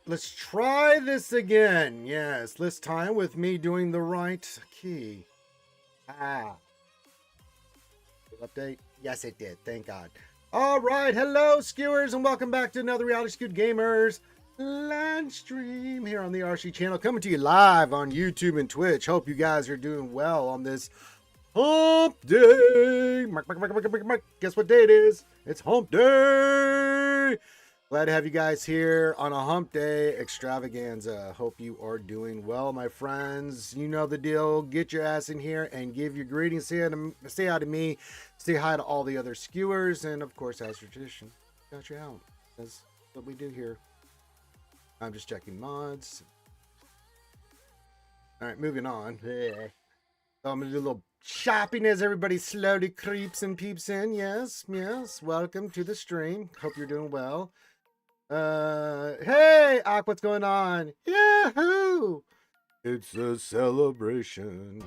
let's try this again. Yes, this time with me doing the right key. Update. Yes, it did. Thank God. All right, hello, skewers, and welcome back to another Reality Skewed Gamers live stream here on the RC channel, coming to you live on YouTube and Twitch. Hope you guys are doing well on this hump day. Guess what day it is? It's hump day. Glad to have you guys here on a hump day extravaganza. Hope you are doing well, my friends. You know the deal. Get your ass in here and give your greetings. Say hi to me. Say hi to all the other skewers. And of course, as tradition, got you out. That's what we do here. I'm just checking mods. All right, moving on. So I'm going to do a little shopping as everybody slowly creeps and peeps in. Yes, yes. Welcome to the stream. Hope you're doing well. Hey, Ak, what's going on? Yahoo! It's a celebration.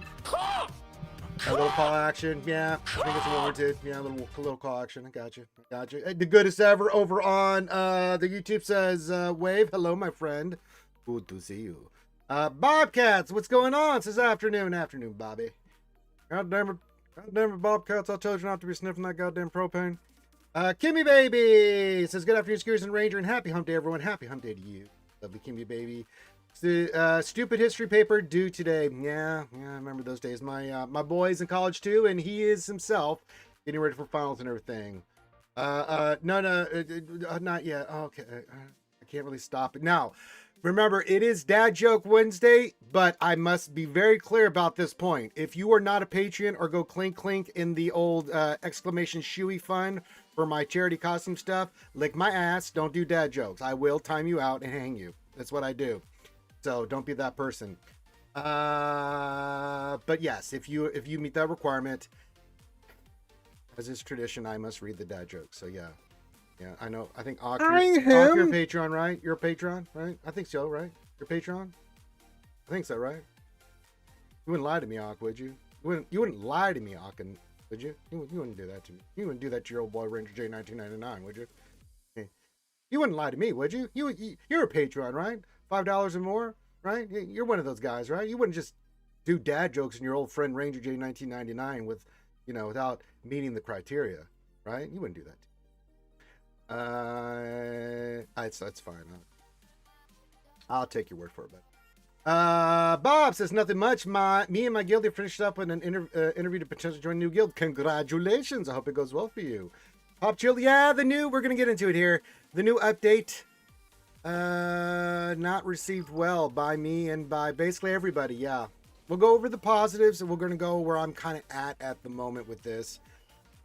A little call action, yeah. I think it's warranted. Yeah, a little call action. I got you. The goodest ever over on the YouTube says, Wave. Hello, my friend. Good to see you. Bobcats, what's going on? Says afternoon, Bobby. God damn it, Bobcats. I told you not to be sniffing that goddamn propane. Kimmy Baby says, good afternoon, Skewers and Ranger, and happy hump day, everyone. Happy hump day to you. Lovely Kimmy Baby. The stupid history paper due today. Yeah, I remember those days. My boy's in college too, and he is himself getting ready for finals and everything. No, not yet. Okay, I can't really stop it now. Remember, it is Dad Joke Wednesday, but I must be very clear about this point. If you are not a Patreon or go clink in the old exclamation shoey fund for my charity costume stuff, lick my ass. Don't do dad jokes. I will time you out and hang you. That's what I do. So don't be that person. But yes, if you meet that requirement, as is tradition, I must read the dad jokes. So yeah, I know. I think Ak, you're a Patreon, right? You're a Patreon, right? I think so, right? You're a Patreon. I think so, right? You wouldn't lie to me, Ak, would you? You wouldn't lie to me, Ak, would you? You wouldn't do that to me. You wouldn't do that to your old boy Ranger J 1999, would you? Hey. You wouldn't lie to me, would you? You're a Patreon, right? $5 or more, right? You're one of those guys, right? You wouldn't just do dad jokes in your old friend Ranger J 1999 with, without meeting the criteria, right? You wouldn't do that. That's fine. I'll take your word for it, but Bob says nothing much. Me and my guild have finished up with an interview to potentially join a new guild. Congratulations! I hope it goes well for you. Pop Chill, yeah, we're gonna get into it here. The new update, not received well by me and by basically everybody. Yeah, we'll go over the positives, and we're gonna go where I'm kind of at the moment with this.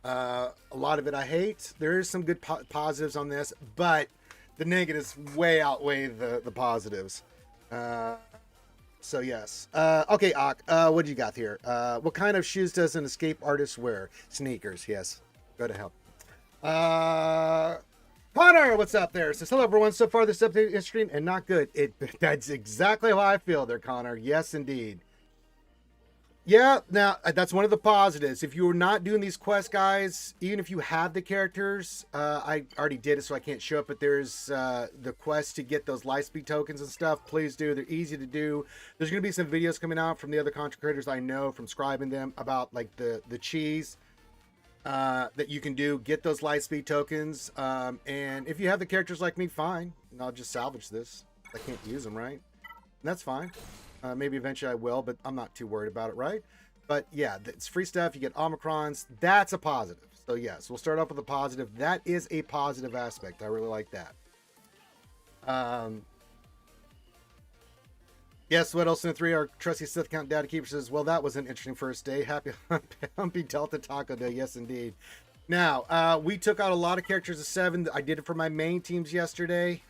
A lot of it I hate. There is some good positives on this, but the negatives way outweigh the positives. So yes. Okay, Ak, what do you got here? What kind of shoes does an escape artist wear? Sneakers, yes. Go to hell. Connor, what's up there? Says, hello everyone. So far this update is stream and not good. That's exactly how I feel there, Connor. Yes, indeed. Yeah, now that's one of the positives. If you're not doing these quests, guys, even if you have the characters, I already did it, so I can't show it, but there's the quest to get those Lightspeed tokens and stuff. Please do. They're easy to do. There's going to be some videos coming out from the other content creators I know from scribing them about like the cheese that you can do. Get those Lightspeed tokens. And if you have the characters like me, fine. And I'll just salvage this. I can't use them, right? And that's fine. Maybe eventually I will, but I'm not too worried about it, right? But yeah, it's free stuff. You get Omicrons. That's a positive. So yes, we'll start off with a positive. That is a positive aspect. I really like that. Yes, what else in the 3? Our trusty Sith Count Data Keeper says, well, that was an interesting first day. Happy Humpy Delta Taco Day. Yes, indeed. Now, we took out a lot of characters of 7. I did it for my main teams yesterday.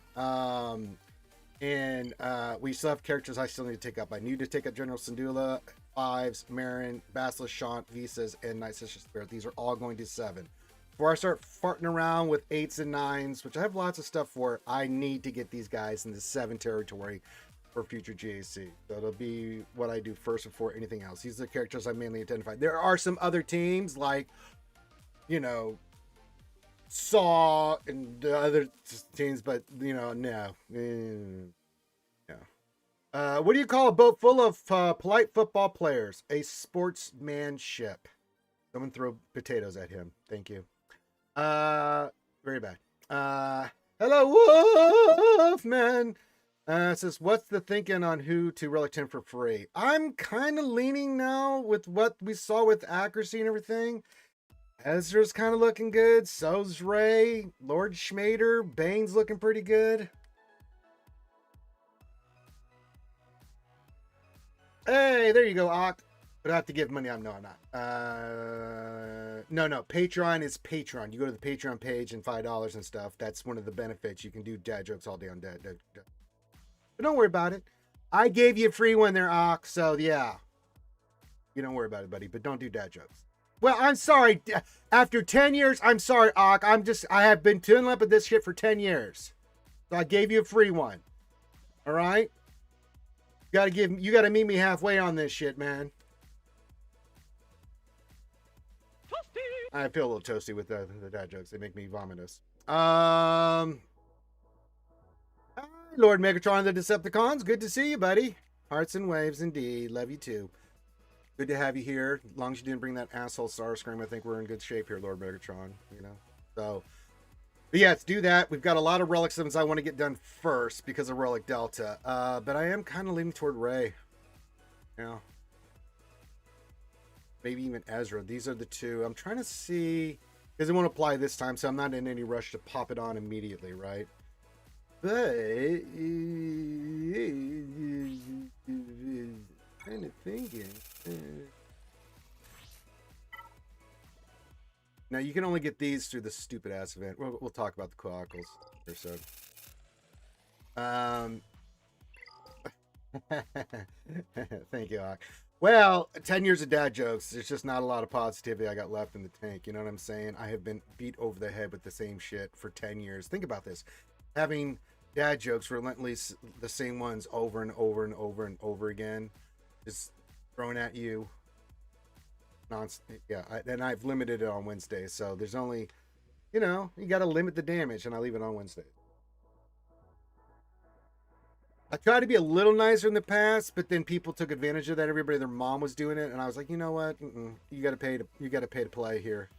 And we still have characters I still need to take up. I need to take up General Syndulla, 5s, Marin, Basilisk, Shant, Visas, and Night Sister Spirit. These are all going to 7. Before I start farting around with 8s and 9s, which I have lots of stuff for, I need to get these guys into 7 territory for future GAC. So it'll be what I do first before anything else. These are the characters I mainly identified. There are some other teams like, Saw and the other teams, but no. What do you call a boat full of polite football players? A sportsmanship. Someone throw potatoes at him. Thank you. Very bad. Hello, Wolfman. Says, what's the thinking on who to relic him for free? I'm kind of leaning now with what we saw with accuracy and everything. Ezra's kind of looking good. So's Ray. Lord Schmader. Bane's looking pretty good. Hey, there you go, Ock. But I have to give money. No, I'm not. No. Patreon is Patreon. You go to the Patreon page and $5 and stuff. That's one of the benefits. You can do dad jokes all day on dad. But don't worry about it. I gave you a free one there, Ock. So yeah, you don't worry about it, buddy. But don't do dad jokes. Well, I'm sorry. After 10 years, I'm sorry, Ock. I have been tuning up with this shit for 10 years. So I gave you a free one. All right. You gotta meet me halfway on this shit, man. I feel a little toasty with the dad jokes. They make me vomitous. Lord Megatron, the Decepticons. Good to see you, buddy. Hearts and waves, indeed. Love you too. Good to have you here. As long as you didn't bring that asshole Starscream, I think we're in good shape here, Lord Megatron. You know. So, but yeah, let's do that. We've got a lot of relic sims I want to get done first because of Relic Delta. But I am kind of leaning toward Ray. Yeah. Maybe even Ezra. These are the two. I'm trying to see, because it won't apply this time, so I'm not in any rush to pop it on immediately, right? But kind of thinking. Now you can only get these through the stupid ass event. We'll talk about the coacles or so. Thank you, Hawk. Well, 10 years of dad jokes. There's just not a lot of positivity I got left in the tank. You know what I'm saying? I have been beat over the head with the same shit for 10 years. Think about this. Having dad jokes relentlessly, the same ones over and over and over and over again, just thrown at you. Yeah, and I've limited it on Wednesdays. So there's only, you got to limit the damage, and I leave it on Wednesday. I tried to be a little nicer in the past, but then people took advantage of that. Everybody, their mom was doing it, and I was like, you know what? You got to pay to play here.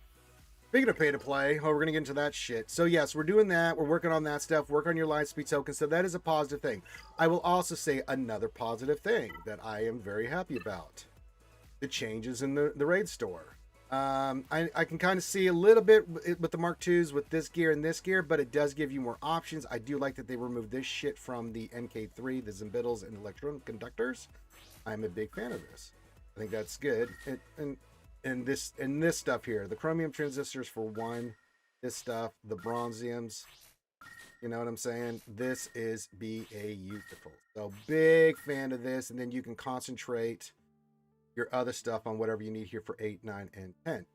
Speaking of pay to play, we're gonna get into that shit. So yes, we're doing that. We're working on that stuff. Work on your live speed token. So that is a positive thing. I will also say another positive thing that I am very happy about: the changes in the raid store. I can kind of see a little bit with the Mark IIs with this gear and this gear, but it does give you more options. I do like that they removed this shit from the NK3, the Zimbittles, and electron conductors. I'm a big fan of this. I think that's good. And this stuff here, the chromium transistors for one, this stuff, the bronziums, you know what I'm saying? This is beautiful. So big fan of this, and then you can concentrate your other stuff on whatever you need here for 8, 9, and 10.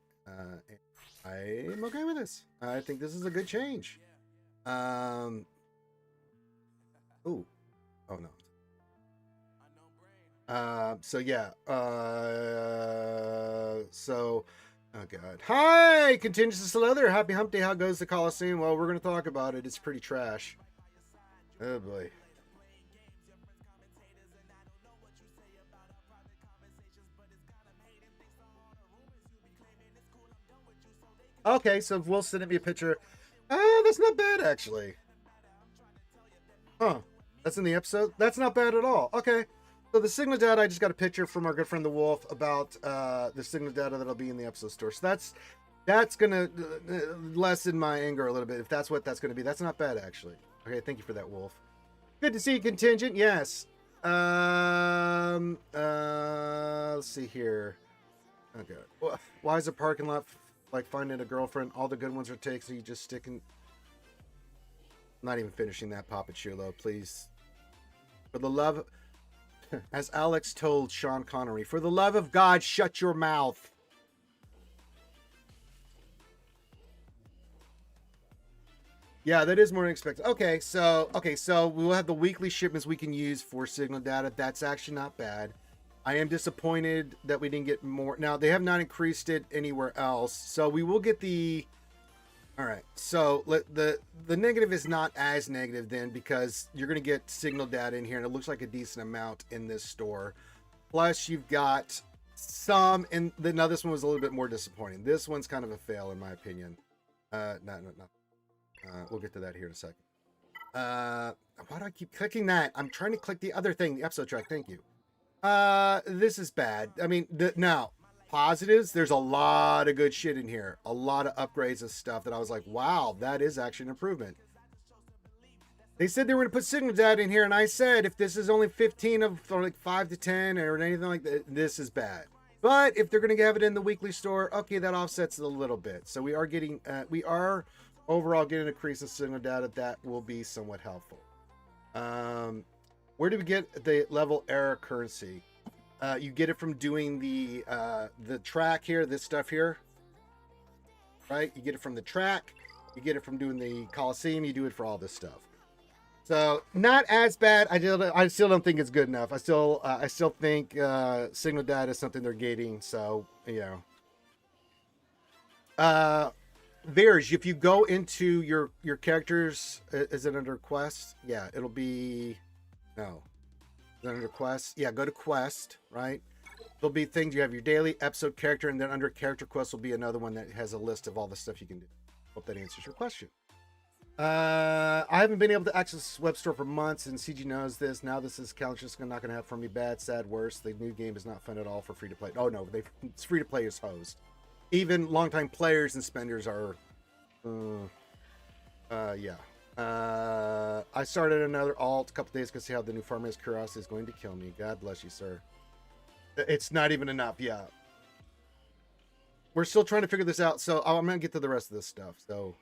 I'm okay with this. I think this is a good change. Oh no. So yeah. Oh god. Hi, Contingency Slither. Happy Hump Day. How goes the Coliseum? Well, we're gonna talk about it. It's pretty trash. Oh boy. Okay, so Will sent me a picture. That's not bad actually. Huh. That's in the episode? That's not bad at all. Okay. So the signal data, I just got a picture from our good friend the Wolf about the signal data that'll be in the episode store. So that's gonna lessen my anger a little bit if that's what that's gonna be. That's not bad actually. Okay, thank you for that, Wolf. Good to see you, Contingent. Yes. Let's see here. Okay. Well, why is a parking lot like finding a girlfriend? All the good ones are takes, so you just sticking. Not even finishing that, Papa Chulo, please. For the love. As Alex told Sean Connery, for the love of God, shut your mouth. Yeah, that is more than expected. Okay, so we will have the weekly shipments we can use for signal data. That's actually not bad. I am disappointed that we didn't get more. Now, they have not increased it anywhere else. So we will get the All right. So the negative is not as negative then, because you're going to get signal data in here, and it looks like a decent amount in this store. Plus, you've got some, and now this one was a little bit more disappointing. This one's kind of a fail in my opinion. No. We'll get to that here in a second. Why do I keep clicking that? I'm trying to click the other thing, the episode track. Thank you. This is bad. I mean, now positives, there's a lot of good shit in here, a lot of upgrades and stuff that I was like, wow, that is actually an improvement. They said they were going to put signal data in here, and I said if this is only 15 of like 5 to 10 or anything like that, this is bad. But if they're going to have it in the weekly store, okay, that offsets it a little bit. So we are getting, overall getting an increase in signal data. That will be somewhat helpful. Where do we get the level error currency? You get it from doing the track here, this stuff here, right? You get it from the track. You get it from doing the Coliseum. You do it for all this stuff. So not as bad. I still don't think it's good enough. I still think signal data is something they're gating. So you know, Veers, if you go into your characters, is it under quest? Yeah, it'll be no. Is it under quest? Yeah, go to quest. Right. There'll be things you have your daily episode character, and then under character quest will be another one that has a list of all the stuff you can do. Hope that answers your question. I haven't been able to access web store for months, and CG knows this. Now this is just not going to have for me bad, sad, worse. The new game is not fun at all for free to play. Oh no, it's free to play is hosed. Even longtime players and spenders are. Yeah. I started another alt a couple days to see how the new Farmer's Curiosity is going to kill me. God bless you, sir. It's not even enough. Yeah. We're still trying to figure this out, so I'm going to get to the rest of this stuff. So.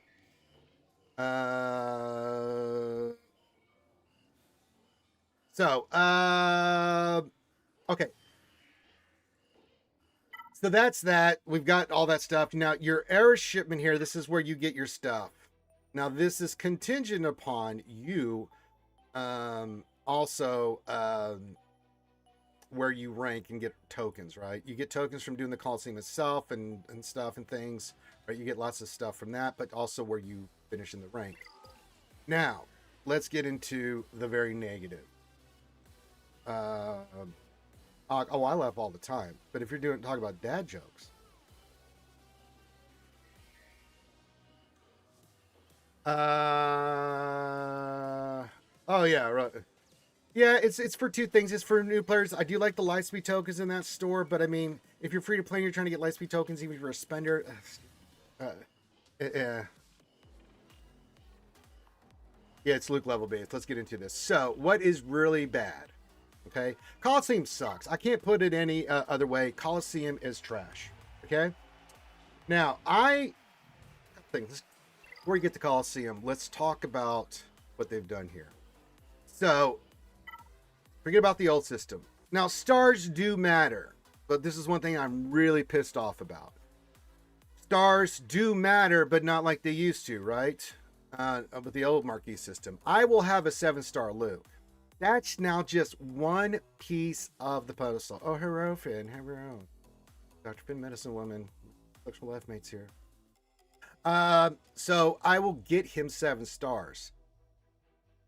Okay. So that's that. We've got all that stuff. Now, your error shipment here, this is where you get your stuff. Now, this is contingent upon you also where you rank and get tokens, right? You get tokens from doing the Coliseum itself and stuff and things, right? You get lots of stuff from that, but also where you finish in the rank. Now, let's get into the very negative. Oh, I laugh all the time, but if you're talking about dad jokes, oh yeah, right. Yeah, it's for two things. It's for new players. I do like the Lightspeed tokens in that store, but I mean, if you're free to play and you're trying to get Lightspeed tokens, even if you're a spender, yeah, it's Luke level based. Let's get into this. So, what is really bad? Okay, Coliseum sucks. I can't put it any other way. Coliseum is trash. Okay, now before we get to Coliseum, let's talk about what they've done here. So, forget about the old system. Now, stars do matter, but this is one thing I'm really pissed off about. Stars do matter, but not like they used to, right? With the old marquee system. I will have a 7-star Luke. That's now just one piece of the puzzle. Oh, hello, Finn. Hello. Dr. Finn, medicine woman. Sexual life mates here. So I will get him 7 stars.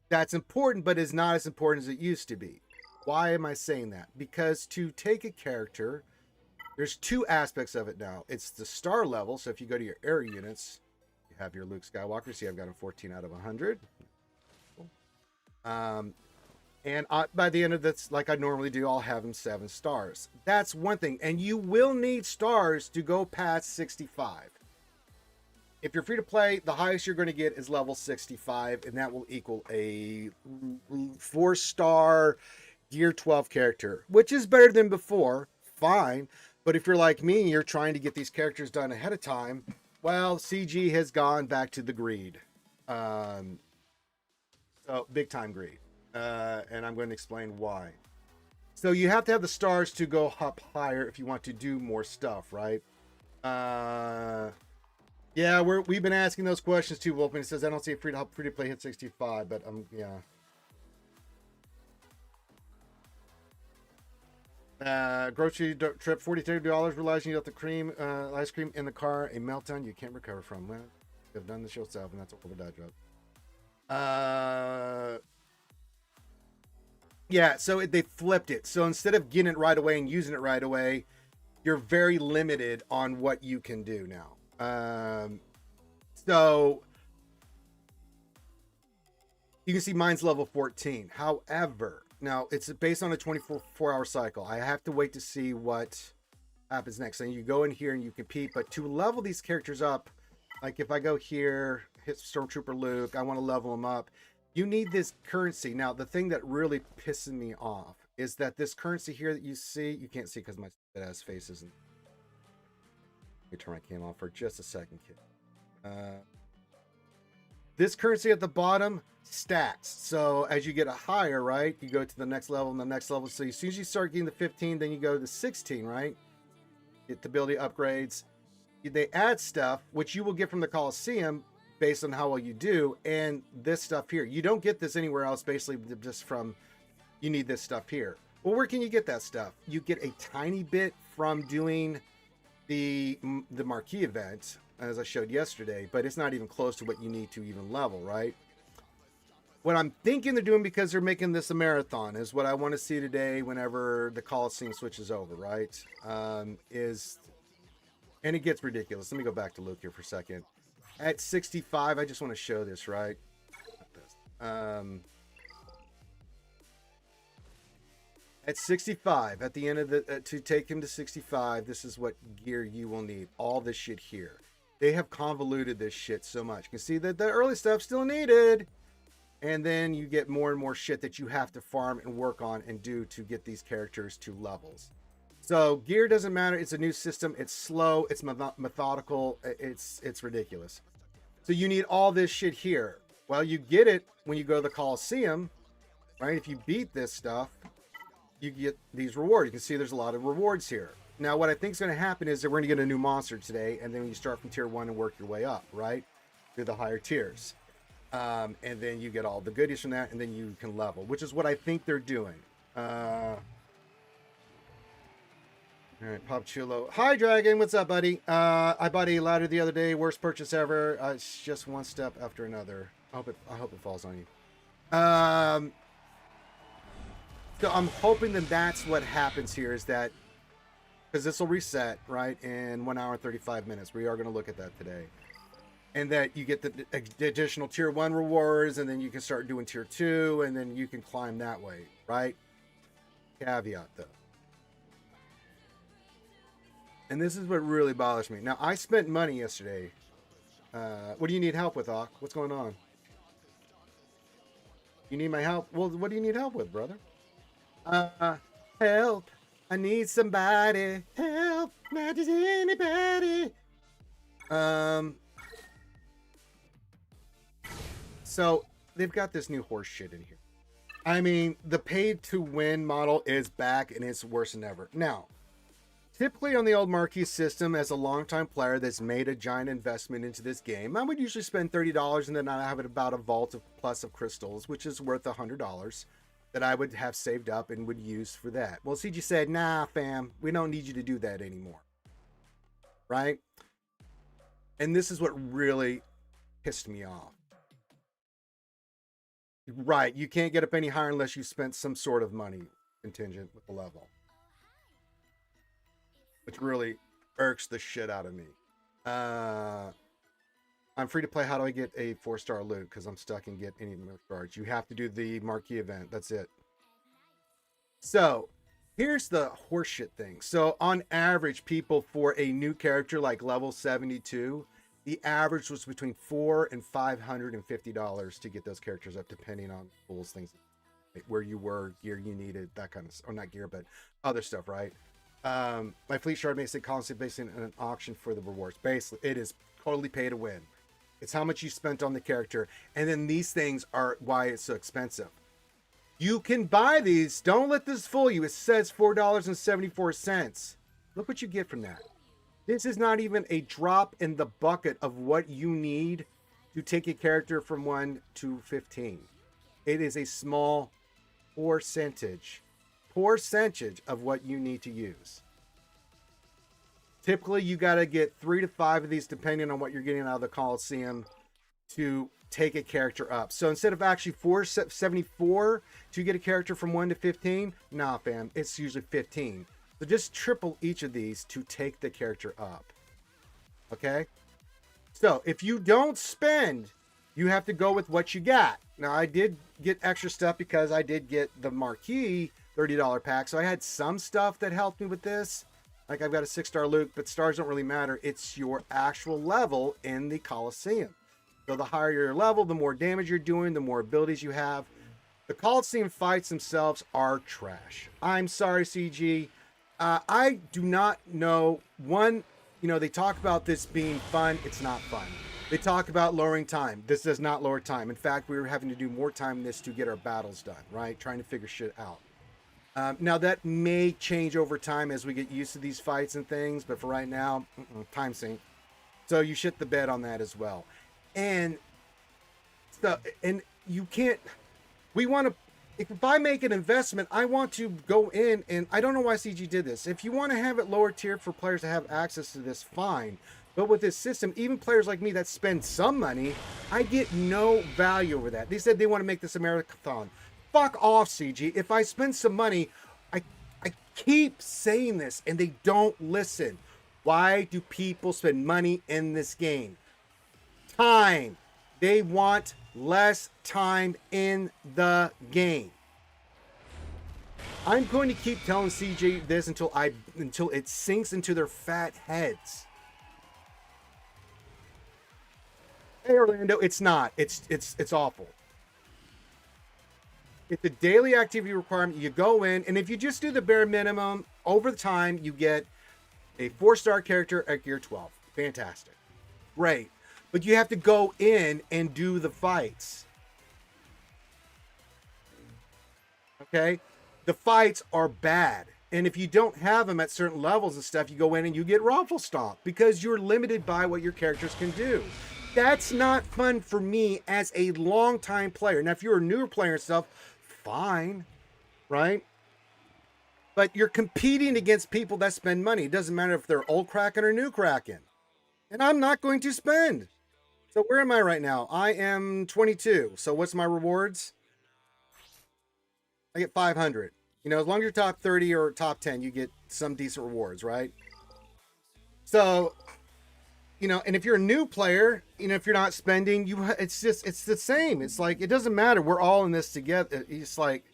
That's important, but is not as important as it used to be. Why am I saying that? Because to take a character, there's 2 aspects of it now. It's the star level. So if you go to your area units, you have your Luke Skywalker. See, I've got him 14 out of 100. And by the end of this, like I normally do, I'll have him 7 stars. That's one thing. And you will need stars to go past 65. If you're free to play, the highest you're going to get is level 65, and that will equal a 4-star Gear 12 character, which is better than before. Fine. But if you're like me and you're trying to get these characters done ahead of time, well, CG has gone back to the greed. So big time greed. And I'm going to explain why. So you have to have the stars to go up higher if you want to do more stuff, right? Yeah, we've been asking those questions too, Wolfman. It says I don't see a free to play hit 65, but yeah. Grocery trip, $42, realizing you left the ice cream in the car, a meltdown you can't recover from. Well, You've done this yourself, and that's a horrible dad joke. Yeah, so they flipped it. So instead of getting it right away and using it right away, you're very limited on what you can do now. So you can see mine's level 14. However, now it's based on a 24-hour cycle. I have to wait to see what happens next. And you go in here and you compete, but to level these characters up, like if I go here, hit Stormtrooper Luke, I want to level him up. You need this currency. Now, the thing that really pisses me off is that this currency here that you see, you can't see because my ass face isn't. Let me turn my cam off for just a second, kid. This currency at the bottom stacks. So as you get a higher, right, you go to the next level and the next level. So as soon as you start getting the 15, then you go to the 16, right? Get the ability upgrades. They add stuff, which you will get from the Coliseum, based on how well you do, and this stuff here. You don't get this anywhere else, basically just from, you need this stuff here. Well, where can you get that stuff? You get a tiny bit from doing the marquee event, as I showed yesterday, but it's not even close to what you need to even level, right? What I'm thinking they're doing, because they're making this a marathon, is what I want to see today whenever the Coliseum switches over, right? And it gets ridiculous. Let me go back to Luke here for a second. At 65, I just want to show this, right? At 65, at the end of the, to take him to 65, this is what gear you will need. All this shit here. They have convoluted this shit so much. You can see that the early stuff still needed. And then you get more and more shit that you have to farm and work on and do to get these characters to levels. So gear doesn't matter. It's a new system. It's slow. It's methodical. It's ridiculous. So you need all this shit here. Well, you get it when you go to the Coliseum, right? If you beat this stuff, you get these rewards. You can see there's a lot of rewards here. Now, what I think is going to happen is that we're going to get a new monster today, and then you start from tier 1 and work your way up, right? Through the higher tiers. And then you get all the goodies from that, and then you can level, which is what I think they're doing. All right, Pop Chulo. Hi, Dragon. What's up, buddy? I bought a ladder the other day. Worst purchase ever. It's just one step after another. I hope it falls on you. So I'm hoping that that's what happens here, is that, because this will reset, right, in 1 hour and 35 minutes. We are going to look at that today. And that you get the additional tier 1 rewards, and then you can start doing tier 2, and then you can climb that way, right? Caveat, though. And this is what really bothers me. Now, I spent money yesterday. What do you need help with, Ak? What's going on? You need my help? Well, what do you need help with, brother? Help. I need somebody. Help. Not just anybody. So, they've got this new horse shit in here. I mean, the pay-to-win model is back, and it's worse than ever. Now, typically on the old Marquee system, as a longtime player that's made a giant investment into this game, I would usually spend $30 and then I have about a vault of plus of crystals, which is worth $100 that I would have saved up and would use for that. Well, CG said, nah, fam, we don't need you to do that anymore. Right? And this is what really pissed me off. Right, you can't get up any higher unless you spent some sort of money contingent with the level. Which really irks the shit out of me. I'm free to play. How do I get a 4-star loot? Because I'm stuck and get any more cards. You have to do the marquee event. That's it. So, here's the horseshit thing. So, on average, people for a new character like level 72, the average was between $400 and $550 to get those characters up, depending on tools, things, where you were, gear you needed, that kind of, or not gear, but other stuff, right? My fleet shard makes it constantly based on an auction for the rewards. Basically, it is totally pay to win. It's how much you spent on the character, and then these things are why it's so expensive. You can buy these. Don't let this fool you. It says $4.74. Look what you get from that. This is not even a drop in the bucket of what you need to take a character from 1 to 15. It is a small percentage of what you need to use. Typically, you got to get 3 to 5 of these, depending on what you're getting out of the Coliseum, to take a character up. So instead of actually 474 to get a character from 1 to 15, nah, fam, it's usually 15. So just triple each of these to take the character up. Okay? So if you don't spend, you have to go with what you got. Now, I did get extra stuff because I did get the marquee $30 pack. So I had some stuff that helped me with this. Like I've got a 6-star Luke, but stars don't really matter. It's your actual level in the Coliseum. So the higher your level, the more damage you're doing, the more abilities you have. The Coliseum fights themselves are trash. I'm sorry, CG. I do not know. One, you know, they talk about this being fun. It's not fun. They talk about lowering time. This does not lower time. In fact, we were having to do more time in this to get our battles done, right? Trying to figure shit out. Now, that may change over time as we get used to these fights and things, but for right now, time sink. So you shit the bed on that as well. And so, and you can't, we want to, if I make an investment, I want to go in, and I don't know why CG did this. If you want to have it lower tier for players to have access to this, fine. But with this system, even players like me that spend some money, I get no value over that. They said they want to make this a marathon. Fuck off, CG. If I spend some money, I keep saying this, and they don't listen. Why do people spend money in this game? Time. They want less time in the game. I'm going to keep telling CJ this until it sinks into their fat heads. Hey Orlando, it's not. It's awful. It's a daily activity requirement. You go in, and if you just do the bare minimum, over the time you get a 4-star character at gear 12. Fantastic. Great. But you have to go in and do the fights. Okay? The fights are bad. And if you don't have them at certain levels and stuff, you go in and you get Raffle Stomp because you're limited by what your characters can do. That's not fun for me as a long-time player. Now, if you're a newer player and stuff, fine, right? But you're competing against people that spend money. It doesn't matter if they're old Kraken or new Kraken. And I'm not going to spend. So where am I right now? I am 22. So what's my rewards? I get 500. You know, as long as you're top 30 or top 10, you get some decent rewards, right? So, you know, and if you're a new player, you know, if you're not spending, it's the same. It's like, it doesn't matter. We're all in this together. It's like,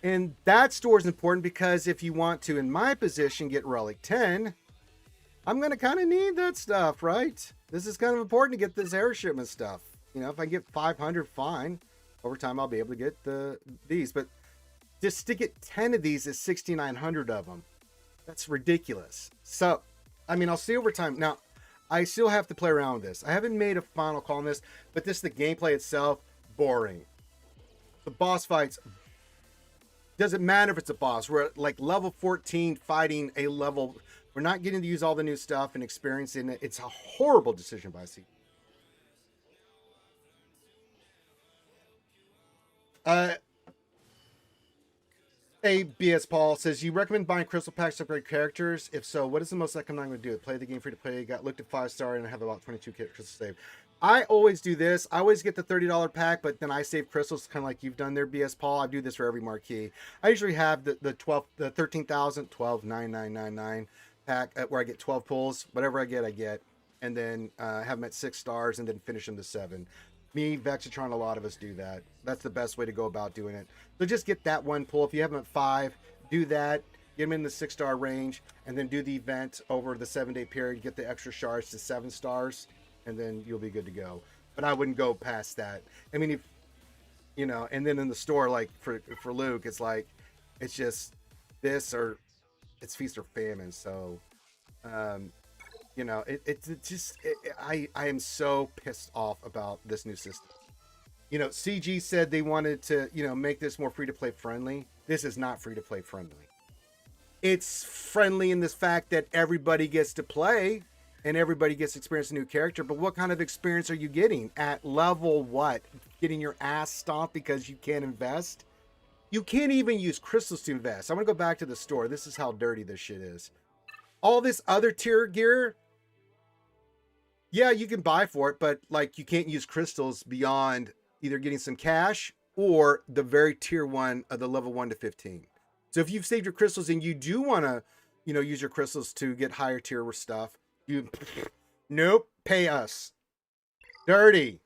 and that store is important because if you want to, in my position, get Relic 10, I'm going to kind of need that stuff, right? This is kind of important to get this air shipment stuff. You know, if I get 500, fine. Over time, I'll be able to get these. But just to get 10 of these is 6,900 of them. That's ridiculous. So, I mean, I'll see over time. Now, I still have to play around with this. I haven't made a final call on this, but this, the gameplay itself, boring. The boss fights, doesn't matter if it's a boss. We're at like level 14 fighting a level. We're not getting to use all the new stuff and experiencing it. It's a horrible decision by C. Hey, BS Paul says, you recommend buying crystal packs to upgrade characters? If so, what is the most I'm going to do? Play the game free to play, got looked at 5-star, and I have about 22 crystals saved. I always do this. I always get the $30 pack, but then I save crystals, kind of like you've done there, BS Paul. I do this for every marquee. I usually have the 13,000, 12,9999 pack where I get 12 pulls. Whatever I get. And then have them at 6 stars and then finish them to 7. Me, Vexatron, a lot of us do that. That's the best way to go about doing it. So just get that one pull. If you have them at 5, do that. Get them in the 6-star range, and then do the event over the 7-day period. Get the extra shards to 7 stars, and then you'll be good to go. But I wouldn't go past that. I mean, if you know, and then in the store, like for Luke, it's like it's just this or it's feast or famine. So, you know, I am so pissed off about this new system. You know, CG said they wanted to, you know, make this more free-to-play friendly. This is not free-to-play friendly. It's friendly in this fact that everybody gets to play and everybody gets to experience a new character. But what kind of experience are you getting at level what? Getting your ass stomped because you can't invest? You can't even use crystals to invest. I'm going to go back to the store. This is how dirty this shit is. all this other tier gear, yeah, you can buy for it, but like you can't use crystals beyond either getting some cash or the very tier 1 of the level 1 to 15. So if you've saved your crystals and you do want to, you know, use your crystals to get higher tier stuff, you nope, pay us. Dirty.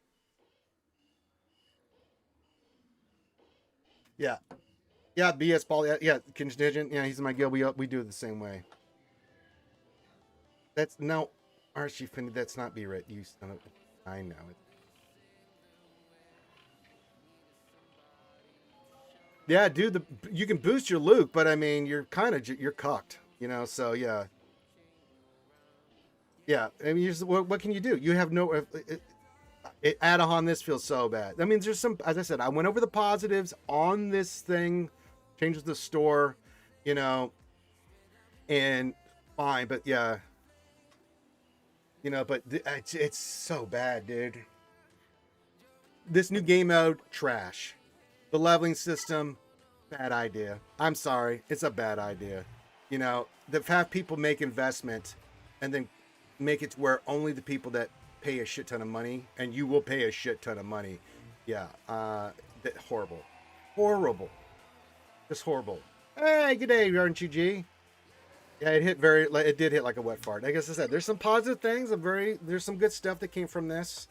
Yeah. Yeah, BS Paul. Yeah, contingent. Yeah, he's in my guild. We do it the same way. That's no Archie Finney. That's not be right. You son of. I know it. Yeah, dude. You can boost your Luke, but I mean, you're kind of you're cucked, you know. So yeah, yeah. I mean, what can you do? You have no. Adahan, this feels so bad. I mean, there's some. As I said, I went over the positives on this thing, changes the store, you know, and fine. But yeah, you know, but it's so bad, dude. This new game mode, trash. The leveling system, bad idea. I'm sorry, it's a bad idea. You know, to have people make investment and then make it to where only the people that pay a shit ton of money, and you will pay a shit ton of money. Yeah, horrible. Horrible. Just horrible. Hey, good day, aren't you, G? Yeah, it did hit like a wet fart. Like I said, there's some positive things, there's some good stuff that came from this.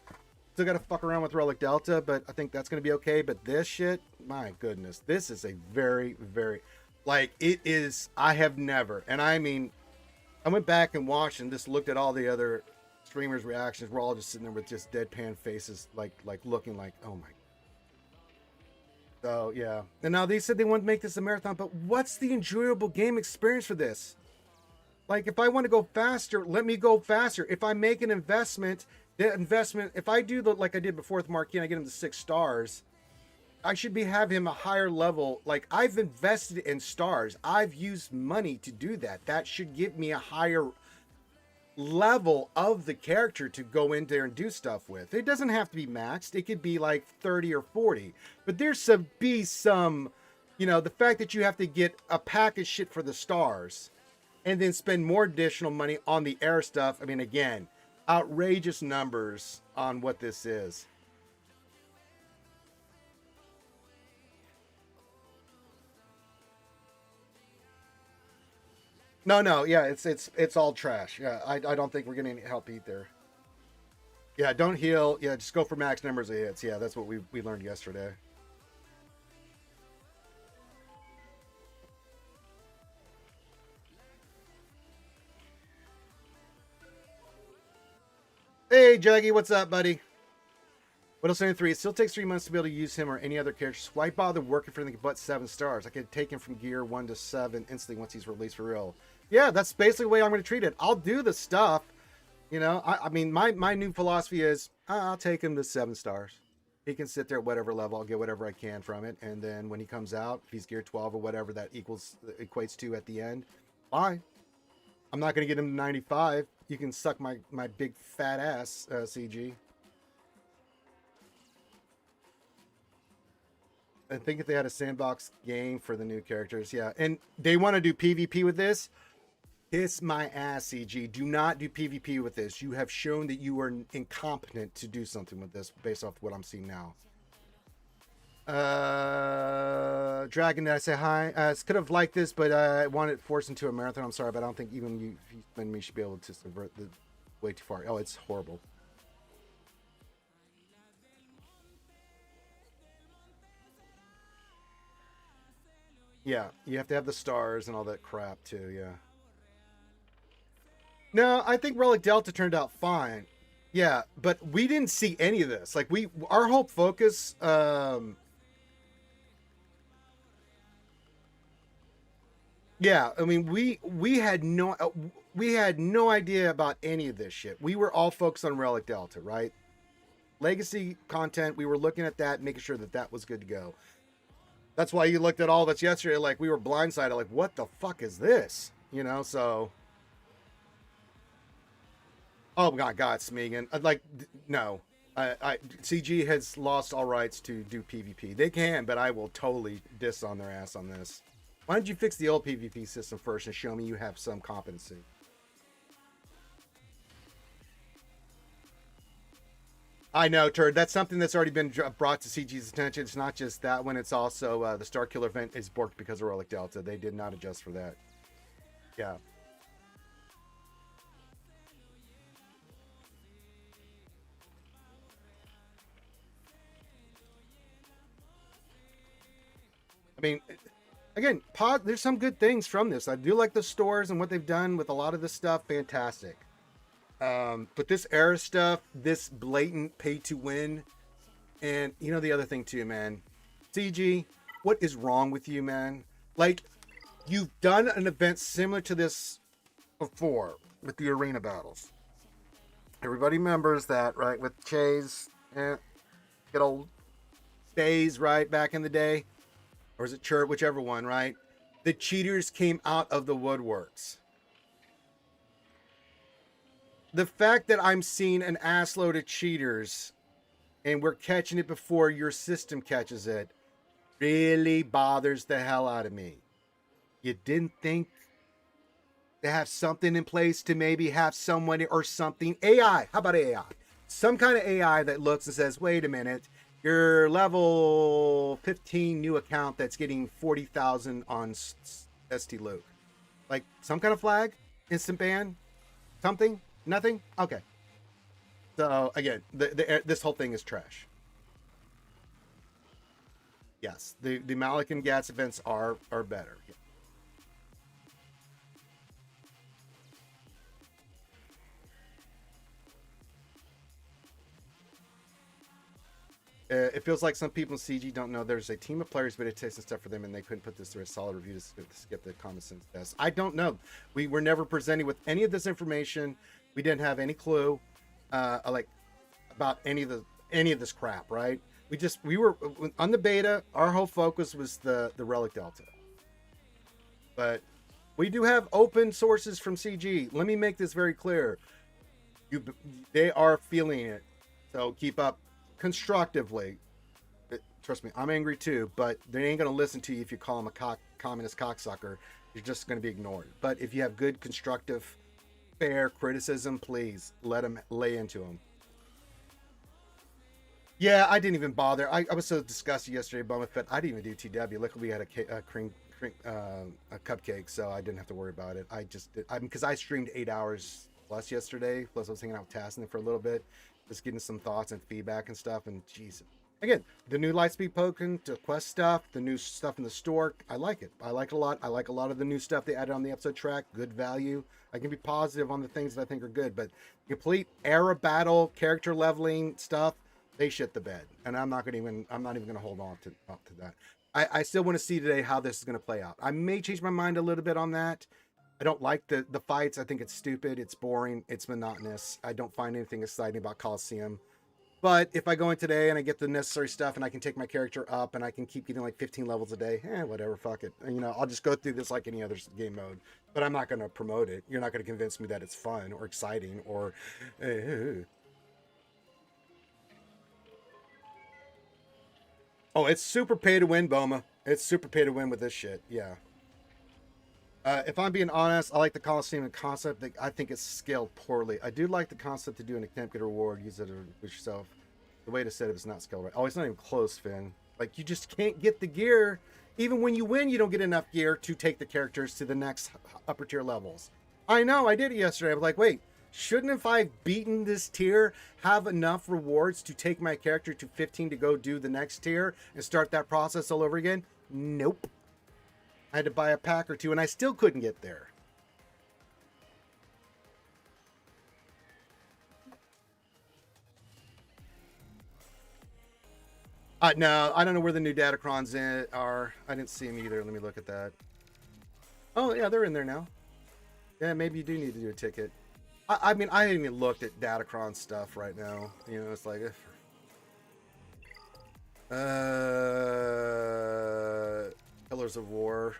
Still got to fuck around with Relic Delta, but I think that's going to be okay. But this shit, my goodness, this is a very, very, like, it is, I have never, and I mean, I went back and watched and just looked at all the other streamers' reactions. We're all just sitting there with just deadpan faces, like looking like, oh my. So, yeah. And now they said they want to make this a marathon, but what's the enjoyable game experience for this? Like, if I want to go faster, let me go faster. If I make an investment, if I do like I did before with Marquis and I get him to 6 stars, I should have him a higher level. Like, I've invested in stars. I've used money to do that. That should give me a higher level of the character to go in there and do stuff with. It doesn't have to be maxed. It could be like 30 or 40. But there's some, you know, the fact that you have to get a package shit for the stars and then spend more additional money on the air stuff. I mean, again, outrageous numbers on what this is. No, yeah, it's all trash. Yeah, I don't think we're getting any help either. Yeah, don't heal. Yeah, just go for max numbers of hits. Yeah, that's what we learned yesterday. Hey, Juggy, what's up, buddy? What else? 3. It still takes 3 months to be able to use him or any other characters. Why bother working for anything but 7 stars? I could take him from gear 1 to 7 instantly once he's released for real. Yeah, that's basically the way I'm going to treat it. I'll do the stuff. You know, I mean, my new philosophy is I'll take him to 7 stars. He can sit there at whatever level. I'll get whatever I can from it. And then when he comes out, if he's gear 12 or whatever that equates to at the end, fine. I'm not going to get him to 95. You can suck my big fat ass, CG. I think if they had a sandbox game for the new characters, yeah. And they want to do PvP with this. Kiss my ass, CG. Do not do PvP with this. You have shown that you are incompetent to do something with this based off what I'm seeing now. Dragon, did I say hi? Could have liked this, but I wanted it forced into a marathon. I'm sorry, but I don't think even you and me should be able to subvert the way too far. Oh, it's horrible. Yeah, you have to have the stars and all that crap too, yeah. No, I think Relic Delta turned out fine. Yeah, but we didn't see any of this. Like our whole focus yeah, I mean we had no idea about any of this shit. We were all focused on Relic Delta, right? Legacy content, we were looking at that, making sure that that was good to go. That's why you looked at all that's yesterday, like we were blindsided, like what the fuck is this? You know, so. Oh my God, Smeagol. Like, no. CG has lost all rights to do PvP. They can, but I will totally diss on their ass on this. Why don't you fix the old PvP system first and show me you have some competency? I know, Turd. That's something that's already been brought to CG's attention. It's not just that one. It's also the Star Killer event is borked because of Relic Delta. They did not adjust for that. Yeah. I mean, again, there's some good things from this. I do like the stores and what they've done with a lot of this stuff. Fantastic. But this era stuff, this blatant pay to win, and you know the other thing too, man. CG, what is wrong with you, man? Like, you've done an event similar to this before with the arena battles. Everybody remembers that, right? With Chase, good old days, right? Back in the day. Or is it Chert? Whichever one, right? The cheaters came out of the woodworks. The fact that I'm seeing an assload of cheaters and we're catching it before your system catches it really bothers the hell out of me. You didn't think to have something in place to maybe have someone or something? AI. How about AI? Some kind of AI that looks and says, wait a minute, your level 15 new account that's getting 40,000 on ST Luke. Like some kind of flag? Instant ban? Something? Nothing? Okay. So again, this whole thing is trash. Yes, the Malik and Gats events are better. Yeah. It feels like some people in CG don't know there's a team of players, but it takes some stuff for them, and they couldn't put this through a solid review to skip the common sense test. I don't know. We were never presented with any of this information. We didn't have any clue, like about any of this crap, right? We were on the beta. Our whole focus was the Relic Delta, but we do have open sources from CG. Let me make this very clear. They are feeling it, so keep up. Constructively, trust me, I'm angry too, but they ain't gonna listen to you if you call them a communist cocksucker. You're just gonna be ignored. But if you have good, constructive, fair criticism, please let them lay into them. Yeah, I didn't even bother. I was so disgusted yesterday, Bummer Fett. I didn't even do TW. Luckily, we had a cupcake, so I didn't have to worry about it. I just did, because I streamed 8 hours plus yesterday. Plus, I was hanging out with Tassin for a little bit. Just getting some thoughts and feedback and stuff. And Jesus, again, the new Lightspeed Pokken, the quest stuff, the new stuff in the store, I like it. I like it a lot. I like a lot of the new stuff they added on the episode track. Good value. I can be positive on the things that I think are good, but complete era battle, character leveling stuff, they shit the bed. And I'm not even gonna hold on to that. I still want to see today how this is gonna play out. I may change my mind a little bit on that. I don't like the fights. I think it's stupid. It's boring. It's monotonous. I don't find anything exciting about Coliseum. But if I go in today and I get the necessary stuff and I can take my character up and I can keep getting like 15 levels a day, whatever, fuck it. And, I'll just go through this like any other game mode. But I'm not going to promote it. You're not going to convince me that it's fun or exciting or... Oh, it's super pay to win, Boma. It's super pay to win with this shit. Yeah. If I'm being honest, I like the Coliseum concept. I think it's scaled poorly. I do like the concept to do an attempt, get a reward, use it with yourself. The way to set it is not scaled right. Oh, it's not even close, Finn. Like, you just can't get the gear. Even when you win, you don't get enough gear to take the characters to the next upper tier levels. I know, I did it yesterday. I was like, wait, shouldn't if I've beaten this tier, have enough rewards to take my character to 15 to go do the next tier and start that process all over again? Nope. I had to buy a pack or two, and I still couldn't get there. No, I don't know where the new Datacrons are. I didn't see them either. Let me look at that. Oh, yeah, they're in there now. Yeah, maybe you do need to do a ticket. I mean, I haven't even looked at Datacron stuff right now. It's like... Pillars of War...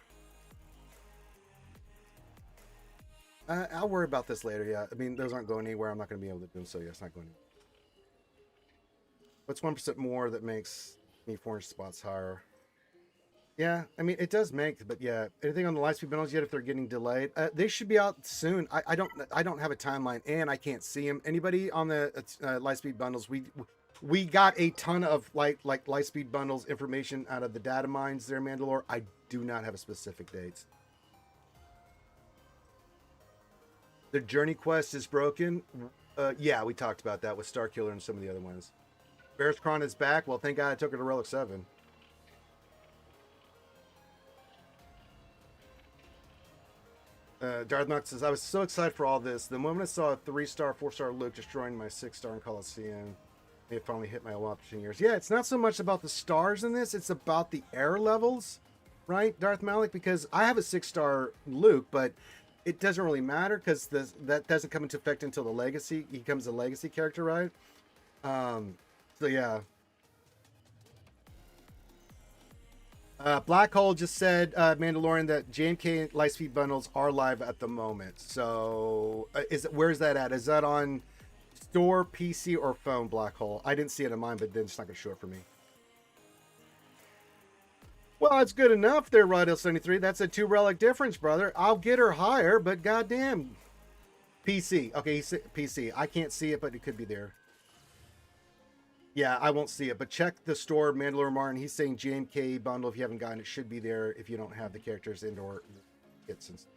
I'll worry about this later, yeah. I mean, those aren't going anywhere. I'm not going to be able to do them, so yeah, it's not going anywhere. What's 1% more that makes me 400 spots higher? Yeah, I mean, it does make, but yeah. Anything on the Lightspeed bundles yet if they're getting delayed? They should be out soon. I don't have a timeline, and I can't see them. Anybody on the Lightspeed bundles, we got a ton of light speed bundles information out of the data mines there, Mandalore. I do not have a specific dates. The Journey Quest is broken. Yeah, we talked about that with Starkiller and some of the other ones. Bear's Cron is back. Well, thank God I took her to Relic 7. Darth Knox says, I was so excited for all this. The moment I saw a 3-star, 4-star Luke destroying my 6-star in Coliseum, it finally hit my option years. Yeah, it's not so much about the stars in this, it's about the error levels, right, Darth Malik? Because I have a 6-star Luke, but it doesn't really matter because that doesn't come into effect until the legacy. He becomes a legacy character, right? So yeah. Black Hole just said, Mandalorian, that JMK Lightspeed bundles are live at the moment. So where's that at? Is that on store, PC, or phone, Black Hole? I didn't see it on mine, but then it's not going to show it for me. Well, it's good enough there, Rodale73. That's a 2 relic difference, brother. I'll get her higher, but goddamn. PC. Okay, he said PC. I can't see it, but it could be there. Yeah, I won't see it, but check the store, Mandalore Martin. He's saying JMK bundle. If you haven't gotten it, should be there if you don't have the characters indoor kits.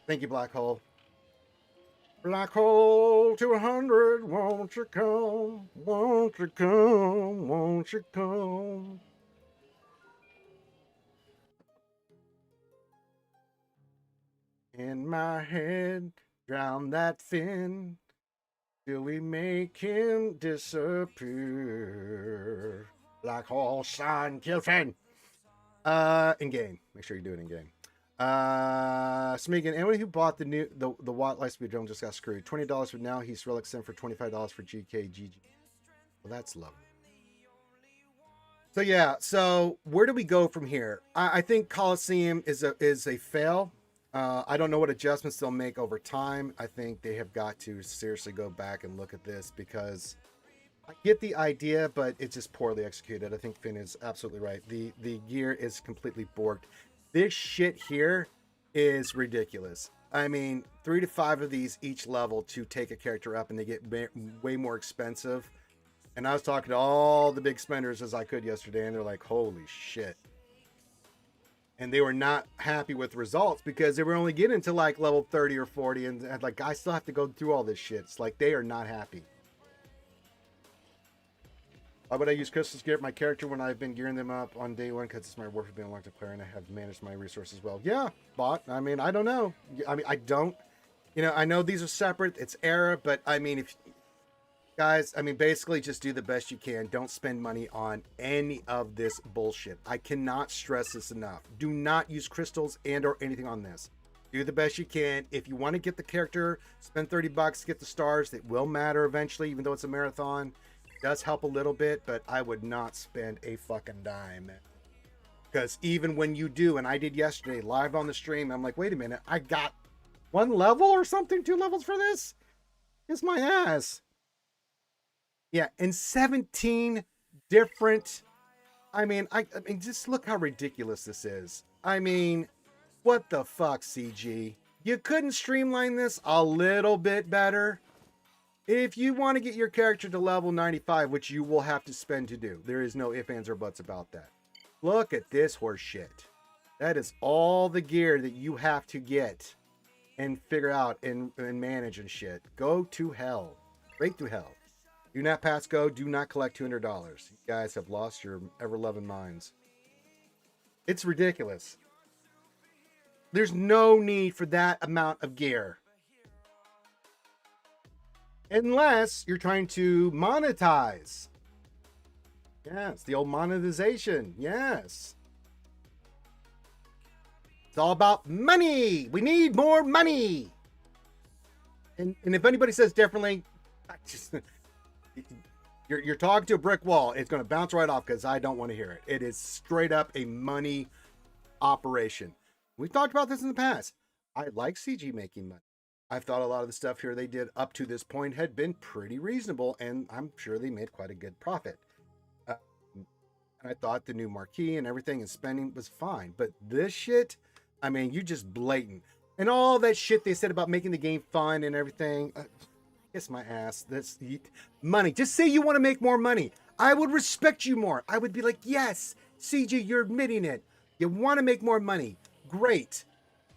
Thank you, Black Hole. Black Hole 200, won't you come? Won't you come? Won't you come? In my head, drown that fin. Till we make him disappear. Black Hole Sun, kill Finn. In game. Make sure you do it in game. Smeagol, anyone who bought the Watt Lightspeed drone just got screwed. $20 for now. He's Relic Sim for $25 for GKGG. Well, that's lovely. So yeah. So where do we go from here? I think Coliseum is a fail. I don't know what adjustments they'll make over time. I think they have got to seriously go back and look at this because I get the idea, but it's just poorly executed. I think Finn is absolutely right. The gear is completely borked. This shit here is ridiculous. I mean, 3 to 5 of these each level to take a character up, and they get way more expensive. And I was talking to all the big spenders as I could yesterday, and they're like, holy shit. And they were not happy with results because they were only getting to like level 30 or 40. And like, I still have to go through all this shit. It's like, they are not happy. Why would I use Crystal's gear my character when I've been gearing them up on day one? Because it's my work for being a long-term player and I have managed my resources well. Yeah, bot. I mean, I don't know. I mean, I don't. You know, I know these are separate. It's error. But I mean, if guys, I mean, basically just do the best you can. Don't spend money on any of this bullshit. I cannot stress this enough. Do not use crystals and or anything on this. Do the best you can. If you want to get the character, spend $30 to get the stars. It will matter eventually, even though it's a marathon. It does help a little bit, but I would not spend a fucking dime. Because even when you do, and I did yesterday, live on the stream, I'm like, wait a minute, I got 1 level or something, 2 levels for this? Kiss my ass. Yeah, and 17 different, I mean, just look how ridiculous this is. I mean, what the fuck, CG? You couldn't streamline this a little bit better? If you want to get your character to level 95, which you will have to spend to do, there is no ifs, ands, or buts about that. Look at this horse shit. That is all the gear that you have to get and figure out and manage and shit. Go to hell. Straight to hell. Do not pass go. Do not collect $200. You guys have lost your ever-loving minds. It's ridiculous. There's no need for that amount of gear. Unless you're trying to monetize. Yes, the old monetization. Yes. It's all about money. We need more money. And if anybody says differently, you're talking to a brick wall. It's going to bounce right off because I don't want to hear it. It is straight up a money operation. We've talked about this in the past. I like CG making money. I've thought a lot of the stuff here they did up to this point had been pretty reasonable, and I'm sure they made quite a good profit. And I thought the new marquee and everything and spending was fine. But this shit, I mean, you just blatant. And all that shit they said about making the game fun and everything. Kiss my ass. That's money. Just say you want to make more money. I would respect you more. I would be like, yes, CG, you're admitting it. You want to make more money. Great.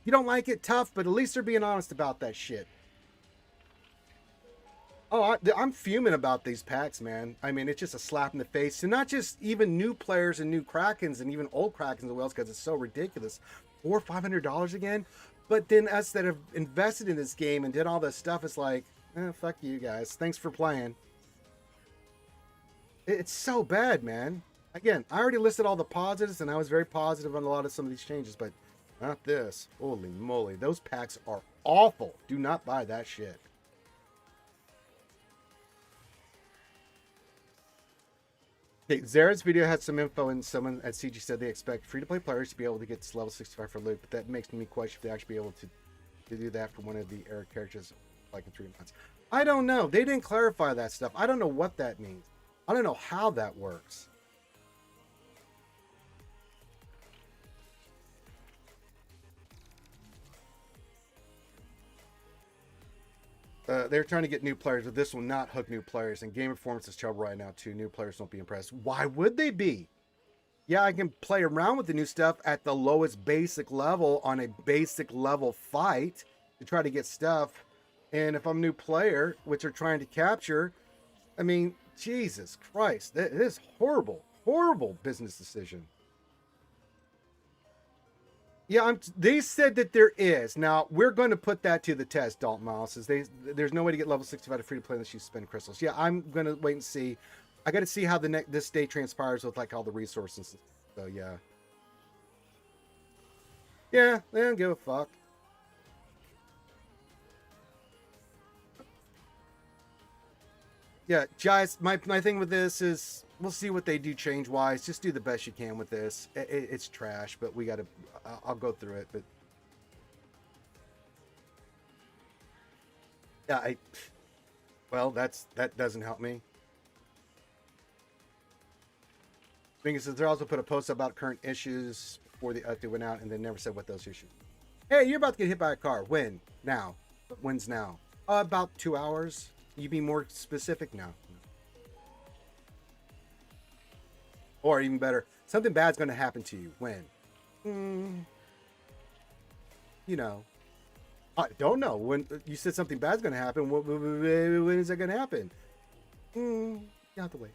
You don't like it, tough, but at least they're being honest about that shit. Oh, I'm fuming about these packs, man. I mean, it's just a slap in the face. And not just even new players and new Krakens and even old Krakens as well, because it's so ridiculous. $400 or $500 again. But then us that have invested in this game and did all this stuff, it's like, fuck you guys. Thanks for playing. It's so bad, man. Again, I already listed all the positives, and I was very positive on a lot of some of these changes, but not this. Holy moly. Those packs are awful. Do not buy that shit. Okay, Zara's video had some info, and someone at CG said they expect free-to-play players to be able to get to level 65 for loot, but that makes me question if they actually be able to do that for one of the era characters like in 3 months. I don't know. They didn't clarify that stuff. I don't know what that means. I don't know how that works. They're trying to get new players, but this will not hook new players. And game performance is trouble right now, too. New players won't be impressed. Why would they be? Yeah, I can play around with the new stuff at the lowest basic level on a basic level fight to try to get stuff. And if I'm a new player, which they're trying to capture, I mean, Jesus Christ, that is horrible, horrible business decision. Yeah, they said that there is. Now, we're going to put that to the test, Dalton Miles. There's no way to get level 65 to free to play unless you spend crystals. Yeah, I'm going to wait and see. I got to see how this day transpires with like all the resources. So, yeah. Yeah, they don't give a fuck. Yeah, guys, my thing with this is we'll see what they do change-wise. Just do the best you can with this. It's trash, but we got to... I'll go through it, but... Yeah, well, that doesn't help me. Thing is, they also put a post about current issues before the update went out, and they never said what those issues. Hey, you're about to get hit by a car. When? Now. When's now? About 2 hours. You be more specific now. Or even better, something bad's going to happen to you. When? You know. I don't know. When you said something bad's going to happen, when is that going to happen? You have to wait.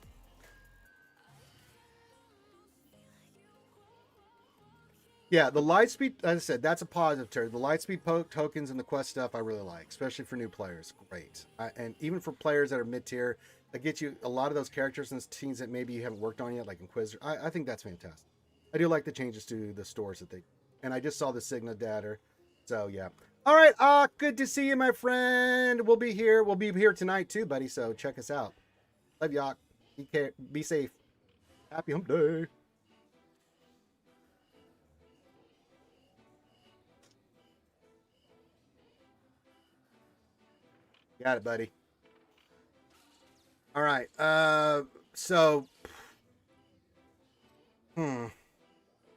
Yeah, the Lightspeed, as I said, that's a positive turn. The Lightspeed tokens and the quest stuff I really like, especially for new players. Great. And even for players that are mid-tier, that gets you a lot of those characters and teams that maybe you haven't worked on yet, like Inquisitor. I think that's fantastic. I do like the changes to the stores that they... And I just saw the Signa data. So, yeah. All right, good to see you, my friend. We'll be here. We'll be here tonight, too, buddy, so check us out. Love y'all. Be safe. Happy hump day. Got it, buddy. All right. So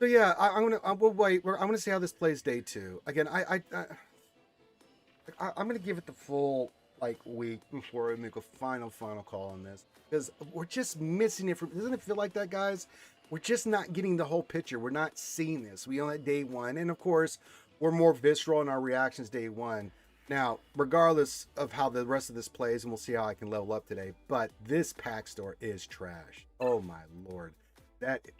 yeah, we'll wait. I'm gonna see how this plays day 2. Again, I'm gonna give it the full like week before I make a final call on this, because we're just missing it. Doesn't it feel like that, guys? We're just not getting the whole picture. We're not seeing this. We only at day 1, and of course, we're more visceral in our reactions day 1. Now, regardless of how the rest of this plays, and we'll see how I can level up today, but this pack store is trash. Oh my lord.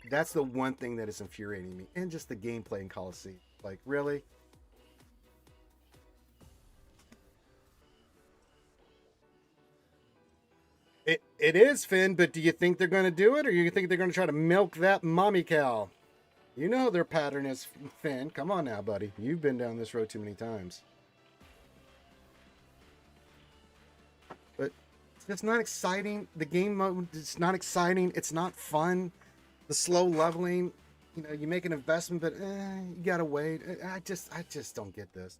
That's the one thing that is infuriating me. And just the gameplay in Coliseum. Like, really? It is, Finn, but do you think they're going to do it? Or you think they're going to try to milk that mommy cow? You know their pattern is, Finn. Come on now, buddy. You've been down this road too many times. It's not exciting. The game mode, it's not exciting. It's not fun. The slow leveling, you know, you make an investment, but you gotta wait. I just don't get this.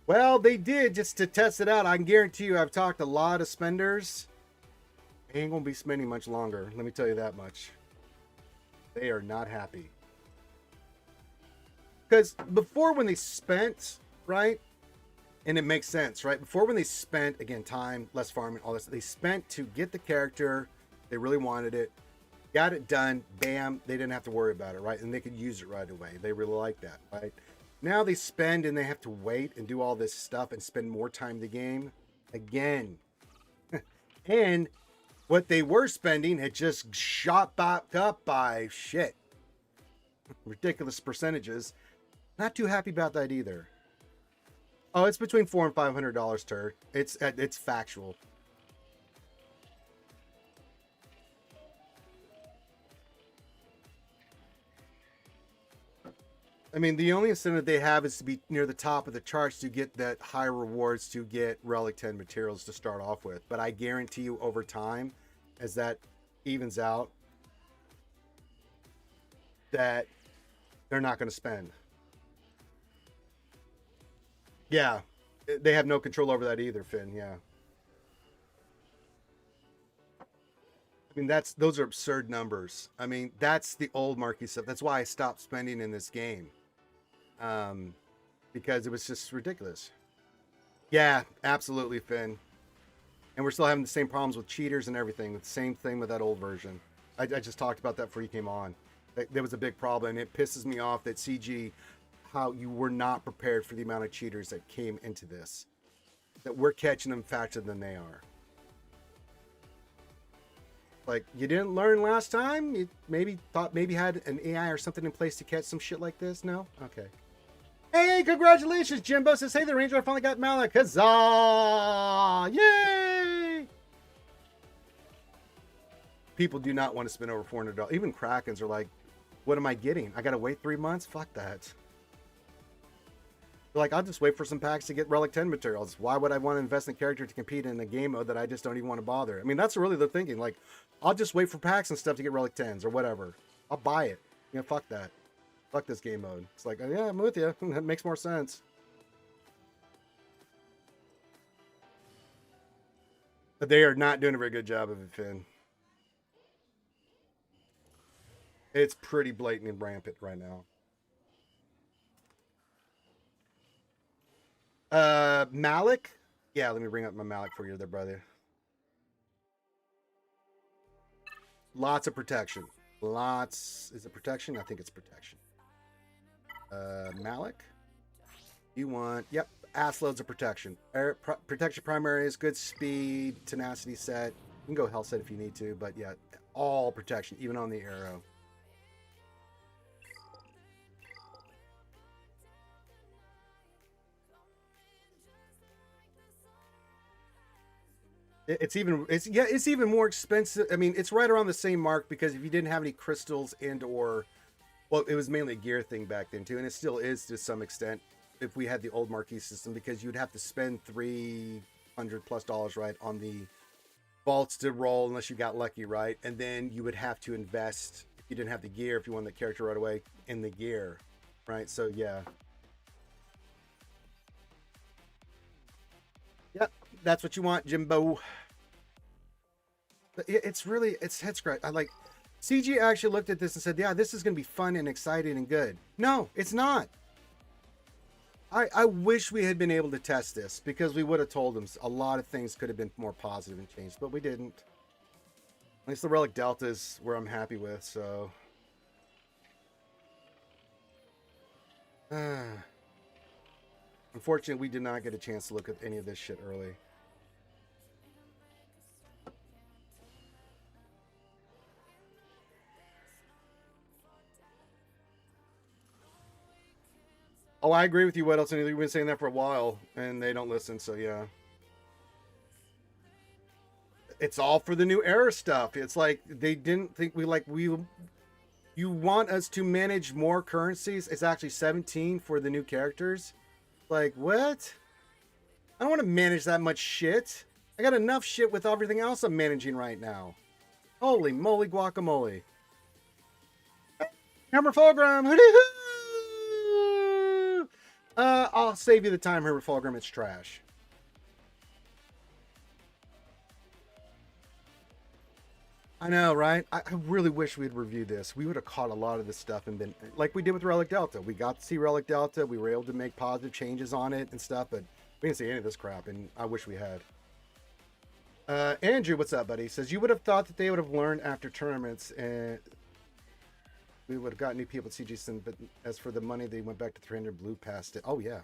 Well, they did just to test it out. I can guarantee you, I've talked to a lot of spenders. They ain't gonna be spending much longer. Let me tell you that much. They are not happy. Because before, when they spent, right? And it makes sense, right? Before, when they spent, again, time, less farming, all this, they spent to get the character. They really wanted it, got it done, bam, they didn't have to worry about it, right? And they could use it right away. They really like that, right? Now they spend and they have to wait and do all this stuff and spend more time in the game again. And what they were spending had just shot back up by shit. Ridiculous percentages. Not too happy about that either. Oh, it's between $400 and $500, Turd. It's factual. I mean, the only incentive they have is to be near the top of the charts to get that high rewards to get Relic 10 materials to start off with. But I guarantee you over time, as that evens out, that they're not going to spend. Yeah, they have no control over that either, Finn. Yeah. I mean, those are absurd numbers. I mean, that's the old marquee stuff. That's why I stopped spending in this game. Because it was just ridiculous. Yeah, absolutely, Finn. And we're still having the same problems with cheaters and everything. The same thing with that old version. I just talked about that before you came on. There was a big problem. It pisses me off that CG, how you were not prepared for the amount of cheaters that came into this. That we're catching them faster than they are. Like, you didn't learn last time? You maybe thought maybe had an AI or something in place to catch some shit like this? No? Okay. Hey, congratulations, Jimbo says, hey, the Ranger finally got Malik. Huzzah! Yay! People do not want to spend over $400. Even Krakens are like, what am I getting? I got to wait 3 months? Fuck that. They're like, I'll just wait for some packs to get Relic 10 materials. Why would I want to invest in a character to compete in a game mode that I just don't even want to bother? I mean, that's really the thinking. Like, I'll just wait for packs and stuff to get Relic 10s or whatever. I'll buy it. You know, fuck that. Fuck this game mode. It's like, yeah, I'm with you. That makes more sense. But they are not doing a very good job of it, Finn. It's pretty blatant and rampant right now. Malik? Yeah, let me bring up my Malik for you there, brother. Lots of protection. Lots. Is it protection? I think it's protection. Malik? You want... Yep, ass loads of protection. Protection primary is good speed, tenacity set. You can go health set if you need to, but yeah, all protection, even on the arrow. It's even more expensive. I mean, it's right around the same mark because if you didn't have any crystals and or, well, it was mainly a gear thing back then too, and it still is to some extent if we had the old marquee system, because you'd have to spend $300+ right on the vaults to roll unless you got lucky, right? And then you would have to invest, if you didn't have the gear, if you wanted the character right away, in the gear, right? So yeah. Yep, that's what you want, Jimbo. It's head scratch. I like, CG actually looked at this and said, yeah, this is going to be fun and exciting and good. No, it's not. I wish we had been able to test this, because we would have told them a lot of things could have been more positive and changed, but we didn't. At least the Relic Delta is where I'm happy with, so. Unfortunately, we did not get a chance to look at any of this shit early. Oh, I agree with you, Weddleton. We've been saying that for a while, and they don't listen, so yeah. It's all for the new era stuff. It's like, they didn't think you want us to manage more currencies. It's actually 17 for the new characters. Like, what? I don't want to manage that much shit. I got enough shit with everything else I'm managing right now. Holy moly guacamole. Hammer Fulgrim. I'll save you the time, Herbert Fulgrim. It's trash. I know, right? I really wish we'd reviewed this. We would have caught a lot of this stuff and been like we did with Relic Delta. We got to see Relic Delta. We were able to make positive changes on it and stuff, but We didn't see any of this crap, and I wish we had. Andrew, what's up, buddy? Says, you would have thought that they would have learned after tournaments, and we would have got new people at CG, but as for the money, they went back to 300, blew past it. Oh, yeah.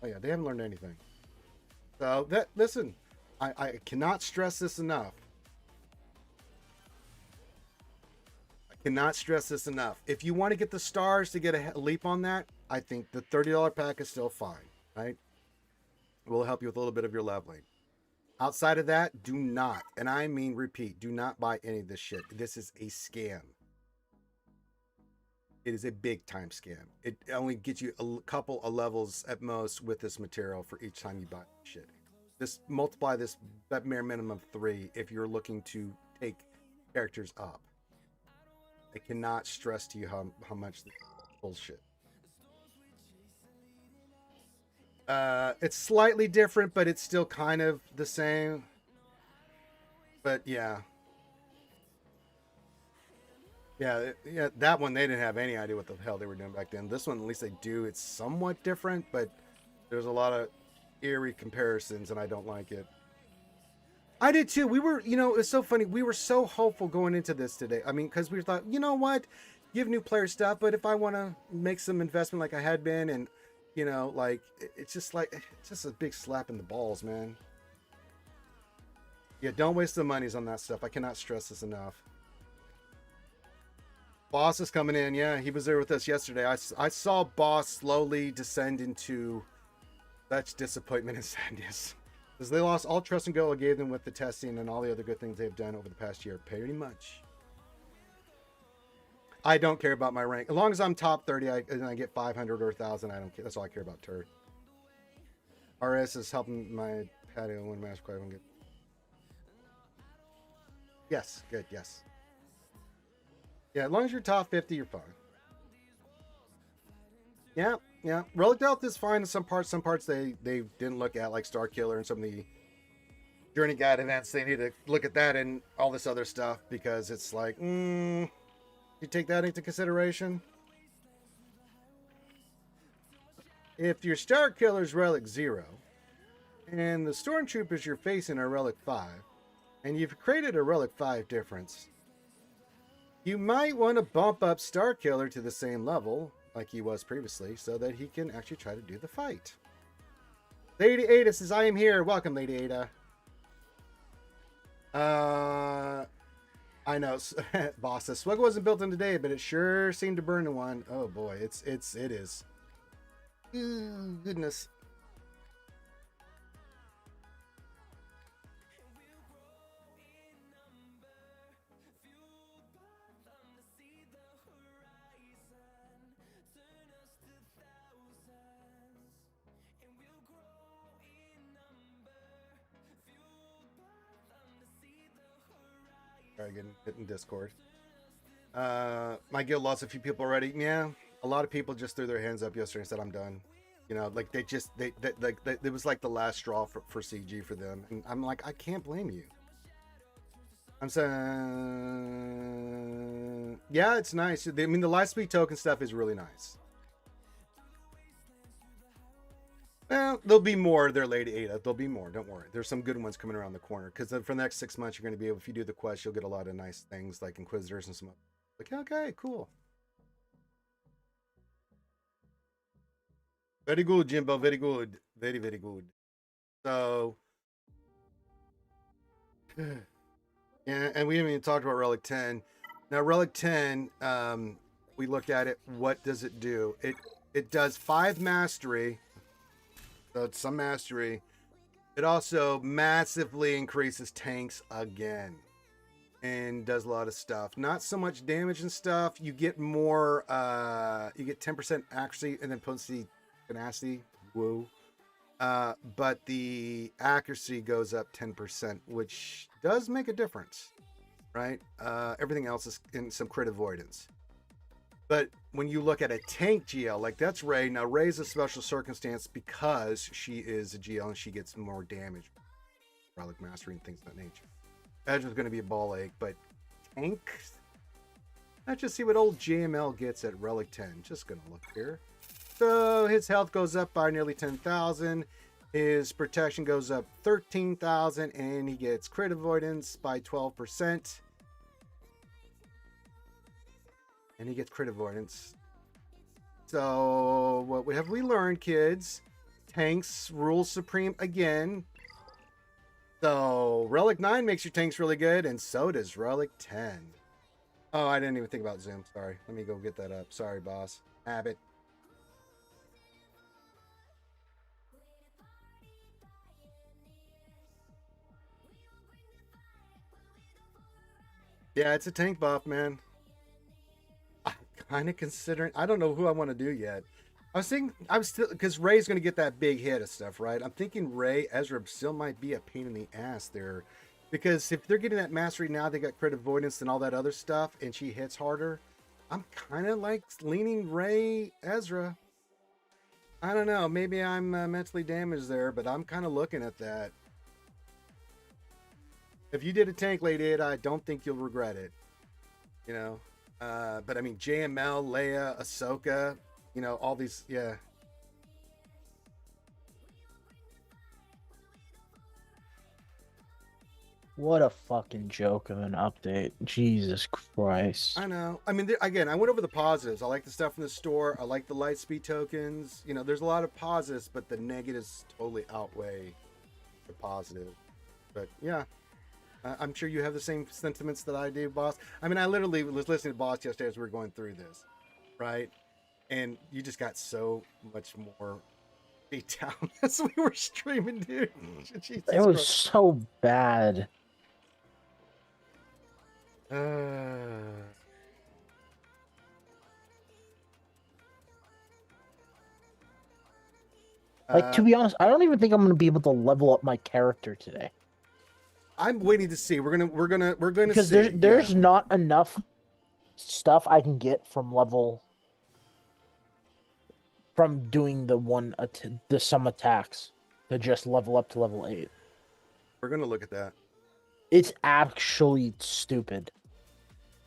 Oh, yeah, they haven't learned anything. So, listen, I cannot stress this enough. Cannot stress this enough. If you want to get the stars to get a leap on that, I think the $30 pack is still fine, right? It will help you with a little bit of your leveling. Outside of that, do not, and I mean repeat, do not buy any of this shit. This is a scam. It is a big time scam. It only gets you a couple of levels at most with this material for each time you buy shit. Just multiply this at mere minimum of 3 if you're looking to take characters up. I cannot stress to you how much this bullshit. It's slightly different, but it's still kind of the same. But yeah. Yeah, that one, they didn't have any idea what the hell they were doing back then. This one, at least they do. It's somewhat different, but there's a lot of eerie comparisons, and I don't like it. I did too. We were, it's so funny. We were so hopeful going into this today. I mean, because we thought, you know what? Give new players stuff, but if I want to make some investment like I had been, and, it's just a big slap in the balls, man. Yeah, don't waste the monies on that stuff. I cannot stress this enough. Boss is coming in. Yeah, he was there with us yesterday. I saw Boss slowly descend into such disappointment and sadness. Because they lost all trust and go I gave them with the testing and all the other good things they've done over the past year. Pretty much. I don't care about my rank. As long as I'm top 30 and I get 500 or 1,000, I don't care. That's all I care about, turd. RS is helping my patio win match. Quite good. Yes, good, yes. Yeah, as long as you're top 50, you're fine. Yeah. Relic Delta is fine in some parts. Some parts they didn't look at, like Star Killer and some of the Journey Guide events. They need to look at that and all this other stuff, because it's like, you take that into consideration. If your Star Killer's Relic 0 and the Stormtroopers you're facing are Relic 5, and you've created a Relic 5 difference, you might want to bump up Star Killer to the same level like he was previously, so that he can actually try to do the fight. Lady Ada says, I am here. Welcome, Lady Ada. I know. Boss says, SWGOH wasn't built in today, but it sure seemed to burn in one. Oh boy, it is. Ooh, goodness. Try getting Discord. My guild lost a few people already. Yeah, a lot of people just threw their hands up yesterday and said, I'm done. Like they it was like the last straw for CG for them. And I'm like, I can't blame you. I'm saying, yeah, it's nice. I mean, the Lightspeed token stuff is really nice. Well, there'll be more there, Lady Ada. There'll be more. Don't worry. There's some good ones coming around the corner. Because for the next 6 months, you're going to be able, if you do the quest, you'll get a lot of nice things like Inquisitors and some. Like, okay, cool. Very good, Jimbo. Very good. Very, very good. So, yeah, and we haven't even talked about Relic 10. Now, Relic 10, we looked at it. What does it do? It does 5 mastery. So it's some mastery. It also massively increases tanks again. And does a lot of stuff. Not so much damage and stuff. You get more, you get 10% accuracy and then potency, tenacity. Woo. But the accuracy goes up 10%, which does make a difference, right? Everything else is in some crit avoidance. But when you look at a tank GL, like that's Rey. Now, Rey's a special circumstance because she is a GL and she gets more damage. Relic Mastery and things of that nature. Edge's going to be a ball ache, but tank? Let's just see what old JML gets at Relic 10. Just going to look here. So his health goes up by nearly 10,000. His protection goes up 13,000, and he gets crit avoidance by 12%. And he gets crit avoidance. So what have we learned, kids? Tanks rule supreme again. So Relic 9 makes your tanks really good, and so does Relic 10. Oh, I didn't even think about Zoom. Sorry. Let me go get that up. Sorry, boss. Habit. Yeah, it's a tank buff, man. I'm kind of considering. I don't know who I want to do yet. I was still, because Ray's going to get that big hit of stuff, right? I'm thinking Ray, Ezra still might be a pain in the ass there. Because if they're getting that mastery now, they got crit avoidance and all that other stuff, and she hits harder. I'm kind of like leaning Ray, Ezra. I don't know. Maybe I'm mentally damaged there, but I'm kind of looking at that. If you did a tank lady, I don't think you'll regret it. You know? But I mean, JML, Leia, Ahsoka, you know, all these, yeah. What a fucking joke of an update. Jesus Christ. I know. I mean, again, I went over the positives. I like the stuff in the store. I like the light speed tokens. You know, there's a lot of positives, but the negatives totally outweigh the positive. But yeah, I'm sure you have the same sentiments that I do, boss. I mean, I literally was listening to boss yesterday as we were going through this, right? And you just got so much more beat down as we were streaming, dude. Jesus It was Christ. so bad. Like, to be honest, I don't even think I'm gonna be able to level up my character today. I'm waiting to see. We're gonna Because see. there's not enough stuff I can get from doing the some attacks to just level up to level 8. We're gonna look at that. It's actually stupid.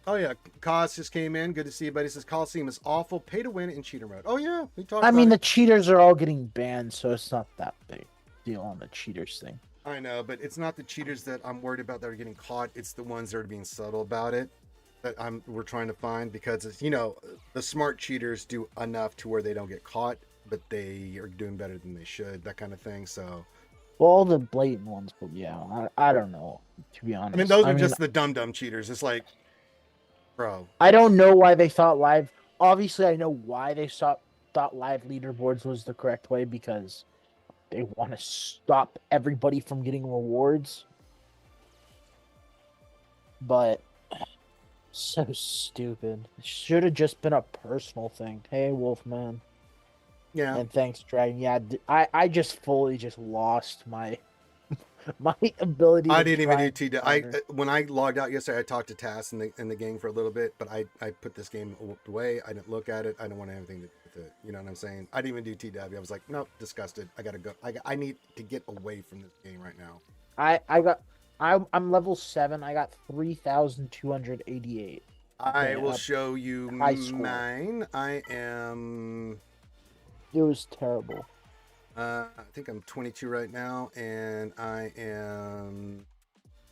Oh yeah, Kaz just came in. Good to see you, buddy. Says Coliseum is awful. Pay to win in cheater mode. Oh yeah, we talked. I mean, about the cheaters are all getting banned, so it's not that big deal on the cheaters thing. I know, but it's not the cheaters that I'm worried about that are getting caught. It's the ones that are being subtle about it that we're trying to find, because it's, you know, the smart cheaters do enough to where they don't get caught, but they are doing better than they should. That kind of thing. So. Well, all the blatant ones, but yeah, I don't know, to be honest. I mean, those are just the dumb cheaters. It's like, bro. I don't know why they thought live. Obviously, I know why they thought live leaderboards was the correct way, because they want to stop everybody from getting rewards. But so stupid. It should have just been a personal thing. Hey, Wolfman. Yeah. And thanks, Dragon. Yeah, I just fully just lost my my ability. I didn't even do TD. When I logged out yesterday, I talked to Tass and the gang for a little bit, but I put this game away. I didn't look at it. I don't want anything to do with it. You know what I'm saying? I didn't even do TW. I was like, nope, disgusted. I gotta go. I need to get away from this game right now. I'm level 7. I got 3,288. I will show you mine. I am. It was terrible. I think I'm 22 right now, and I am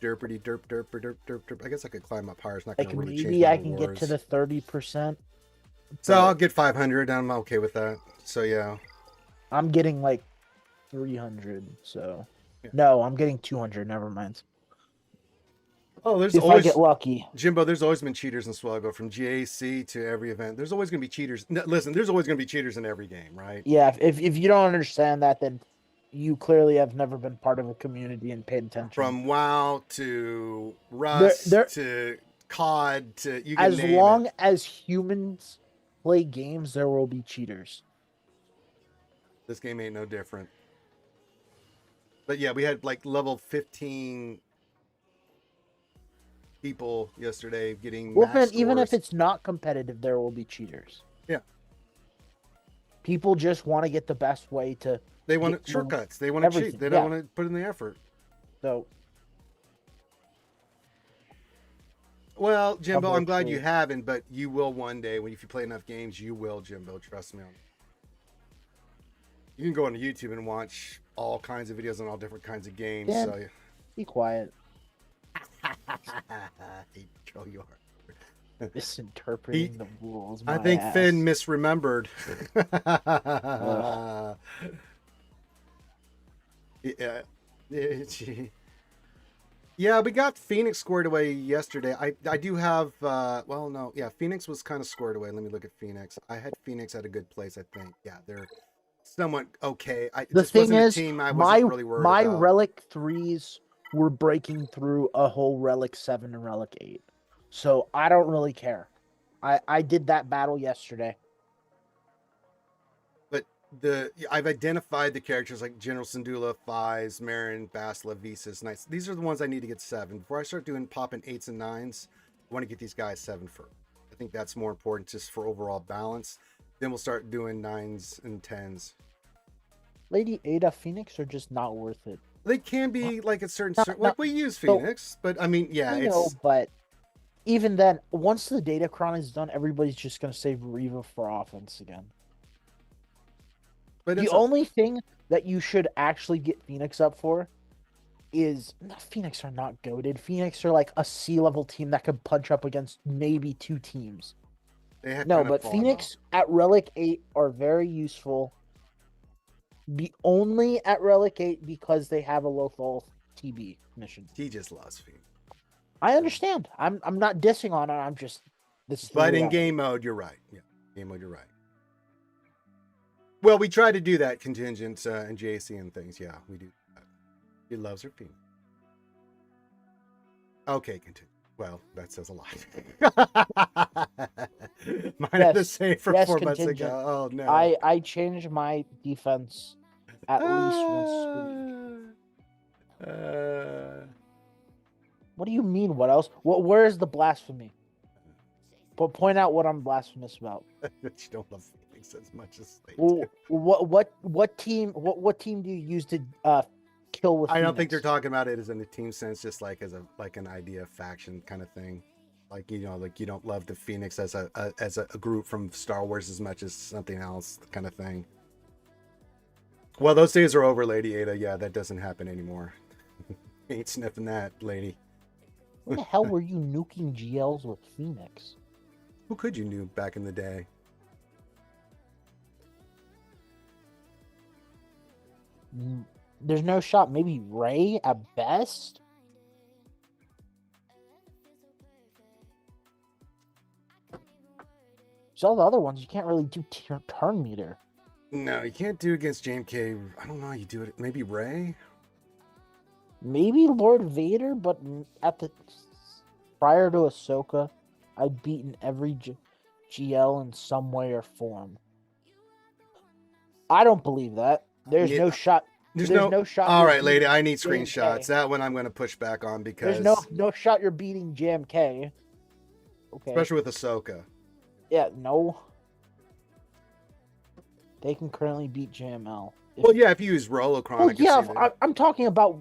derpity derp. I guess I could climb up higher. It's not going to really change. Maybe I can get to the 30%. So I'll get 500. I'm okay with that. So yeah. I'm getting like 300. So yeah. No, I'm getting 200. Never mind. Oh, there's if always, I get lucky. Jimbo, there's always been cheaters in SWGOH, from GAC to every event. There's always going to be cheaters. Listen, there's always going to be cheaters in every game, right? Yeah, if you don't understand that, then you clearly have never been part of a community and paid attention. From WoW to Rust to COD to you can as long as humans play games, there will be cheaters. This game ain't no different. But yeah, we had like level 15 people yesterday getting even if it's not competitive, there will be cheaters. Yeah. People just want to get the best way to. They want shortcuts. They want to cheat. They don't want to put in the effort. So. Well, Jimbo, I'm glad you haven't, but you will one day. If you play enough games, you will, Jimbo. Trust me. You can go on YouTube and watch all kinds of videos on all different kinds of games. Dan, So be quiet. Hey, Joe, you are. Misinterpreting the rules. I My think ass. Finn misremembered. Yeah. Yeah, we got Phoenix squared away yesterday. I do have well, no, yeah, Phoenix was kind of squared away. Let me look at Phoenix. I had Phoenix at a good place, I think. Yeah, they're somewhat okay. It The just thing wasn't a is, team I my wasn't really worried my about. Relic 3s were breaking through a whole Relic 7 and Relic 8. So I don't really care. I did that battle yesterday. But I've identified the characters like General Syndulla, Fives, Marin, Basila, Visas, Knights. These are the ones I need to get 7. Before I start doing popping 8s and 9s, I want to get these guys 7 first. I think that's more important just for overall balance. Then we'll start doing 9s and 10s. Lady Ada Phoenix are just not worth it. They can be like a certain, No, like we use Phoenix, but I mean, yeah, I it's know, but even then, once the Datacron is done, everybody's just going to save Reva for offense again. but The it's only thing that you should actually get Phoenix up for is Phoenix are not goated. Phoenix are like a C-level team that could punch up against maybe 2 teams. they had No, kind of but fallen Phoenix at Relic 8 are very useful. Be only at Relic 8 because they have a Lothal TB mission. off. He just lost Phoenix. I understand. I'm not dissing on it. I'm just this. But in game mode, you're right. Yeah, game mode, you're right. Well, we try to do that contingent and JC and things. Yeah, we do. He loves her Phoenix. Okay, continue. Well, that says a lot. Mine are the same for 4 months ago. Oh no. I changed my defense at least once a week. What do you mean? What else? Where is the blasphemy? But point out what I'm blasphemous about. That you don't love Phoenix as much as they Well, do. what team do you use to kill with? I don't Phoenix? think they're talking about it as in the team sense, just like as an idea faction kind of thing. Like, you know, like you don't love the Phoenix as a group from Star Wars as much as something else kind of thing. Well, those days are over, Lady Ada. Yeah, that doesn't happen anymore. Ain't sniffing that, lady. When the hell were you nuking GLs with Phoenix? Who could you nuke back in the day? There's no shot. Maybe Ray at best. So all the other ones you can't really do turn meter. No, you can't do against JMK. I don't know. You do it. Maybe Ray. Maybe Lord Vader, but at the prior to Ahsoka, I'd beaten every GL in some way or form. I don't believe that. There's no shot. There's no shot. All right, lady. I need JMK. screenshots. That one I'm going to push back on because there's no shot you're beating JMK. Okay. Especially with Ahsoka. Yeah, no. They can currently beat JML. Well, yeah, if you use Rolocron, Well, I can yeah, see that. I'm talking about.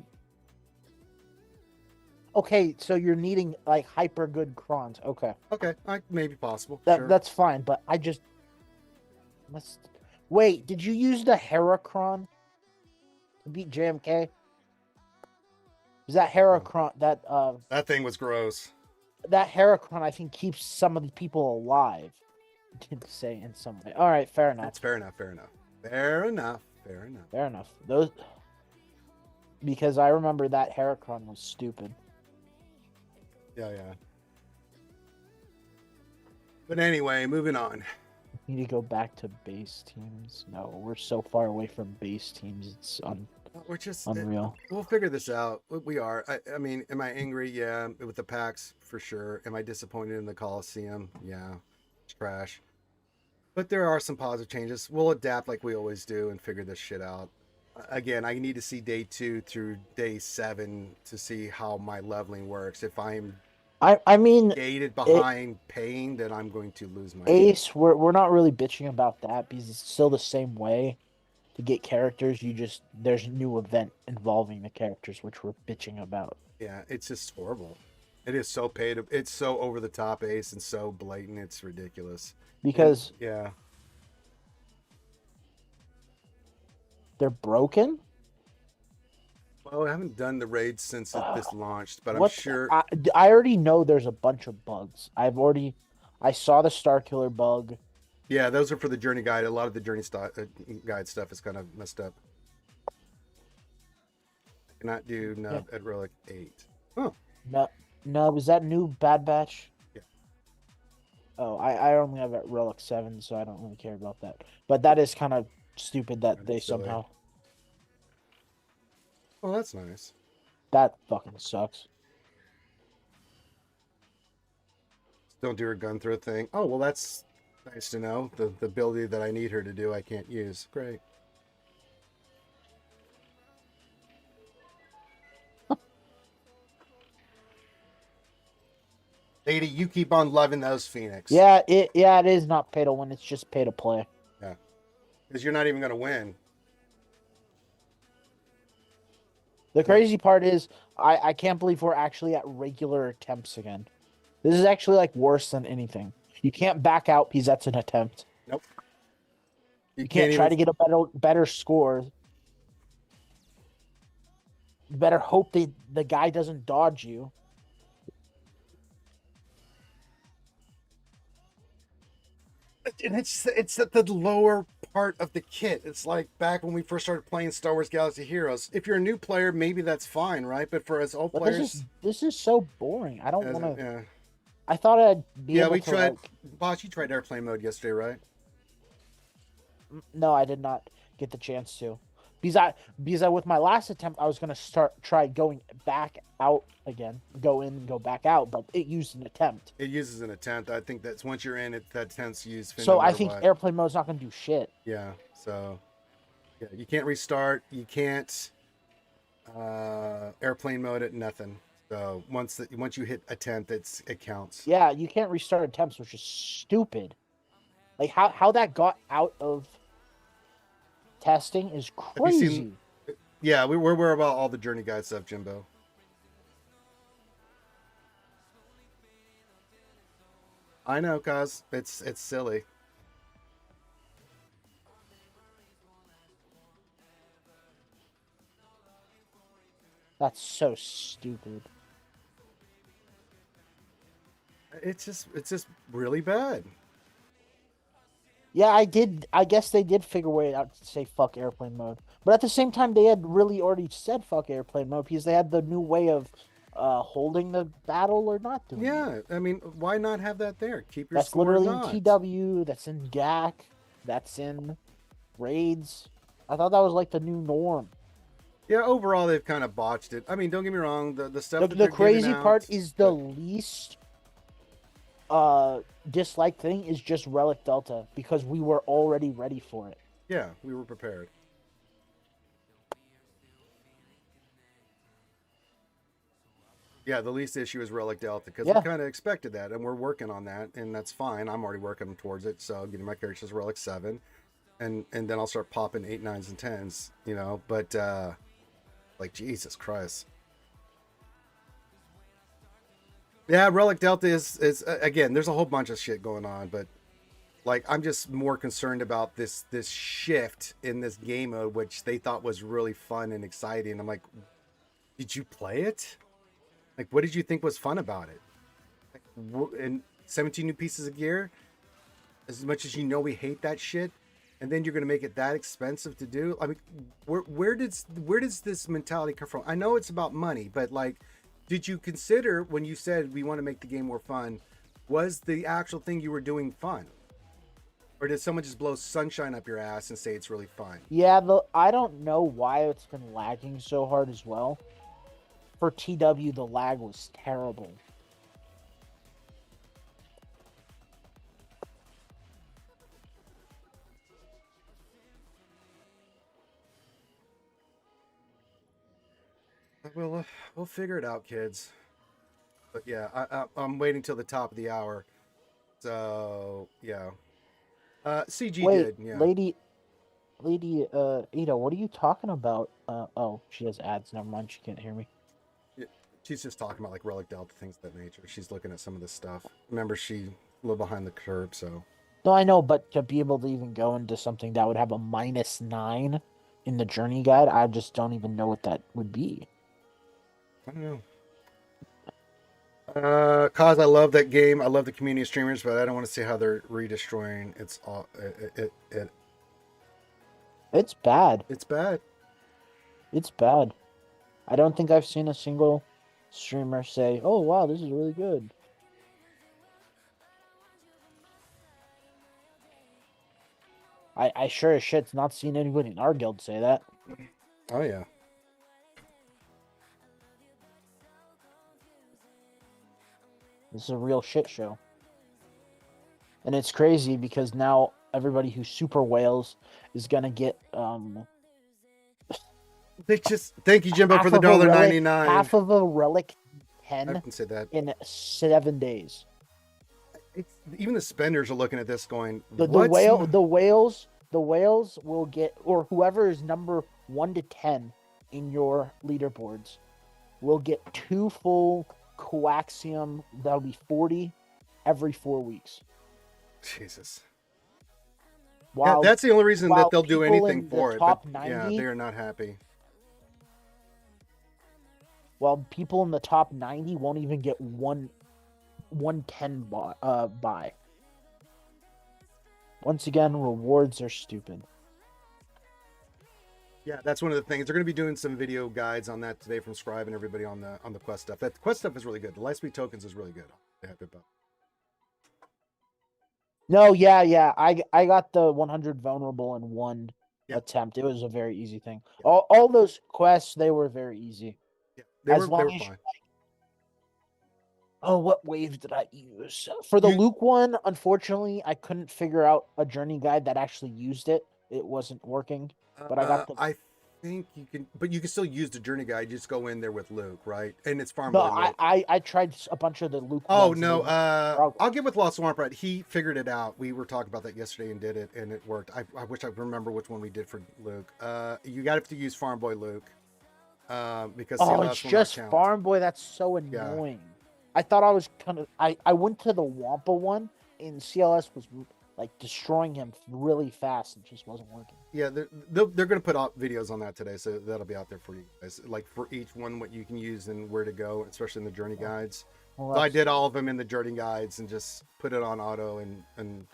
Okay, so you're needing like hyper good crons. Okay. Okay, maybe possible. That Sure. that's fine, but I just wait. Did you use the Heracron to beat JMK? Is that Heracron that thing was gross? That Heracron I think keeps some of the people alive. Did say in some way. All right, fair enough. That's fair enough. Fair enough. Fair enough. Fair enough. Fair enough. Those because I remember that Heracron was stupid. Yeah. But anyway, moving on. We need to go back to base teams. No, we're so far away from base teams. It's We're just unreal. We'll figure this out. We are. I mean, am I angry? Yeah, with the packs for sure. Am I disappointed in the Coliseum? Yeah, it's trash. But there are some positive changes. We'll adapt like we always do and figure this shit out. Again, I need to see day 2 through day 7 to see how my leveling works. If I'm I mean gated behind paying, then I'm going to lose my Ace. We're not really bitching about that because it's still the same way to get characters. There's a new event involving the characters, which we're bitching about. Yeah, it's just horrible. It is so paid. It's so over the top, Ace, and so blatant. It's ridiculous. Because yeah, they're broken. Oh, I haven't done the raid since this launched, but I'm What? sure. I already know there's a bunch of bugs. I saw the Star Killer bug. Yeah, those are for the journey guide. A lot of the journey guide stuff is kind of messed up. I cannot do Yeah. nub at relic 8. Oh, No, no, was that new Bad Batch? yeah. Oh, I only have it Relic 7, so I don't really care about that. But that is kind of stupid that That'd be they silly. somehow... Oh, that's nice. That fucking sucks. Don't do her gun throw thing. Oh, well, that's nice to know. The ability that I need her to do, I can't use. Great. Lady, you keep on loving those Phoenix. Yeah, it is not pay to win. It's just pay to play. Yeah. Because you're not even going to win. The crazy part is I can't believe we're actually at regular attempts again. This is actually like worse than anything. You can't back out because that's an attempt. Nope. You can't try to get a better score. You better hope the guy doesn't dodge you. And it's at the lower part of the kit. It's like back when we first started playing Star Wars Galaxy Heroes. If you're a new player, maybe that's fine, right? But for us old players, this is so boring. I don't want to. Yeah. I thought I'd be able to. Yeah, we tried. Like... Boss, you tried airplane mode yesterday, right? No, I did not get the chance to. Because I with my last attempt I was gonna try going back out again, go in and go back out, but it used an attempt. It uses an attempt. I think that's once you're in it, that tends to use. So I think airplane mode's not gonna do shit. Yeah. So, yeah, you can't restart. You can't airplane mode it. Nothing. So once you hit attempt, it counts. Yeah, you can't restart attempts, which is stupid. Like how that got out of testing is crazy. Yeah, we're about all the journey guide stuff, Jimbo. I know, cause it's silly. That's so stupid. It's just really bad. Yeah, I guess they did figure a way out to say fuck airplane mode. But at the same time, they had really already said fuck airplane mode because they had the new way of holding the battle or not doing it. I mean, why not have that there? Keep your That's scores literally in TW, that's in GAC, that's in raids. I thought that was like the new norm. Yeah, overall, they've kind of botched it. I mean, don't get me wrong. The stuff The crazy part is the least disliked thing is just Relic Delta because we were already ready for it. Yeah, we were prepared. Yeah, the least issue is Relic Delta because we kind of expected that, and we're working on that, and that's fine. I'm already working towards it, so getting my characters Relic 7, and then I'll start popping 8, 9s, and 10s, you know. But like Jesus Christ. Yeah, Relic Delta is again, there's a whole bunch of shit going on, but like I'm just more concerned about this shift in this game mode, which they thought was really fun and exciting. I'm like, did you play it? Like, what did you think was fun about it? Like, and 17 new pieces of gear, as much as you know we hate that shit, and then you're gonna make it that expensive to do. I mean, where does this mentality come from? I know it's about money, but like, did you consider when you said we want to make the game more fun, was the actual thing you were doing fun? Or did someone just blow sunshine up your ass and say it's really fun? Yeah, I don't know why it's been lagging so hard as well. For TW, the lag was terrible. We'll figure it out, kids. But yeah, I'm waiting till the top of the hour. So yeah. CG Wait, did, yeah. lady, Ada, what are you talking about? Oh, she has ads. Never mind, she can't hear me. Yeah, she's just talking about like Relic Delta, things of that nature. She's looking at some of this stuff. Remember, she a little behind the curve, so. No, I know, but to be able to even go into something that would have a -9 in the journey guide. I just don't even know what that would be. I don't know. Cause I love that game. I love the community of streamers, but I don't want to see how they're redestroying. It's all It's bad. it's bad. It's bad. I don't think I've seen a single streamer say, "Oh wow, this is really good." I sure as shit's not seen anybody in our guild say that. Oh yeah. This is a real shit show. And it's crazy because now everybody who super whales is gonna get They just thank you, Jimbo, half for the of a relic- $1.99. half of a relic I 10 can say that. in 7 days. It's, even the spenders are looking at this going, The whales will get, or whoever is number 1 to 10 in your leaderboards will get 2 full coaxium. That'll be 40 every 4 weeks. Jesus. While, yeah, that's the only reason that they'll do people anything in the for it. top But 90 yeah, they are not happy. While people in the top 90 won't even get 110 buy. Once again, rewards are stupid. Yeah, that's one of the things. They're going to be doing some video guides on that today from Scribe and everybody on the quest stuff. That quest stuff is really good. The Lightspeed tokens is really good. I'm happy about. No, yeah. I got the 100 vulnerable in one attempt. It was a very easy thing. Yeah. All those quests, they were very easy. Yeah, they As were long as fine. Oh, what wave did I use? For the Luke one, unfortunately, I couldn't figure out a journey guide that actually used it. It wasn't working. But I got the I think you can, but you can still use the journey guide. You just go in there with Luke, right? And it's farm No, boy Luke. I tried a bunch of the Luke Oh ones. no, I'll get with Lost Swamp Rat. He figured it out. We were talking about that yesterday and did it, and it worked. I wish I remember which one we did for Luke. You got to use Farm Boy Luke. Because it's just Farm Boy. That's so annoying. Yeah. I thought I was I went to the Wampa one, and CLS was like destroying him really fast. It just wasn't working. Yeah, they're going to put out videos on that today, so that'll be out there for you guys. Like for each one, what you can use and where to go, especially in the journey guides. Well, so I did all of them in the journey guides and just put it on auto and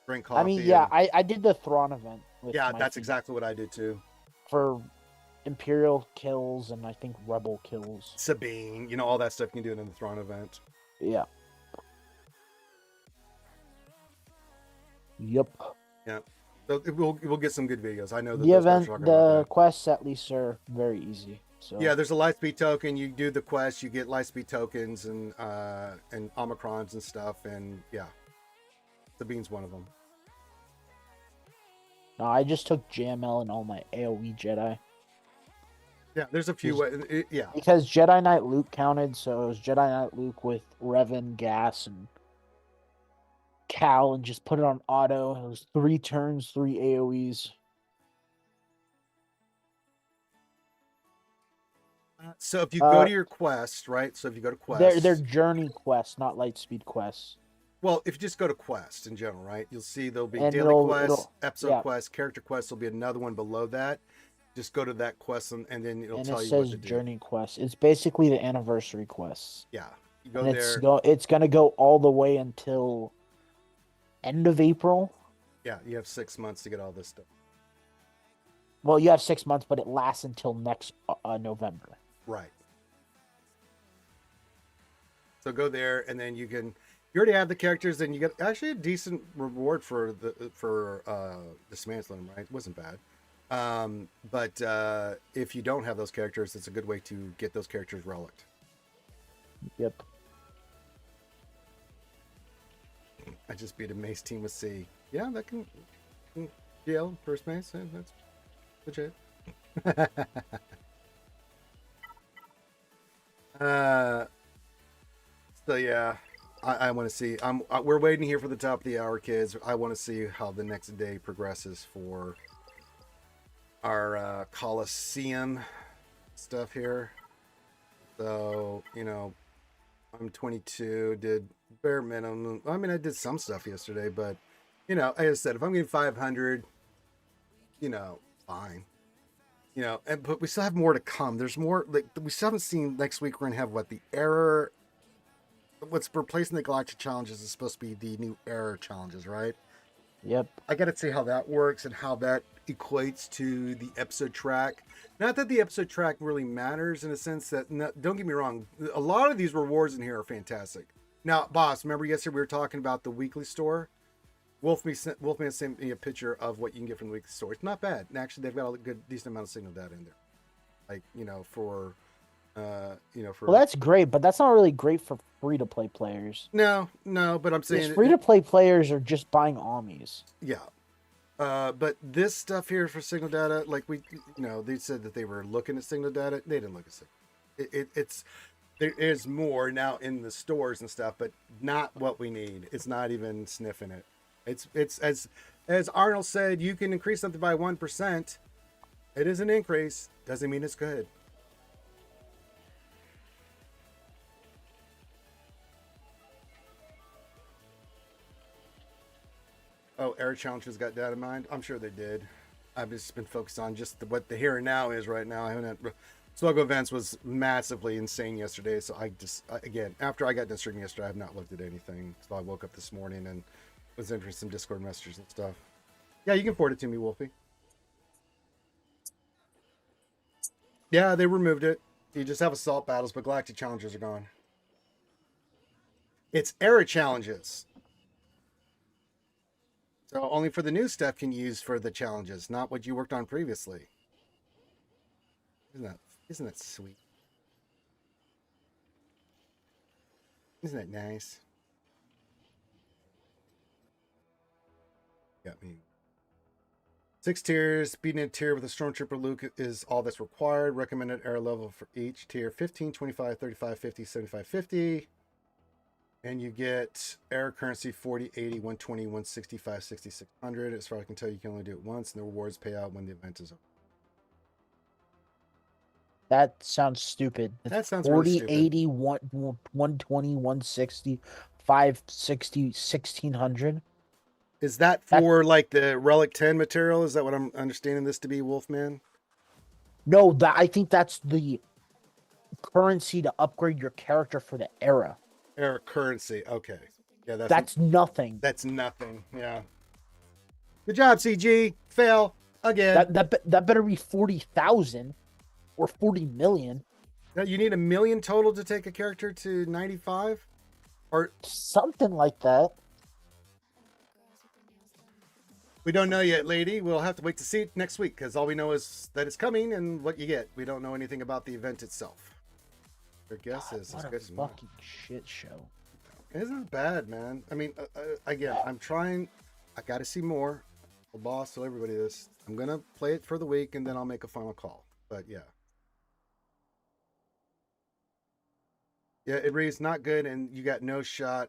drink coffee. I mean, yeah, I did the Thrawn event. Yeah, that's exactly what I did too. For Imperial kills and I think Rebel kills. Sabine, all that stuff you can do it in the Thrawn event. Yeah. Yep. Yeah. So we'll get some good videos. I know that the quests at least are very easy. So yeah, there's a Lightspeed token. You do the quest, you get Lightspeed tokens and Omicrons and stuff, and yeah, Sabine's one of them. No, I just took JML and all my AOE Jedi. Yeah, there's a few. Yeah, because Jedi Knight Luke counted, so it was Jedi Knight Luke with Revan, Gas, and Cal, and just put it on auto. It was 3 turns, 3 AOEs. So if you go to your quest, right? So if you go to quest, they're journey quests, not Lightspeed quests. Well, if you just go to quest in general, right? You'll see there'll be daily quests, episode quests, character quests. There'll be another one below that. Just go to that quest and then it'll tell you what to do. It says journey quest. It's basically the anniversary quests. Yeah, you go and there. It's gonna go all the way until end of April. Yeah, you have 6 months to get all this stuff. Well, you have 6 months, but it lasts until next November. Right. So go there, and then you already have the characters, and you get actually a decent reward for dismantling them, right? It wasn't bad. But if you don't have those characters, it's a good way to get those characters relicked. Yep. I just beat a mace team with C. Yeah, that can GL first mace. That's legit. So yeah, I want to see. We're waiting here for the top of the hour, kids. I want to see how the next day progresses for our Coliseum stuff here. So I'm 22. Did bare minimum. I mean, I did some stuff yesterday, but like I said, if I'm getting 500, fine. You know, but we still have more to come. There's more. Like we still haven't seen next week. We're gonna have what the error. What's replacing the galactic challenges is supposed to be the new error challenges, right? Yep. I got to see how that works and how that equates to the episode track. Not that the episode track really matters in a sense that, don't get me wrong, a lot of these rewards in here are fantastic. Now, boss, remember yesterday we were talking about the weekly store? Wolfman sent me a picture of what you can get from the weekly store. It's not bad. And actually, they've got a good, decent amount of signal data in there. Like, for. Well, that's great, but that's not really great for free-to-play players. No, but I'm saying free-to-play players are just buying Omnis. Yeah, but this stuff here for signal data, like they said that they were looking at signal data. They didn't look at signal. It's there is more now in the stores and stuff, but not what we need. It's not even sniffing it. It's as Arnold said, you can increase something by 1%. It is an increase. Doesn't mean it's good. Oh, error challenges got data mined? I'm sure they did. I've just been focused on just what the here and now is right now. I haven't. SWGOH events was massively insane yesterday, so again, after I got done streaming yesterday, I have not looked at anything. So I woke up this morning and was entering some Discord messages and stuff. Yeah, you can forward it to me, Wolfie. Yeah, they removed it. You just have assault battles, but galactic challenges are gone. It's error challenges. So only for the new stuff can you use for the challenges, not what you worked on previously. Isn't that sweet? Isn't that nice? Got me. 6 tiers. Beating a tier with a Stormtrooper Luke is all that's required. Recommended error level for each tier: 15, 25, 35, 50, 75, 50. And you get error currency 40, 80, 120, 165, 6600. As far as I can tell, you can only do it once, and the rewards pay out when the event is over. That sounds stupid. That sounds 40, really stupid. 80, 120, 160, 560, 1600. Is that for like the Relic 10 material? Is that what I'm understanding this to be, Wolfman? No, I think that's the currency to upgrade your character for the era. Error currency. Okay. Yeah, that's nothing. That's nothing. Yeah. Good job, CG. Fail again. That better be 40,000 or 40 million. Now, you need 1 million total to take a character to 95, or something like that. We don't know yet, lady. We'll have to wait to see it next week, because all we know is that it's coming and what you get. We don't know anything about the event itself. Your guess is as good as mine. Fucking shit show. Isn't bad, man. I mean, again, I'm trying. I got to see more. The boss, tell everybody this. I'm gonna play it for the week, and then I'll make a final call. But yeah, it reads not good, and you got no shot.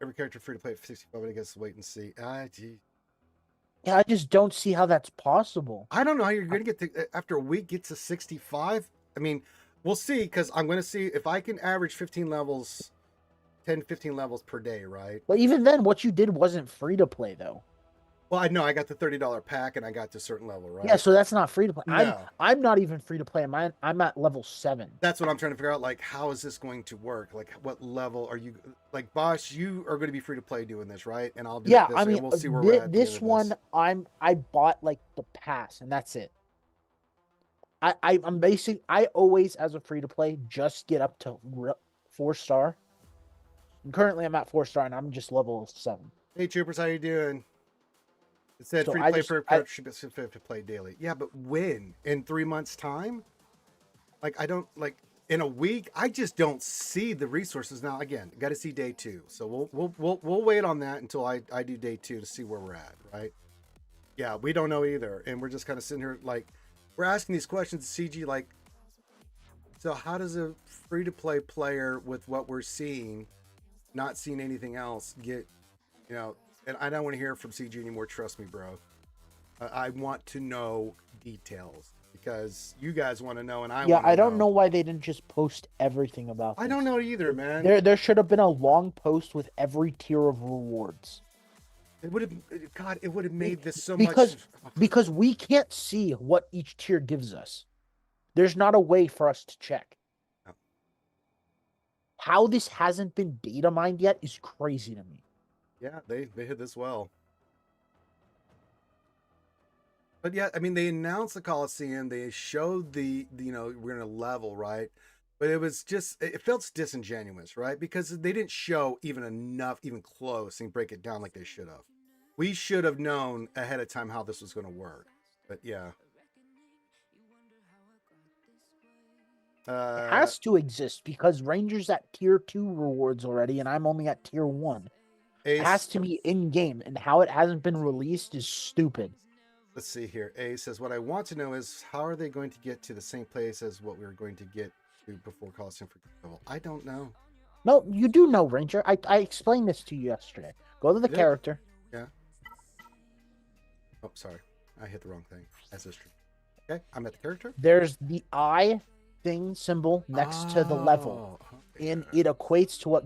Every character free to play at 65. But I guess wait and see. Yeah, I just don't see how that's possible. I don't know how you're gonna get to after a week get to 65. I mean. We'll see, because I'm going to see if I can average 15 levels, 10, 15 levels per day, right? But even then, what you did wasn't free to play, though. Well, I know I got the $30 pack, and I got to a certain level, right? Yeah, so that's not free to play. No. I'm not even free to play. I'm at level 7. That's what I'm trying to figure out. Like, how is this going to work? Like, what level are you? Like, Bosch, you are going to be free to play doing this, right? And I'll do this. I mean, we'll see where we're at. This one, I bought like the pass, and that's it. I'm basically, I always, as a free to play, just get up to 4-star. And currently, I'm at 4-star, and I'm just level 7. Hey, troopers, how you doing? It said free to play for to play daily. Yeah, but when? In 3 months' time? Like, I don't like in a week. I just don't see the resources now. Again, got to see day 2, so we'll wait on that until I do day 2 to see where we're at. Right? Yeah, we don't know either, and we're just kind of sitting here like. We're asking these questions, CG, like, so how does a free-to-play player with what we're seeing, not seeing anything else, get, and I don't want to hear from CG anymore, trust me, bro. I want to know details, because you guys want to know, and I don't know why they didn't just post everything about this. I don't know either, man. There should have been a long post with every tier of rewards. It would have, God, it would have made this so because much. because we can't see what each tier gives us. There's not a way for us to check. No. How this hasn't been data mined yet is crazy to me. Yeah, they hit this well. But yeah, I mean, they announced the Coliseum. They showed we're in a level, right? But it felt disingenuous, right? Because they didn't show even close, and break it down like they should have. We should have known ahead of time how this was going to work. But yeah. It has to exist because Ranger's at tier 2 rewards already, and I'm only at tier 1. It has to be in game, and how it hasn't been released is stupid. Let's see here. A says, what I want to know is how are they going to get to the same place as what we were going to get to before Coliseum for Control? I don't know. No, you do know, Ranger. I explained this to you yesterday. Go to the character. Yeah. Oh, sorry. I hit the wrong thing. That's this true. Okay, I'm at the character. There's the eye thing symbol next to the level. Okay. And it equates to what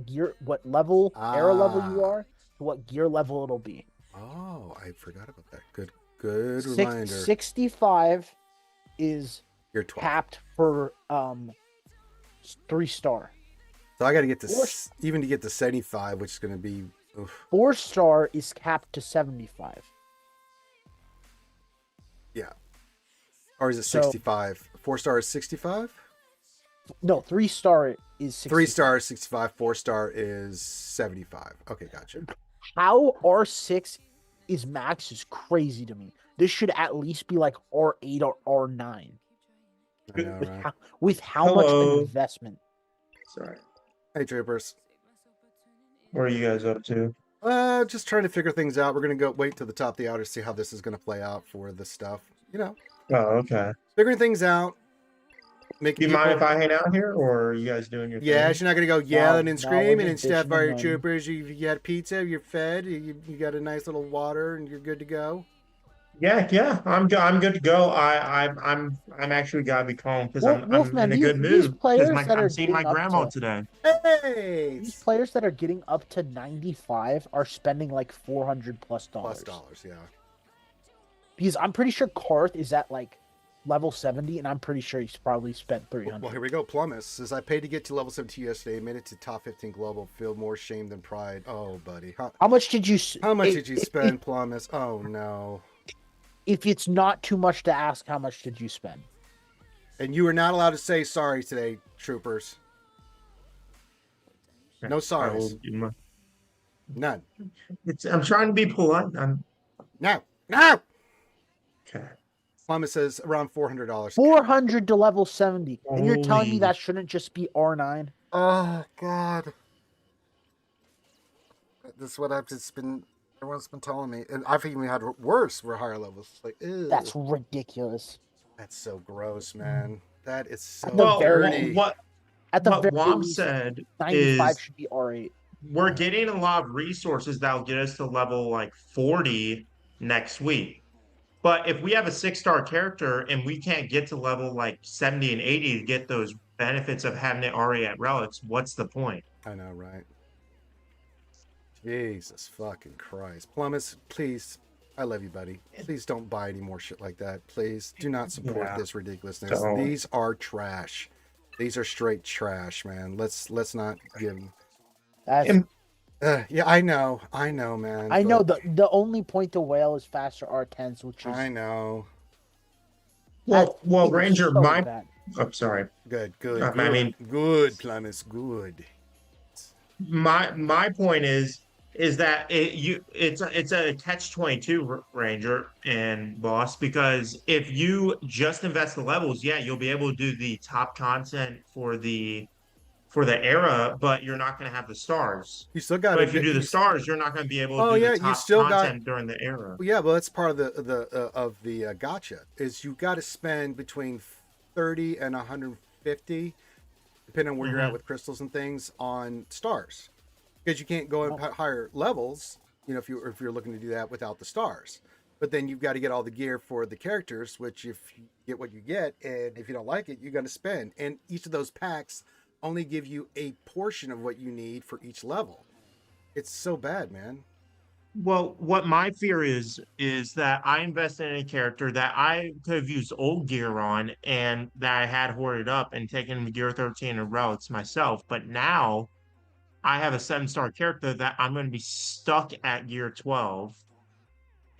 level, era level you are, to what gear level it'll be. Oh, I forgot about that. Good reminder. 65 is You're 12. capped for 3-star. So I got to get to even to get to 75, which is going to be 4-star is capped to 75. Yeah. Or is it 65? 4-star is 65? No, 3-star is 65. 3-star is 65. 4-star is 75. Okay, gotcha. How R6 is max is crazy to me. This should at least be like R8 or R9. I know, right? With how much investment. Sorry. Hey, troopers. What are you guys up to? Just trying to figure things out. We're going to go wait to the top of the hour to see how this is going to play out for this stuff. Oh, okay. Figuring things out. Do you mind if I hang out here, or are you guys doing your thing? Yeah, you're not going to go yelling and screaming and stuff. Are your bitching troopers? You got pizza, you're fed, you got a nice little water, and you're good to go? Yeah. I'm good to go. I'm actually gotta be calm because I'm Wolfman, in a good these mood players because that are I'm seeing my getting up grandma to- today. Hey! These players that are getting up to 95 are spending like $400 plus. Plus dollars, yeah. Because I'm pretty sure Karth is at like level 70, and I'm pretty sure he's probably spent 300. Well, here we go. Plumbus says, I paid to get to level 72 yesterday, made it to top 15 global. Feel more shame than pride. Oh, buddy. How much did you spend, Plumbus? Oh, no. If it's not too much to ask, how much did you spend? And you are not allowed to say sorry today, troopers. No sorries. None. I'm trying to be polite. No. Okay. Plumbus says around $400. 400 to level 70. And you're telling me Holy- that shouldn't just be R9? Oh, God. This is what everyone's been telling me. And I've even had worse for higher levels. Like, ew. That's ridiculous. That's so gross, man. That is so Well, what Very Wom least, said 95 is should be R8. we're getting a lot of resources that'll get us to level like 40 next week. But if we have a 6-star character and we can't get to level like 70 and 80 to get those benefits of having it already at relics, what's the point? I know, right? Jesus fucking Christ. Plumbus, please. I love you, buddy. Please don't buy any more shit like that. Please do not support this ridiculousness. Don't. These are trash. These are straight trash, man. Let's not give. Yeah, I know, man. I know the only point to whale is faster R10s, which is I know. Well, Ranger, so my bad. I'm sorry. Good. I mean, good, Plumbus, good. My point is that it's a catch-22, Ranger and boss, because if you just invest the levels, yeah, you'll be able to do the top content for the era, but you're not going to have the stars. You still got. But if you do the stars, you're not going to be able to do the top you still content during the era. Yeah, well, that's part of the gotcha. Is you got to spend between 30 and 150, depending on where you're at with crystals and things, on stars, because you can't go in higher levels. If you're looking to do that without the stars. But then you've got to get all the gear for the characters, which if you get what you get, and if you don't like it, you got to spend. And each of those packs only give you a portion of what you need for each level. It's so bad, man. Well, what my fear is that I invested in a character that I could have used old gear on and that I had hoarded up and taken gear 13 and relics myself. But now I have a 7-star character that I'm going to be stuck at gear 12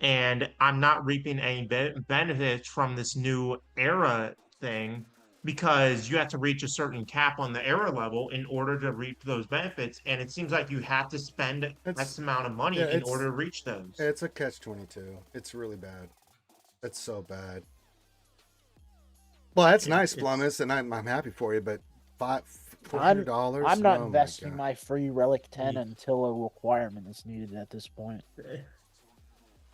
and I'm not reaping any benefits from this new era thing because you have to reach a certain cap on the era level in order to reap those benefits. And it seems like you have to spend X It's amount of yeah, money in order to reach those. it's a catch-22. It's really bad. It's so bad. Well, that's nice, It's Plummus, and I'm happy for you, but I'm $400? I'm not Oh my investing God. my free relic 10 Ye- until a requirement is needed at this point. eh,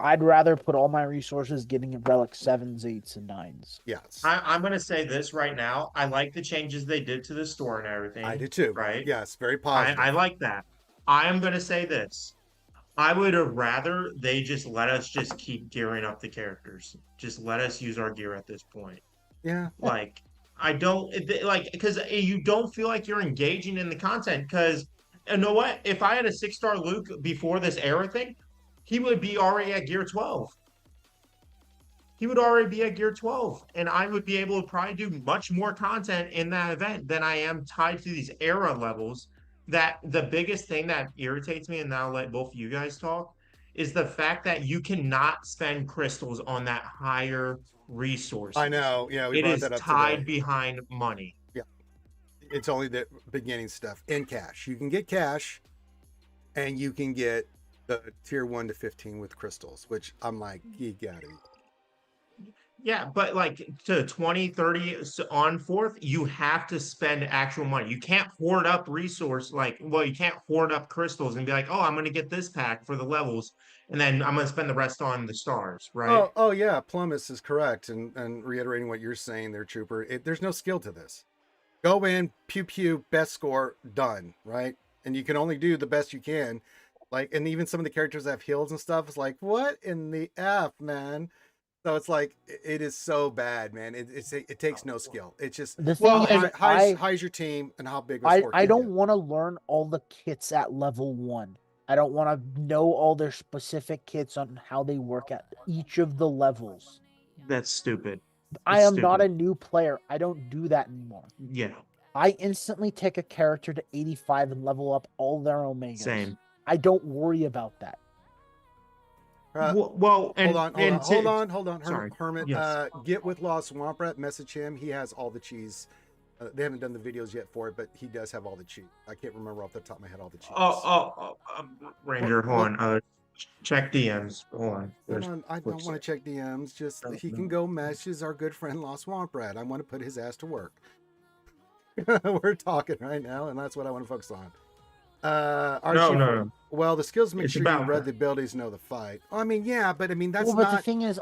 I'd rather put all my resources getting relic 7s, 8s, and 9s. Yes, I'm going to say this right now. I like the changes they did to the store and I everything, do too. right? Yes, very I positive. like that. I am going to say this. I would have rather they just let us just keep gearing up the characters. Just let us use our gear at this point. Yeah, Like, I don't like because you don't feel like you're engaging in the content. Because you know what? If I had a 6-star Luke before this era thing, he would be already at gear 12. He would already be at gear 12, and I would be able to probably do much more content in that event than I am tied to these era levels. That the biggest thing that irritates me, and now I'll let both of you guys talk, is the fact that you cannot spend crystals on that higher I resources. know. Yeah, we It brought is that up tied today. behind money. Yeah, it's only the beginning stuff in cash. You can get cash, and you can get the tier 1 to 15 with crystals, which I'm like, you got it. Yeah, but like to 20, 30 on forth, you have to spend actual money. You can't hoard up resource like, well, you can't hoard up crystals and be like, oh, I'm going to get this pack for the levels, and then I'm going to spend the rest on the stars, right? Oh yeah, Plummus is correct, and reiterating what you're saying there, Trooper. There's no skill to this. Go in, pew pew, best score, done, right? And you can only do the best you can. Like, and even some of the characters that have heals and stuff, it's like, what in the F, man? So it's like it is so bad, man. It takes no skill. It's just The thing Well, is, and how's your team and how big of a score I can you don't get? want to learn all the kits at level 1. I don't want to know all their specific kits on how they work at each of the levels. that's stupid. I It's am not stupid. a new player. I don't do that anymore. Yeah, I instantly take a character to 85 and level up all their omegas. same. I don't worry about that. Well, Hold on, hold on, and hold on, hold on. sorry. Hermit, Yes. get with Lost Swamp Rat, message him. He has all the cheese. They haven't done the videos yet for it, but he does have all the cheese. I can't remember off the top of my head all the cheese. Ranger, hold on. Check DMs. Hold on. Hold on, I don't want to check DMs. Just he can go message our good friend Lost Swamp Rat. I want to put his ass to work. We're talking right now, and that's what I want to focus on. No. Well, the skills make It's sure you about read the abilities, know the fight. I mean, yeah, but I mean that's Well, but the not. thing is,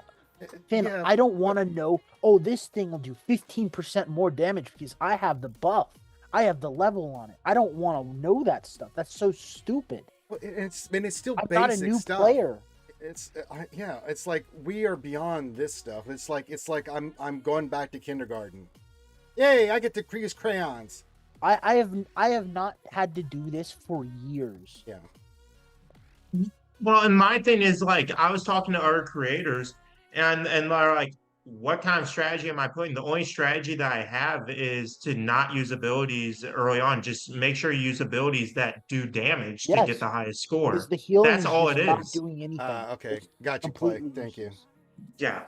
Finn, Yeah, I don't want to know, oh, this thing will do 15% more damage because I have the buff. I have the level on it. I don't want to know that stuff. That's so stupid. it's still I'm basic not a new stuff. player. It's yeah, it's like we are beyond this stuff. It's like I'm going back to kindergarten. Yay! I get to use crayons. I have not had to do this for years. Yeah. Well, and my thing is like I was talking to other creators and they're like, what kind of strategy am I putting? The only strategy that I have is to not use abilities early on. Just make sure you use abilities that do damage to get Yes, the highest because score. the healing That's is all just it not is. doing anything. Okay, It's got you, Clay. completely Thank you. useless. Yeah.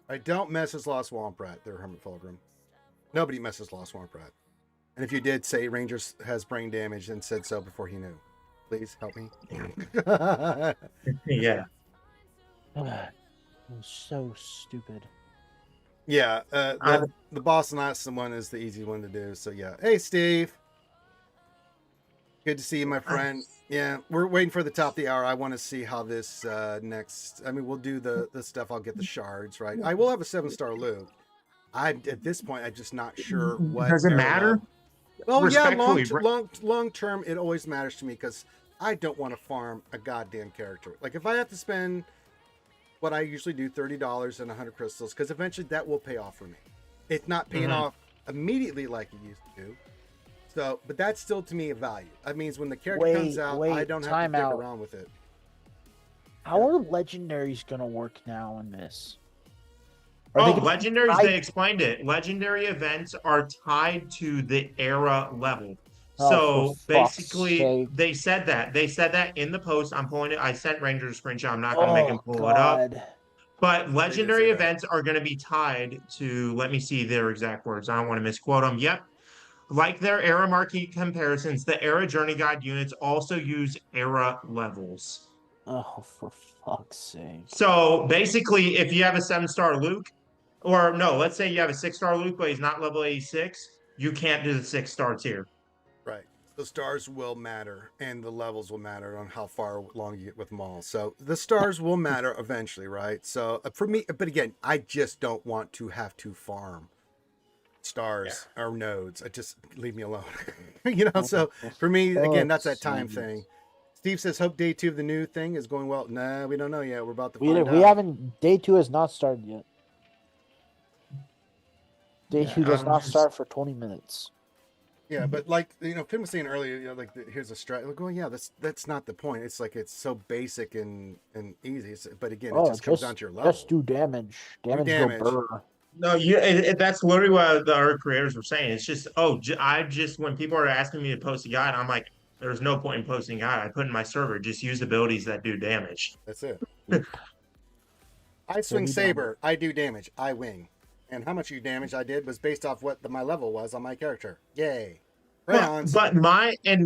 I don't mess with Lost Swamp Rat. There, Hermit Fulgrim. Nobody messes Lost Swamp Rat. And if you did say Rangers has brain damage and said so before he knew, please help me. Yeah. It was so stupid. Yeah, I- the boss last one is the easy one to do. So yeah. Hey, Steve. Good to see you, my friend. Yeah, we're waiting for the top of the hour. I want to see how this next. I mean, we'll do the stuff. I'll get the shards, right? I will have a 7-star loot. At this point, I'm just not sure what. Does it era matter? level. Well, yeah, Respectfully, long term, it always matters to me because I don't want to farm a goddamn character. Like if I have to spend what I usually do, $30 and 100 crystals, because eventually that will pay off for me. It's not paying off immediately like it used to do. So, but that's still to me a value. That means when the character comes out, I don't have to time dick out. around with it. How are legendaries gonna work now in this? Legendaries, tied- they explained it. Legendary events are tied to the era level. Oh, for So fuck's basically, sake. they said that. They said that in the post. I sent Ranger a screenshot. I'm not going to make him Oh pull it up. God. But They did legendary say that. events are going to be tied to, let me see their exact words. I don't want to misquote them. Yep. Like their era marquee comparisons, the era journey guide units also use era levels. Oh, for fuck's sake. So basically, if you have a 7-star Luke, or no, let's say you have a 6-star Luke, but he's not level 86, you can't do the 6-star tier. Right. The stars will matter, and the levels will matter on how far along you get with them all. So the stars will matter eventually, right? So for me, but again, I just don't want to have to farm stars or nodes. I just leave me alone. So for me, again, that's that time thing. Steve says, hope day 2 of the new thing is going well. Nah, we don't know yet. We're about to find out. We haven't. Day 2 has not started yet. Day 2 does not start for 20 minutes. Yeah, but like Finn was saying earlier, here's a strat. Like, well, yeah, that's not the point. It's like it's so basic and easy. But again, it just comes down to your level. Just do damage. Damage. Go burr. No, that's literally what our creators were saying. It's just, when people are asking me to post a guide, I'm like, there's no point in posting a guide. I put in my server, just use abilities that do damage. That's it. I swing saber. I do damage. I wing. And how much damage I did was based off what my level was on my character. Yay. But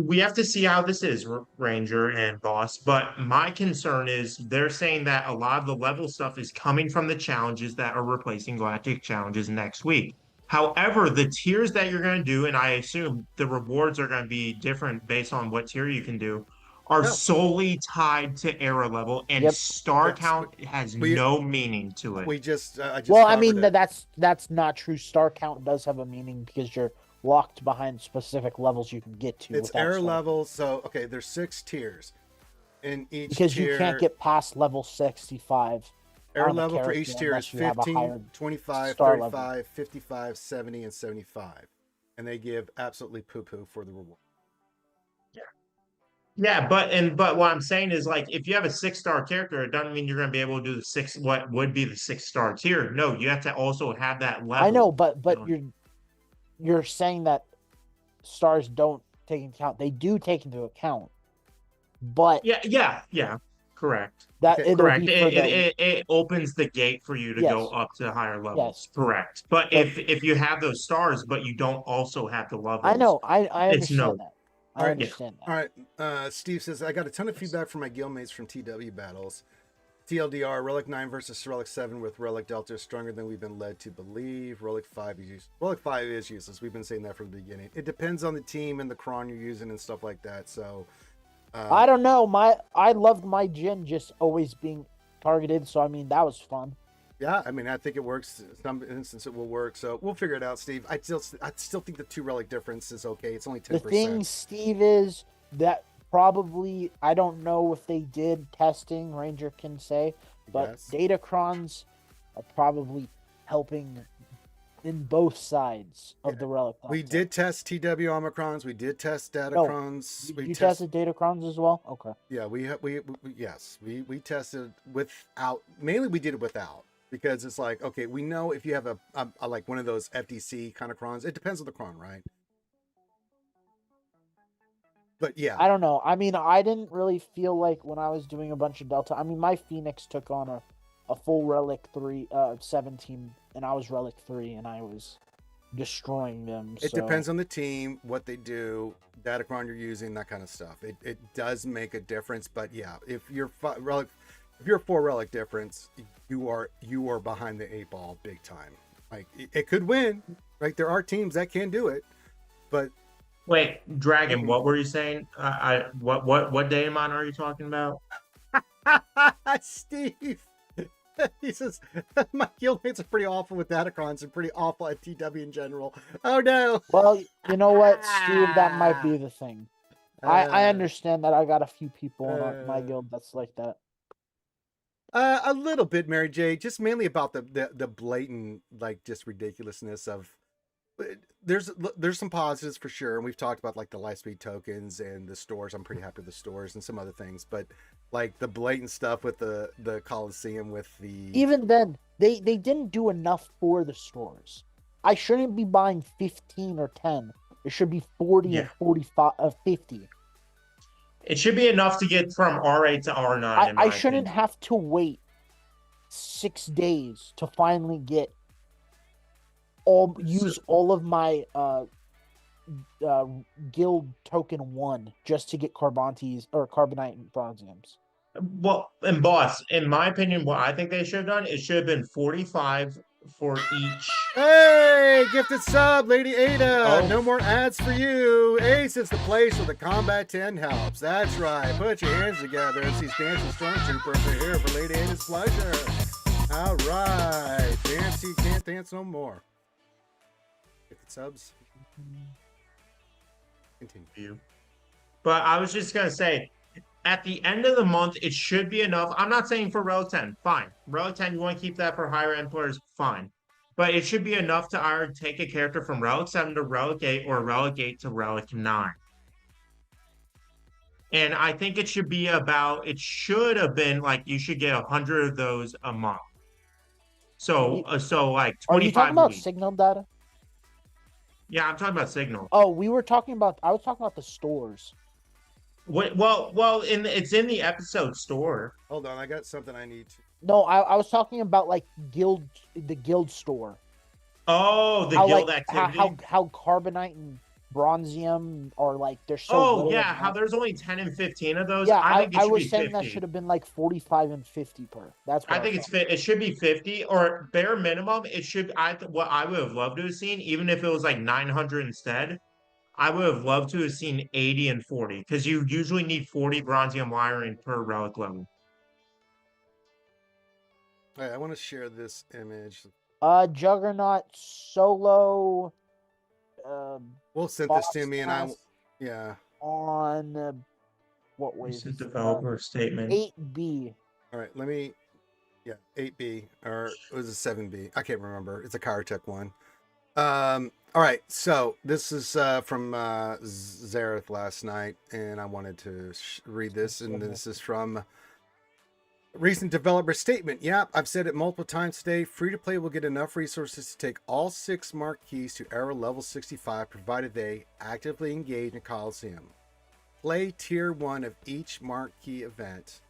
we have to see how this is, Ranger and Boss. But my concern is they're saying that a lot of the level stuff is coming from the challenges that are replacing Galactic challenges next week. However, the tiers that you're going to do, and I assume the rewards are going to be different based on what tier you can do, are solely tied to era level, and star count has no meaning to it. That's not true. Star count does have a meaning because you're locked behind specific levels you can get to. It's era levels. So there's 6 tiers in each because tier. You can't get past level 65. Era level for each tier is 15, 25, 35, level. 55, 70, and 75. And they give absolutely poo-poo for the reward. Yeah, but what I'm saying is, like, if you have a 6-star character, it doesn't mean you're going to be able to do what would be the 6-star tier. No, you have to also have that level. I know, but you're saying that stars don't take into account. They do take into account, but yeah, correct. Correct. It opens the gate for you to go up to higher levels. Yes. Correct. But if you have those stars, but you don't also have the levels, I know. I understand that. I understand that. All right. Steve says, I got a ton of feedback from my guildmates from TW battles. TLDR, Relic 9 versus Relic 7 with Relic Delta is stronger than we've been led to believe. Relic 5 is useless. We've been saying that from the beginning. It depends on the team and the cron you're using and stuff like that. So I don't know. I loved my Jin just always being targeted. So I mean that was fun. Yeah, I mean I think it works. In some instances it will work. So we'll figure it out, Steve. I still think the 2 relic difference is okay. It's only 10%. The thing, Steve, is that probably, I don't know if they did testing, Ranger can say, but Datacrons are probably helping in both sides of the relic content. We did test TW Omicrons. We did test Datacrons. You tested Datacrons as well? Okay. Yeah, we tested without. Mainly, we did it without because it's like, okay, we know if you have a like one of those FDC kind of crons. It depends on the cron, right? But yeah, I don't know. I mean, I didn't really feel like when I was doing a bunch of Delta. I mean, my Phoenix took on a full Relic 17, and I was Relic 3, and I was destroying them. It depends on the team, what they do, Datacron you're using, that kind of stuff. It does make a difference, but yeah, if you're 4 relic difference, you are behind the 8 ball big time. Like it could win, right? There are teams that can do it, but. Wait, Dragon, what were you saying? What Daemon are you talking about? Steve, he says, my guildmates are pretty awful with Datacrons and pretty awful at TW in general. Oh no. Well, you know what, Steve, that might be the thing. I understand that I got a few people in my guild that's like that. A little bit, Mary J, just mainly about the blatant, like, just ridiculousness of there's some positives for sure, and we've talked about like the Lightspeed tokens and the stores. I'm pretty happy with the stores and some other things, but like the blatant stuff with the Coliseum with the Even then, they didn't do enough for the stores. I shouldn't be buying 15 or 10. It should be 40 and 45 50. It should be enough to get from R8 to R9. I shouldn't have to wait 6 days to finally get use all of my guild token 1 just to get Carbantes or Carbonite and Bronziums. Well, and boss, in my opinion, what I think they should have done, it should have been 45 for each. Hey, gifted sub, Lady Ada. Oh. No more ads for you. Ace is the place where the Combat 10 helps. That's right. Put your hands together and see dancing stormtroopers are here for Lady Ada's pleasure. All right. Dance, you can't dance no more. Gifted subs. Continue. But I was just going to say, at the end of the month, it should be enough. I'm not saying for Relic 10, fine. Relic 10, you want to keep that for higher end players, fine. But it should be enough to either take a character from Relic 7 to Relic 8 or Relic 8 to Relic 9. And I think it should be about, it should have been like you should get 100 of those a month. So like 25 Are you talking about a week. signal data? Yeah, I'm talking about Signal. Oh, I was talking about the stores. Well, it's in the episode store. Hold on, I got something I need to. No, I was talking about like the guild store. Oh, the guild activity. How Carbonite and Bronzium are like they're so. Oh yeah, how there's only 10 and 15 of those. Yeah, I think it should was be saying 50. that should have been like 45 and 50 per. That's what I think it should be 50 or bare minimum. It should. What I would have loved to have seen, even if it was like 900 instead. I would have loved to have seen 80 and 40 because you usually need 40 Bronzium wiring per relic level. All right, I want to share this image. Juggernaut solo. Will sent this to me, and yeah. On what way? This is developer statement. 8B. All right, let me. Yeah, 8B or was it 7B? I can't remember. It's a Kyrotech one. All right, so this is from Zareth last night, and I wanted to read this, and this is from recent developer statement. Yep, I've said it multiple times today. Free-to-play will get enough resources to take all 6 marquees to era level 65, provided they actively engage in Coliseum. Play tier 1 of each marquee event,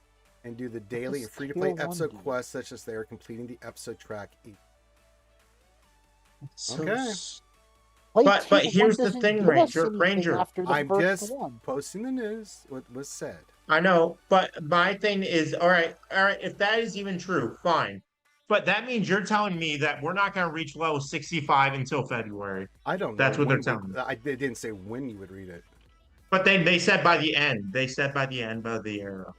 and do the daily and free-to-play episode quests, such as they are completing the episode track each. Okay. But here's the thing, Ranger. I'm just posting the news. What was said. I know, but my thing is, all right. If that is even true, fine. But that means you're telling me that we're not going to reach level 65 until February. I don't know. That's what they're telling me. They didn't say when you would read it. But they said by the end. They said by the end of the era.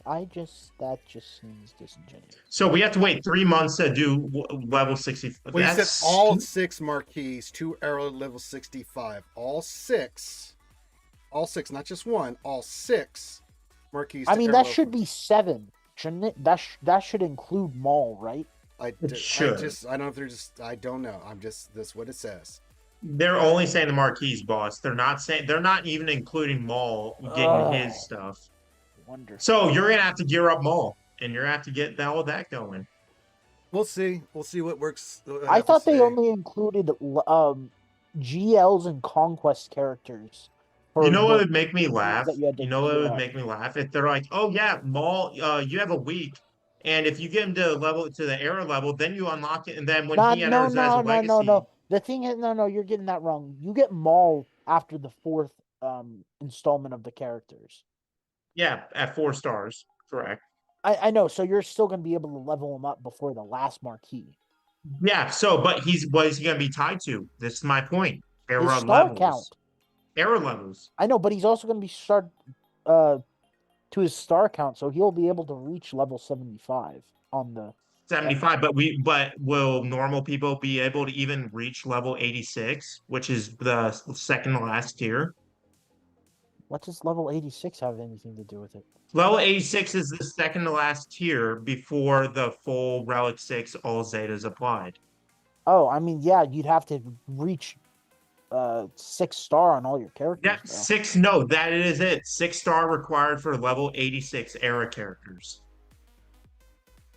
That just seems disingenuous. So we have to wait 3 months to do level 65. Well, you said all 6 marquees to era level 65. All six, not just one. All 6 marquees. I mean, that should be 7, shouldn't it? That should include Maul, right? I don't know if they're just. I don't know. That's what it says. They're only saying the marquees, boss. They're not even including Maul getting his stuff. Wonderful. So you're gonna have to gear up Maul, and you're gonna have to get all that going. We'll see. We'll see what works. I thought they only included GLs and conquest characters. You know what would make me laugh? If they're like, "Oh yeah, Maul, you have a week, and if you get him to the era level, then you unlock it, and then when he enters as a legacy." No. The thing is, you're getting that wrong. You get Maul after the 4th installment of the characters. Yeah, at 4 stars, correct. I know, so you're still going to be able to level him up before the last marquee. Yeah, but what is he going to be tied to? This is my point. Era His star levels. count. Era levels. I know, but he's also going to be to his star count, so he'll be able to reach level 75 on the 75, but will normal people be able to even reach level 86, which is the second to last tier? What does level 86 have anything to do with it? Level 86 is the second to last tier before the full Relic 6 all Zetas applied. Oh, I mean, yeah, you'd have to reach 6-star on all your characters, Yeah, though. 6. No, that is it. 6-star required for level 86 era characters.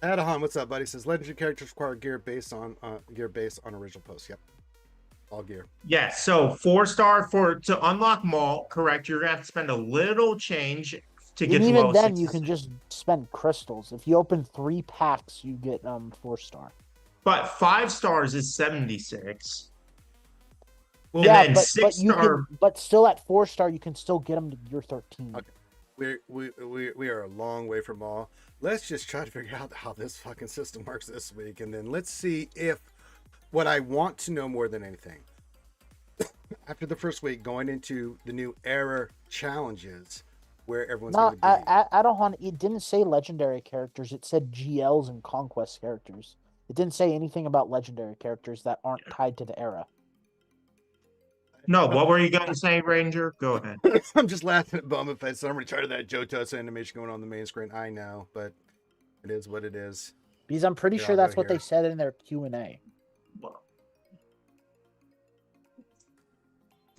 Adahan, what's up, buddy? Says legendary characters require gear based on original posts. Yep, all gear. Yeah, so 4-star to unlock Maul, correct? You're gonna have to spend a little change to get And to even level then, you 66. can just spend crystals. If you open 3 packs, you get 4-star. But 5 stars is 76. Well, Yeah, then but 6-star. but still at 4-star, you can still get them to gear 13. Okay. We are a long way from all. Let's just try to figure out how this fucking system works this week, and then let's see if what I want to know more than anything after the first week going into the new era challenges where everyone's No, going to be. I don't want. It didn't say legendary characters. It said GLs and conquest characters. It didn't say anything about legendary characters that aren't tied to the era. No, what were you going to say, Ranger? Go ahead. I'm just laughing at Bumba Fett. Somebody tried that Jotos animation going on the main screen. I know, but it is what it is. Because I'm pretty Here, sure I'll go that's what they here. said in their Q&A.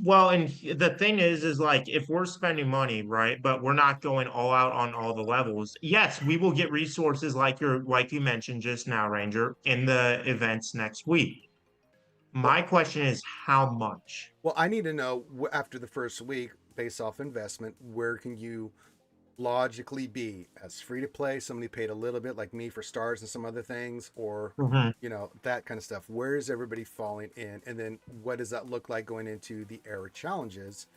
Well, and the thing is like if we're spending money, right, but we're not going all out on all the levels. Yes, we will get resources like you mentioned just now, Ranger, in the events next week. My question is how much? Well, I need to know after the first week, based off investment, where can you logically be as free to play? Somebody paid a little bit, like me, for stars and some other things, or Mhm. that kind of stuff. Where is everybody falling in, and then what does that look like going into the era challenges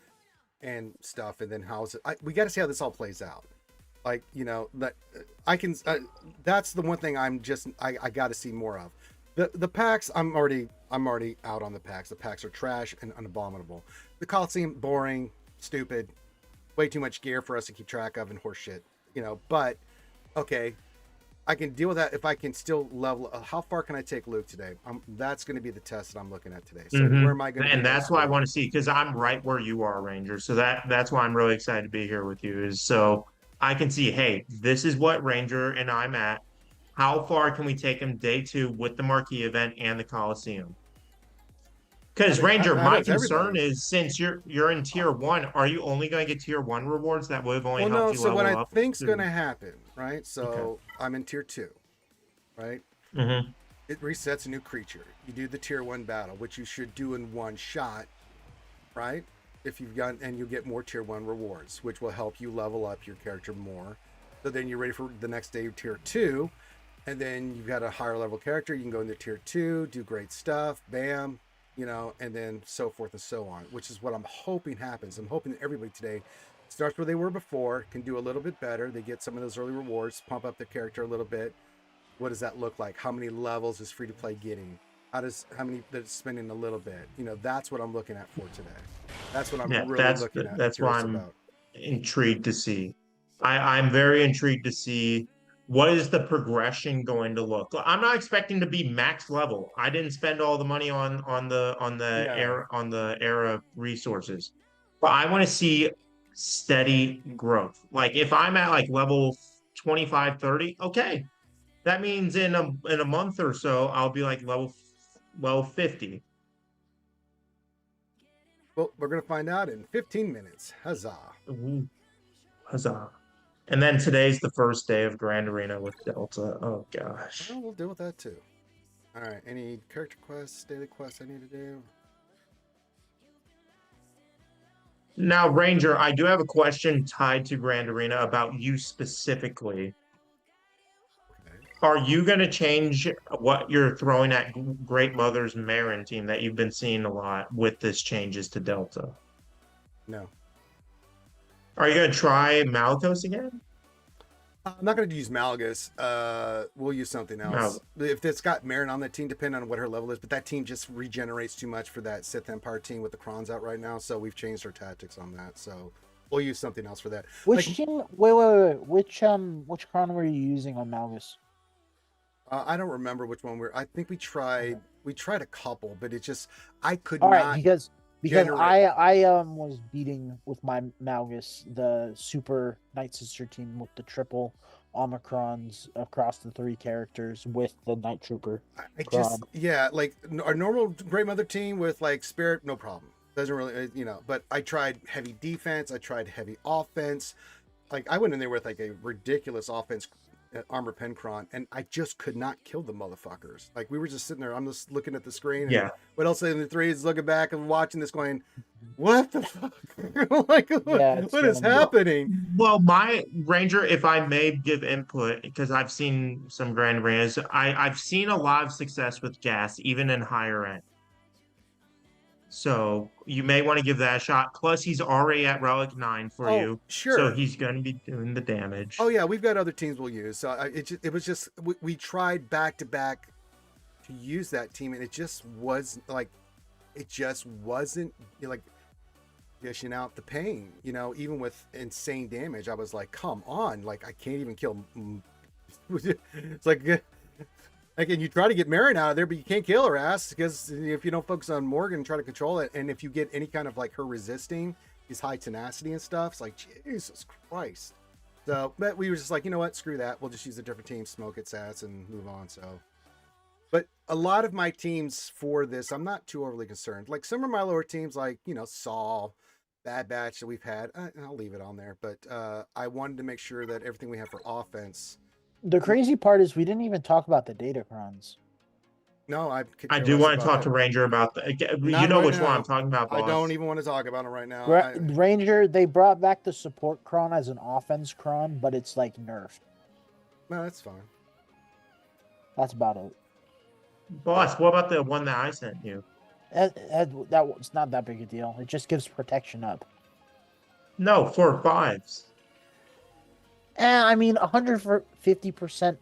and stuff? And then how's it? We got to see how this all plays out. Like that I can. That's the one thing I got to see more of. The packs, I'm already out on the packs. The packs are trash and unabominable. The Coliseum, boring, stupid, way too much gear for us to keep track of and horseshit. But okay, I can deal with that if I can still level. How far can I take Luke today? That's going to be the test that I'm looking at today. So where am I going to? And that's why I want to see because I'm right where you are, Ranger. So that's why I'm really excited to be here with you. Is so I can see, hey, this is what Ranger and I'm at. How far can we take him day 2 with the marquee event and the Coliseum? Because Ranger, How my does concern everybody? is since you're in tier 1, are you only going to get tier 1 rewards that would have only Well, helped no. you So what level I up? think's going to happen, right? So I'm in tier 2, right? Mm-hmm. It resets a new creature. You do the tier 1 battle, which you should do in one shot, right? If you've got, and you get more tier 1 rewards, which will help you level up your character more. So then you're ready for the next day, tier 2, and then you've got a higher level character. You can go into tier 2, do great stuff, bam, and then so forth and so on, which is what I'm hoping happens. I'm hoping that everybody today starts where they were before, can do a little bit better. They get some of those early rewards, pump up their character a little bit. What does that look like? How many levels is free to play getting? How many that's spending a little bit? That's what I'm looking at for today. That's what I'm really looking at. That's why Curious I'm about. intrigued to see. I'm very intrigued to see what is the progression going to look. I'm not expecting to be max level. I didn't spend all the money on No. the era resources, but I want to see steady growth. Like if I'm at like level 25, 30, okay. That means in a month or so I'll be like level 50. Well, we're gonna find out in 15 minutes. Huzzah! Ooh, huzzah. And then today's the first day of Grand Arena with Delta. Oh gosh. Well, we'll deal with that too. All right. Any character quests, daily quests I need to do? Now, Ranger, I do have a question tied to Grand Arena about you specifically. Okay. Are you going to change what you're throwing at Great Mother's Marin team that you've been seeing a lot with this changes to Delta? No. Are you going to try Malthus again? I'm not going to use Malgus. We'll use something else. If it's got Marin on that team, depending on what her level is, but that team just regenerates too much for that Sith Empire team with the Krons out right now, so we've changed our tactics on that. So we'll use something else for that. Which team? Wait. Which Chron were you using on Malgus? I don't remember which one I think we tried a couple, but it just I could All not. right, because generate. I was beating with my Malgus the Super Night Sister team with the triple Omicrons across the 3 characters with the Night Trooper. I just, Cron. yeah, like our normal Great Mother team with like Spirit, no problem. Doesn't really, but I tried heavy defense, I tried heavy offense. Like I went in there with like a ridiculous offense armor Pencron, and I just could not kill the motherfuckers. Like we were just sitting there, I'm just looking at the screen. And Yeah. what else in the 3s looking back and watching this going, what the fuck? Like, what is happening? Well, my Ranger, if I may give input, because I've seen some Grand Rangers, I've seen a lot of success with gas, even in higher end. So you may want to give that a shot. Plus, he's already at Relic 9 for you. Sure. So he's going to be doing the damage. Oh yeah, we've got other teams we'll use. So it was just we tried back to back to use that team, and it just was like, it just wasn't like dishing out the pain. Even with insane damage, I was like, come on, like I can't even kill. It's like, and you try to get Marin out of there, but you can't kill her ass because if you don't focus on Morgan and try to control it, and if you get any kind of like her resisting his high tenacity and stuff, it's like, Jesus Christ. So, but we were just like, you know what, screw that. We'll just use a different team, smoke its ass, and move on. So, but a lot of my teams for this, I'm not too overly concerned. Like some of my lower teams, like Saul, Bad Batch that we've had, I'll leave it on there. But I wanted to make sure that everything we have for offense. The crazy part is we didn't even talk about the Datacrons. No, I do want to talk to Ranger about that. You know which one I'm talking about, boss. I don't even want to talk about it right now. Ranger, they brought back the support cron as an offense cron, but it's like nerfed. No, that's fine. That's about it. Boss, what about the one that I sent you? It's not that big a deal. It just gives protection up. No, for 5s. I mean, 150%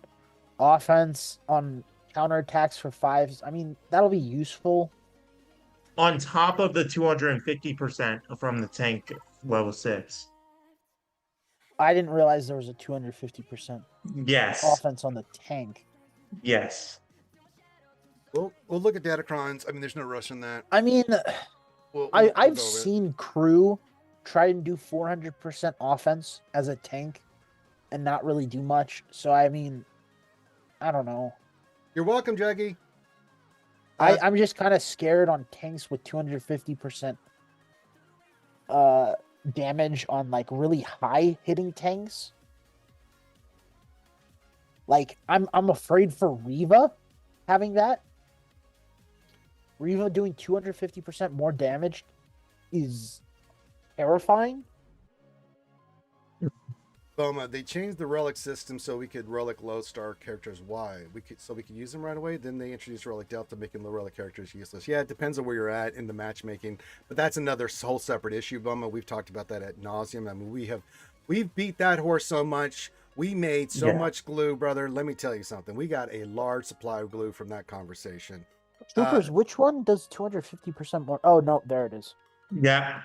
offense on counterattacks for 5s. I mean, that'll be useful. On top of the 250% from the tank level 6. I didn't realize there was a 250% offense on the tank. Yes. We'll look at Datacrons. I mean, there's no rush on that. I mean, I've seen crew try and do 400% offense as a tank and not really do much. So, I mean, I don't know. You're welcome, Juggy. I'm just kind of scared on tanks with 250% damage on like really high hitting tanks. Like I'm afraid for Reva having that. Reva doing 250% more damage is terrifying. Boma, they changed the relic system so we could relic low star characters. Why? We could use them right away. Then they introduced relic delta, making low relic characters useless. Yeah, it depends on where you're at in the matchmaking, but that's another whole separate issue. Boma, we've talked about that ad nauseum. I mean, we've beat that horse so much. We made so much glue, brother. Let me tell you something. We got a large supply of glue from that conversation. Troopers, which one does 250% more? Oh no, there it is. Yeah,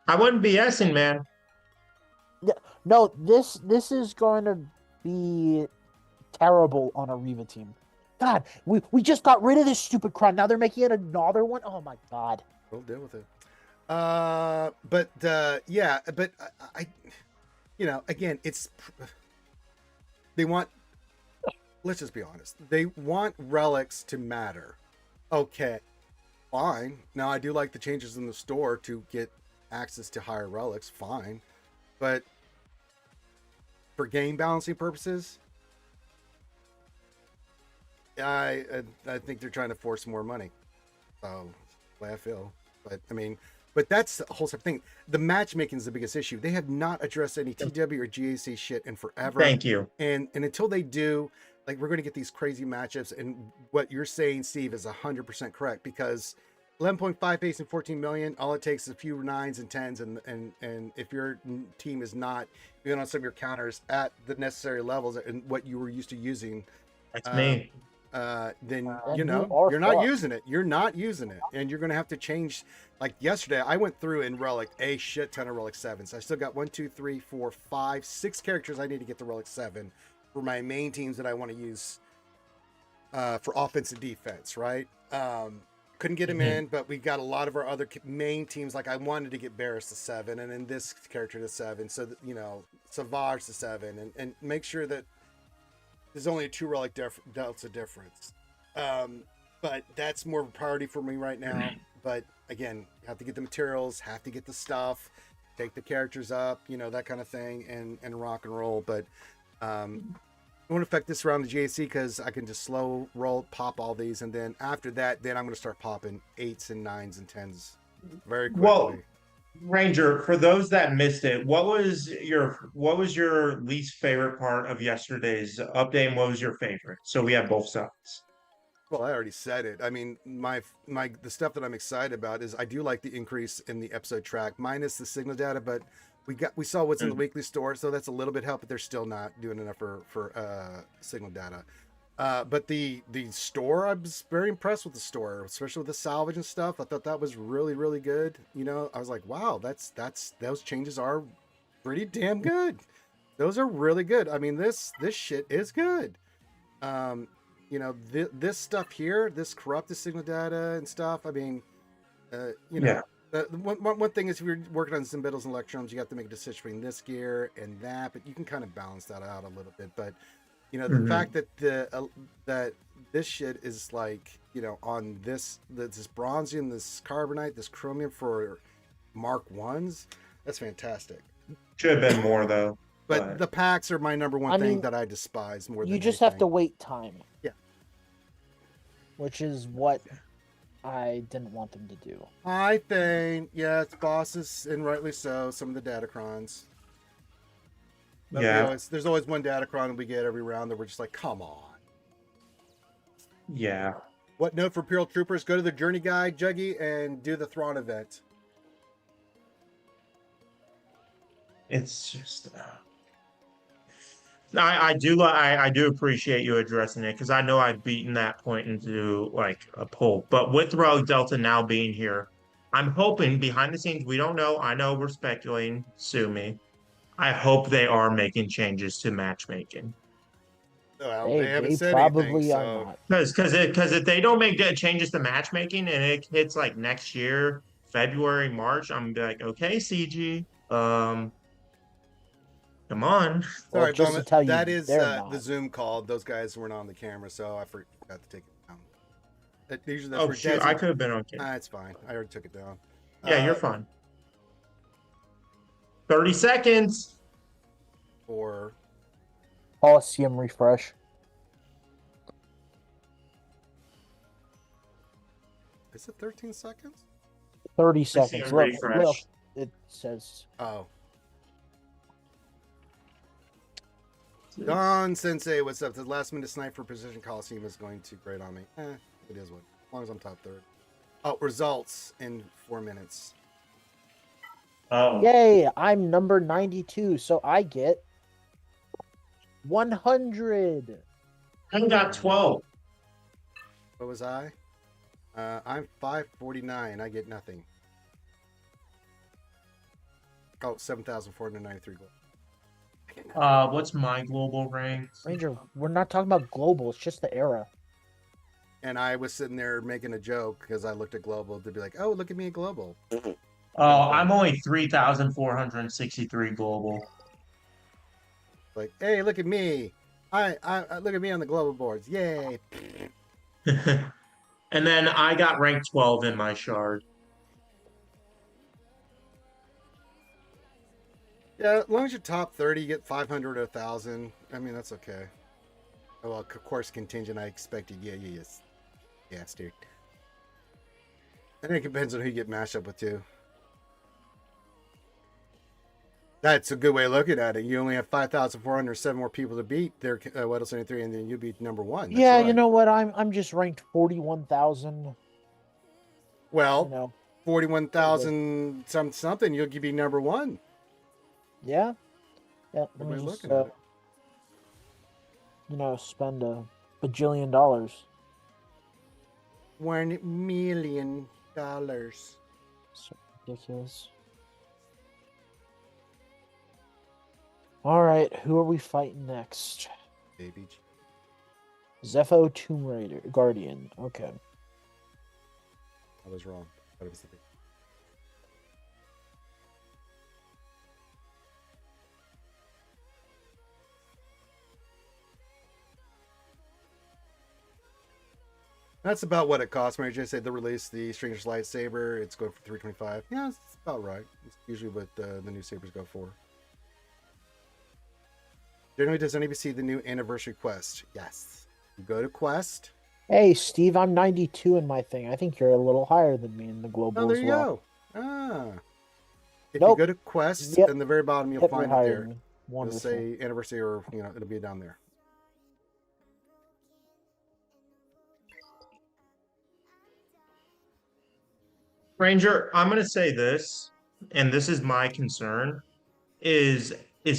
I wouldn't be BSing, man. Yeah, no, this is going to be terrible on a Reva team. God, we just got rid of this stupid cron. Now they're making it another one. Oh my God. We'll deal with it. But I again, they want. Let's just be honest. They want relics to matter. Okay, fine. Now I do like the changes in the store to get access to higher relics. Fine, but for game balancing purposes, I think they're trying to force more money. So that's the way I feel. But I mean, but that's a whole separate thing. The matchmaking is the biggest issue. They have not addressed any TW or GAC shit in forever. Thank you. And until they do, like, we're going to get these crazy matchups. And what you're saying, Steve, is 100% correct, because 11.5 base and 14 million, all it takes is a few 9s and 10s. And if your team is not even on some of your counters at the necessary levels and what you were used to using, that's me. Then you're not using it. You're not using it, and you're going to have to change. Like yesterday, I went through in Relic a shit ton of Relic 7s. I still got 1, 2, 3, 4, 5, 6 characters I need to get to Relic 7 for my main teams that I want to use for offense and defense, right? couldn't get him Mhm. in, but we got a lot of our other main teams. Like I wanted to get Barris to 7, and then this character to 7. So that, Savage to 7, and make sure that there's only a 2 relic delta difference. But that's more of a priority for me right now. But again, have to get the materials, have to get the stuff, take the characters up, that kind of thing, and rock and roll. But it won't affect this round of GAC because I can just slow roll, pop all these, and then after that, then I'm going to start popping 8s and 9s and 10s very quickly. Well, Ranger, for those that missed it, what was your least favorite part of yesterday's update, and what was your favorite? So we have both sides. Well, I already said it. I mean, the stuff that I'm excited about is I do like the increase in the episode track, minus the signal data, but we saw what's in the weekly store, so that's a little bit help, but they're still not doing enough for signal data. But the store, I was very impressed with the store, especially with the salvage and stuff. I thought that was really, really good. I was like, wow, those changes are pretty damn good. Those are really good. I mean, this shit is good. This stuff here, this corrupted signal data and stuff. I mean, Yeah. One thing is if you're working on Zimbittles and Electrons, you have to make a decision between this gear and that, but you can kind of balance that out a little bit. But the fact that that this shit is like, on this bronzium, this carbonite, this chromium for Mark 1s, that's fantastic. Should have been more though. But the packs are my number one thing that I despise more than you just anything. have to wait time. Yeah. Which is what I didn't want them to do. I think, yeah, it's bosses, and rightly so, some of the Datacrons. But Yeah. there's always one Datacron we get every round that we're just like, come on. Yeah. What note for Imperial Troopers? Go to the Journey Guide, Juggy, and do the Thrawn event. It's just. I do appreciate you addressing it because I know I've beaten that point into like a poll. But with Rogue Delta now being here, I'm hoping behind the scenes, we don't know. I know we're speculating. Sue me. I hope they are making changes to matchmaking. Well, they haven't They said probably anything, are so. not. Because if they don't make changes to matchmaking and it hits like next year, February, March, I'm gonna be like, okay, CG, come on. Well, Sorry, just Bowman, to tell you, that is they're the not. Zoom call. Those guys weren't on the camera, so I forgot to take it down. Usually that's Oh for shoot, Desi. I could have been on camera. It's fine. I already took it down. Yeah, you're fine. 30 seconds. For Coliseum refresh. is it 13 seconds? 30 seconds. Look, Refresh. it says. Oh. Don Sensei, what's up? The last minute snipe for Precision Coliseum is going to grate on me. It is what. As long as I'm top third. Oh, results in 4 minutes. Oh. Yay! I'm number 92, so I get 100. I got 12. What was I? I'm 549. I get nothing. Oh, 7,493 gold. What's my global rank? Ranger, we're not talking about global. It's just the era. And I was sitting there making a joke because I looked at global to be like, oh, look at me at global. Oh, I'm only 3,463 global. Like, hey, look at me. I look at me on the global boards. Yay. And then I got rank 12 in my shard. Yeah, as long as you're top 30, you get 500 or 1,000. I mean, that's okay. Oh, well, of course, contingent, I expected. Yes. Yes, dude. I think it depends on who you get mashed up with, too. That's a good way of looking at it. You only have 5,407 more people to beat their WEDS 73, and then you beat number one. That's Yeah, right. you know what? I'm just ranked 41,000. Well, You know. 41,000 something, you'll be number one. Yeah. Yeah. Good Let way me of just, looking at it. spend a bajillion dollars. $1 million. So ridiculous. All right, who are we fighting next? Baby. Zepho Tomb Raider Guardian. Okay. I was wrong. But it was the thing. That's about what it costs. Mary J said they released the Stranger's Lightsaber. It's going for $325. Yeah, it's about right. It's usually what the new sabers go for. Generally, does anybody see the new anniversary quest? Yes. You go to quest. Hey, Steve, I'm 92 in my thing. I think you're a little higher than me in the global Oh, there as you well. go. Ah. If Nope. you go to quest, Yep. in the very bottom, you'll Yep, find you're it higher there. than me. It'll Wonderful. say anniversary, or it'll be down there. Ranger, I'm gonna say this, and this is my concern: is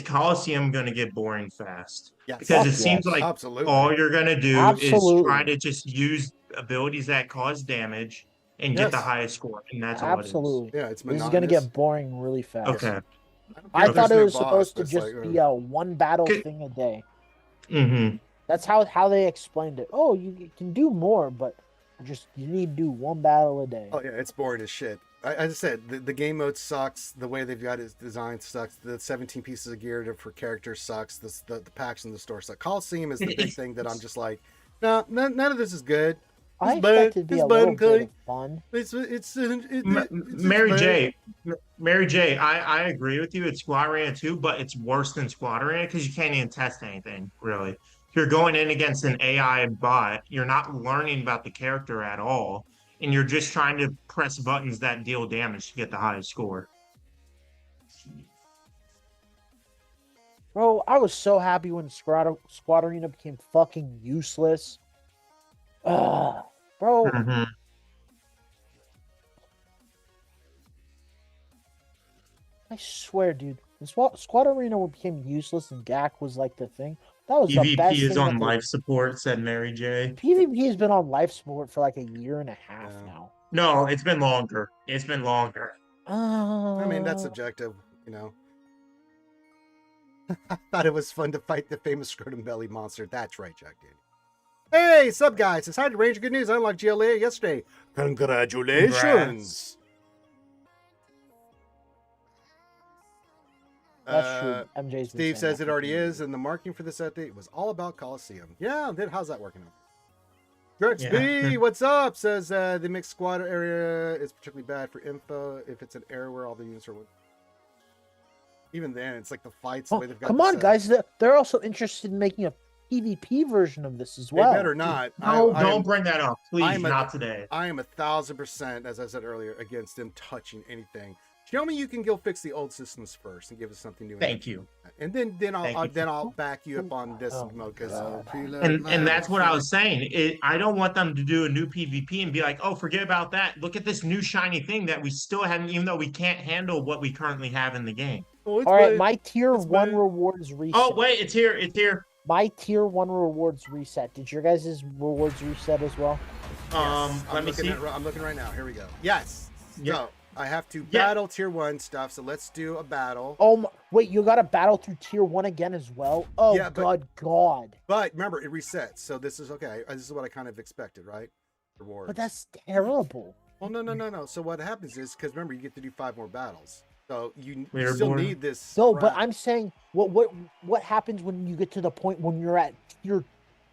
Coliseum gonna get boring fast? Yes. Because Fuck it seems yes. like Absolutely. all you're gonna do is try Absolutely. to just use abilities that cause damage and get the Yes. highest score, and that's all it is. Absolutely. Yeah, it's This is monotonous. gonna get boring really fast. Okay. I don't I care if there's thought it a new was boss, supposed but to it's just like, be a one battle Good. thing a day. Mm-hmm. That's how they explained it. Oh, you can do more, but you need to do one battle a day. oh yeah, it's boring as shit. As I said, the game mode sucks. The way they've got it designed sucks. The 17 pieces of gear for characters sucks. The packs in the store suck. Coliseum is the big thing that I'm just like, no, none of this is good. I It's bad. expect it to be It's a little bad, bit Cody. of fun. Mary bad. J, Mary J, I agree with you. It's Squad Arena 2, but it's worse than Squad Arena because you can't even test anything, really. If you're going in against an AI bot, you're not learning about the character at all, and you're just trying to press buttons that deal damage to get the highest score. Bro, I was so happy when Squad Arena became fucking useless. Bro, Mhm. I swear, dude, when Squad Arena became useless and GAC was like the thing, that was the PvP best is thing on that they... life support, said Mary J. PvP has been on life support for like a year and a half Yeah. now. No, it's been longer. It's been longer. I mean, that's Uh, subjective, I thought it was fun to fight the famous scrotum belly monster. That's right, Jack Daniel. Hey, sup guys? It's Hydra Ranger. Good news. I unlocked GLA yesterday. Congratulations. that's true. MJ's been Steve saying says that it for already 2 is, years. and the marketing for this update was all about Coliseum. Yeah, then how's that working out? Drex Yeah. B, what's up? Says the mixed squad area is particularly bad for info if it's an area where all the units are. Even then, it's like the fights. The way they've got Come this on, set up. guys. They're also interested in making a PvP version of this as well. They better not. No, I don't am, bring that up, please. I'm a- Not today. I am 1,000%, as I said earlier, against them touching anything. Show me you can go fix the old systems first and give us something new. Thank you. And then Thank you. I'll back you up on this Oh, mode because God. And that's what I was saying. I don't want them to do a new PvP and be like, oh, forget about that. Look at this new shiny thing that we still haven't, even though we can't handle what we currently have in the game. Oh, it's All right, bad. my tier It's 1 bad. rewards reset. Oh, wait, it's here. It's here. My tier 1 rewards reset. Did your guys' rewards reset as well? Yes. Let me see. I'm looking right now. Here we go. Yes. Yeah. So I have to Yeah. battle tier 1 stuff. So let's do a battle. Oh, wait, you got to battle through tier 1 again as well? Oh, Yeah, but- God. But remember, it resets. So this is okay. This is what I kind of expected, right? Rewards. But that's terrible. Well, no. So what happens is, because remember, you get to do 5 more battles. So you Leaderboard. still need this. No, but crap. I'm saying, what happens when you get to the point when you're at tier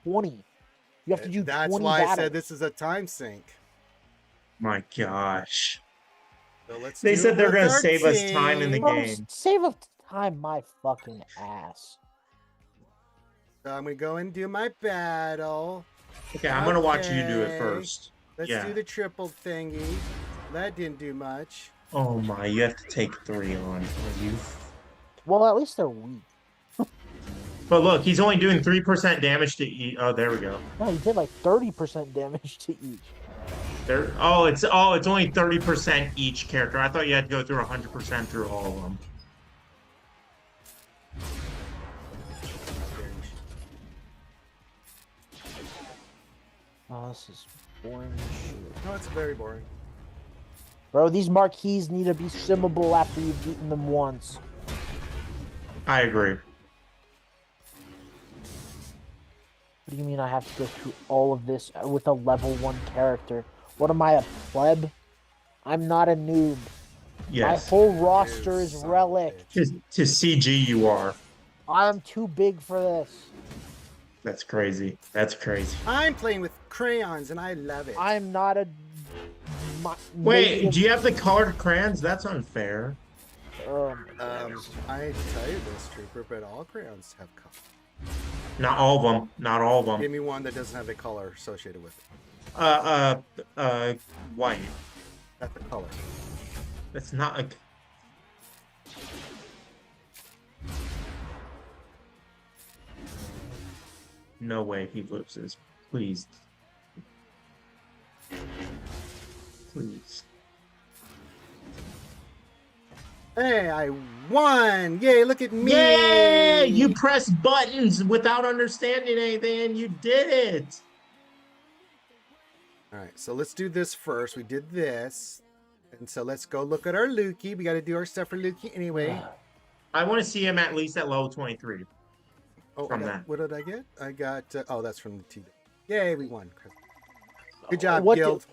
20? You have to do That's 20 why battles. I said this is a time sink. My gosh. So let's They do said it they're with gonna our save us time in the team. Bro, game. save up time, my fucking ass. So I'm gonna go and do my battle. Okay, I'm gonna watch you do it Okay. first. Let's Yeah. do the triple thingy. That didn't do much. Oh my, you have to take 3 on. Are you? Well, at least they're weak. But look, he's only doing 3% damage to each. Oh, there we go. No, he did like 30% damage to each. There. Oh, it's only 30% each character. I thought you had to go through 100% through all of them. Oh, this is boring as shit. No, it's very boring. Bro, these marquees need to be simmable after you've beaten them once. I agree. What do you mean I have to go through all of this with a level 1 character? What am I, a pleb? I'm not a noob. Yes. My whole roster is son of a relic. bitch. To CG, you are. I'm too big for this. That's crazy. That's crazy. I'm playing with crayons and I love it. I'm not a. Wait, native- do you have the colored crayons? That's unfair. Oh my God. I hate to tell you this, Trooper, but all crayons have color. Not all of them. Not all of them. Give me one that doesn't have a color associated with it. White. That's a color. That's not a. No way he loses. Please. Please. Hey, I won! Yay, look at me! Yay! You press buttons without understanding anything and you did it! Alright, so let's do this first. We did this. And so let's go look at our Lukey. We got to do our stuff for Lukey anyway. I want to see him at least at level 23. Oh, From that. What did I get? I got... oh, that's from the T. Yay, we won. Good job, What Guild.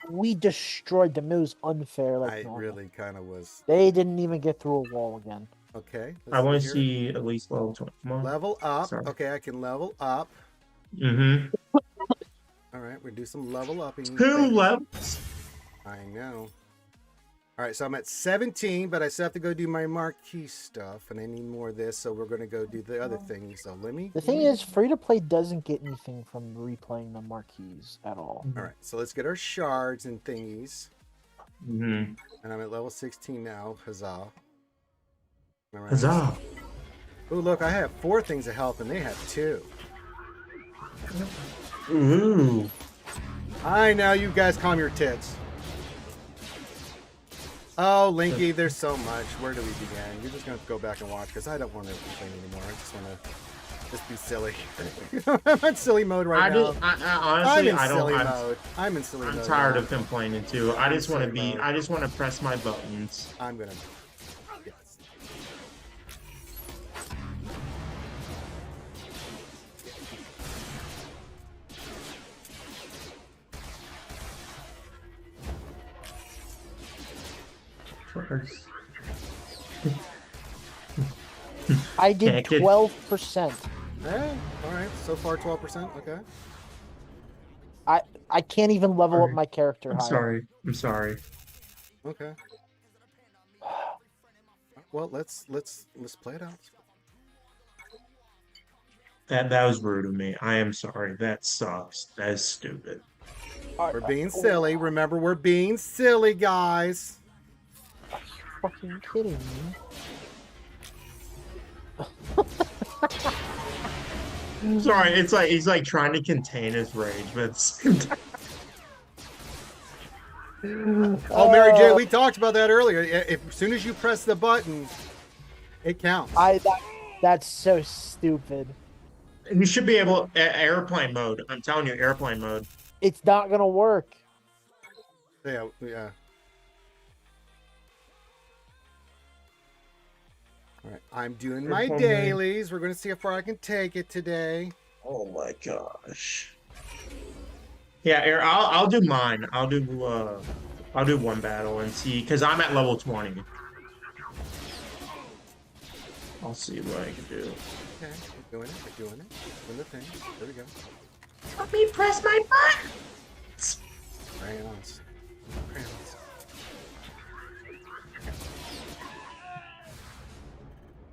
we destroyed them. It was unfair. Like I normal. really kind of was... They didn't even get through a wall again. Okay. I want to here. see at least level 20. Come on. Level up. Sorry. Okay, I can level up. Mm-hmm. All right, we'll do some level upping. 2 levels. I know. All right, so I'm at 17, but I still have to go do my marquee stuff, and I need more of this, so we're going to go do the other things. So let me... The thing is, free to play doesn't get anything from replaying the marquees at all. All right, so let's get our shards and thingies. Mm-hmm. And I'm at level 16 now. Huzzah. All right. Huzzah. Oh, look, I have 4 things of health, and they have 2. Ooh. I know, you guys calm your tits. Oh, Linky, there's so much. Where do we begin? You're just going to have to go back and watch, because I don't want to complain anymore. I just want to just be silly. I'm in silly mode right now. Honestly, I'm in silly mode. I'm in silly mode. I'm tired now. of complaining too. I just want to be. I just want to press my buttons. I'm going to... Yes. I did Can't get- 12%. Hey, all right. So far, 12%. Okay. I can't even level up Sorry. my character I'm higher. sorry. I'm sorry. Okay. Well, let's play it out. That was rude of me. I am sorry. That sucks. That is stupid. We're being silly. Remember, we're being silly, guys. Are you fucking kidding me? Sorry. It's like he's like trying to contain his rage, but it's... Oh, Mary J, we talked about that earlier. As soon as you press the button, it counts. That's so stupid. You should be able airplane mode. I'm telling you, airplane mode. It's not gonna work. Yeah, yeah. All right, I'm doing my Airplane mode. dailies. We're gonna see how far I can take it today. Oh my gosh. Yeah, I'll do mine. I'll do one battle and see, because I'm at level 20. I'll see what I can do. Okay, we're doing it. We're doing it. Doing the thing. There we go. Let me press my button. Crayons. Crayons.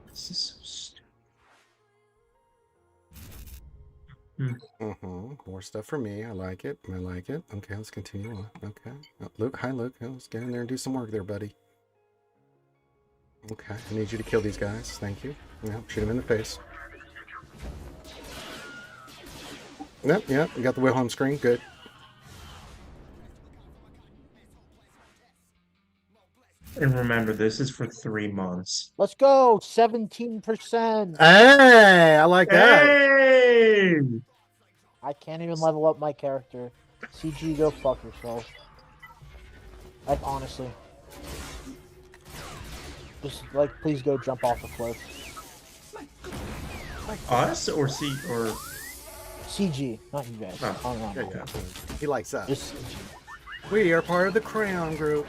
This is so stupid. More stuff for me. I like it. I like it. Okay, let's continue on. Okay. Oh, Luke, hi, Luke. Oh, let's get in there and do some work there, buddy. Okay, I need you to kill these guys. Thank you. Yeah, shoot them in the face. Yep, yep. You got the wheel home screen. Good. And remember, this is for 3 months. Let's go. 17%. Hey, I like that. Hey! I can't even level up my character. CG, go fuck yourself. Like, honestly. Just, like, please go jump off a cliff. Us or C or CG, not you guys. Oh, Oh, no, Yeah, no. yeah. He likes that. Just CG. We are part of the Crayon Group.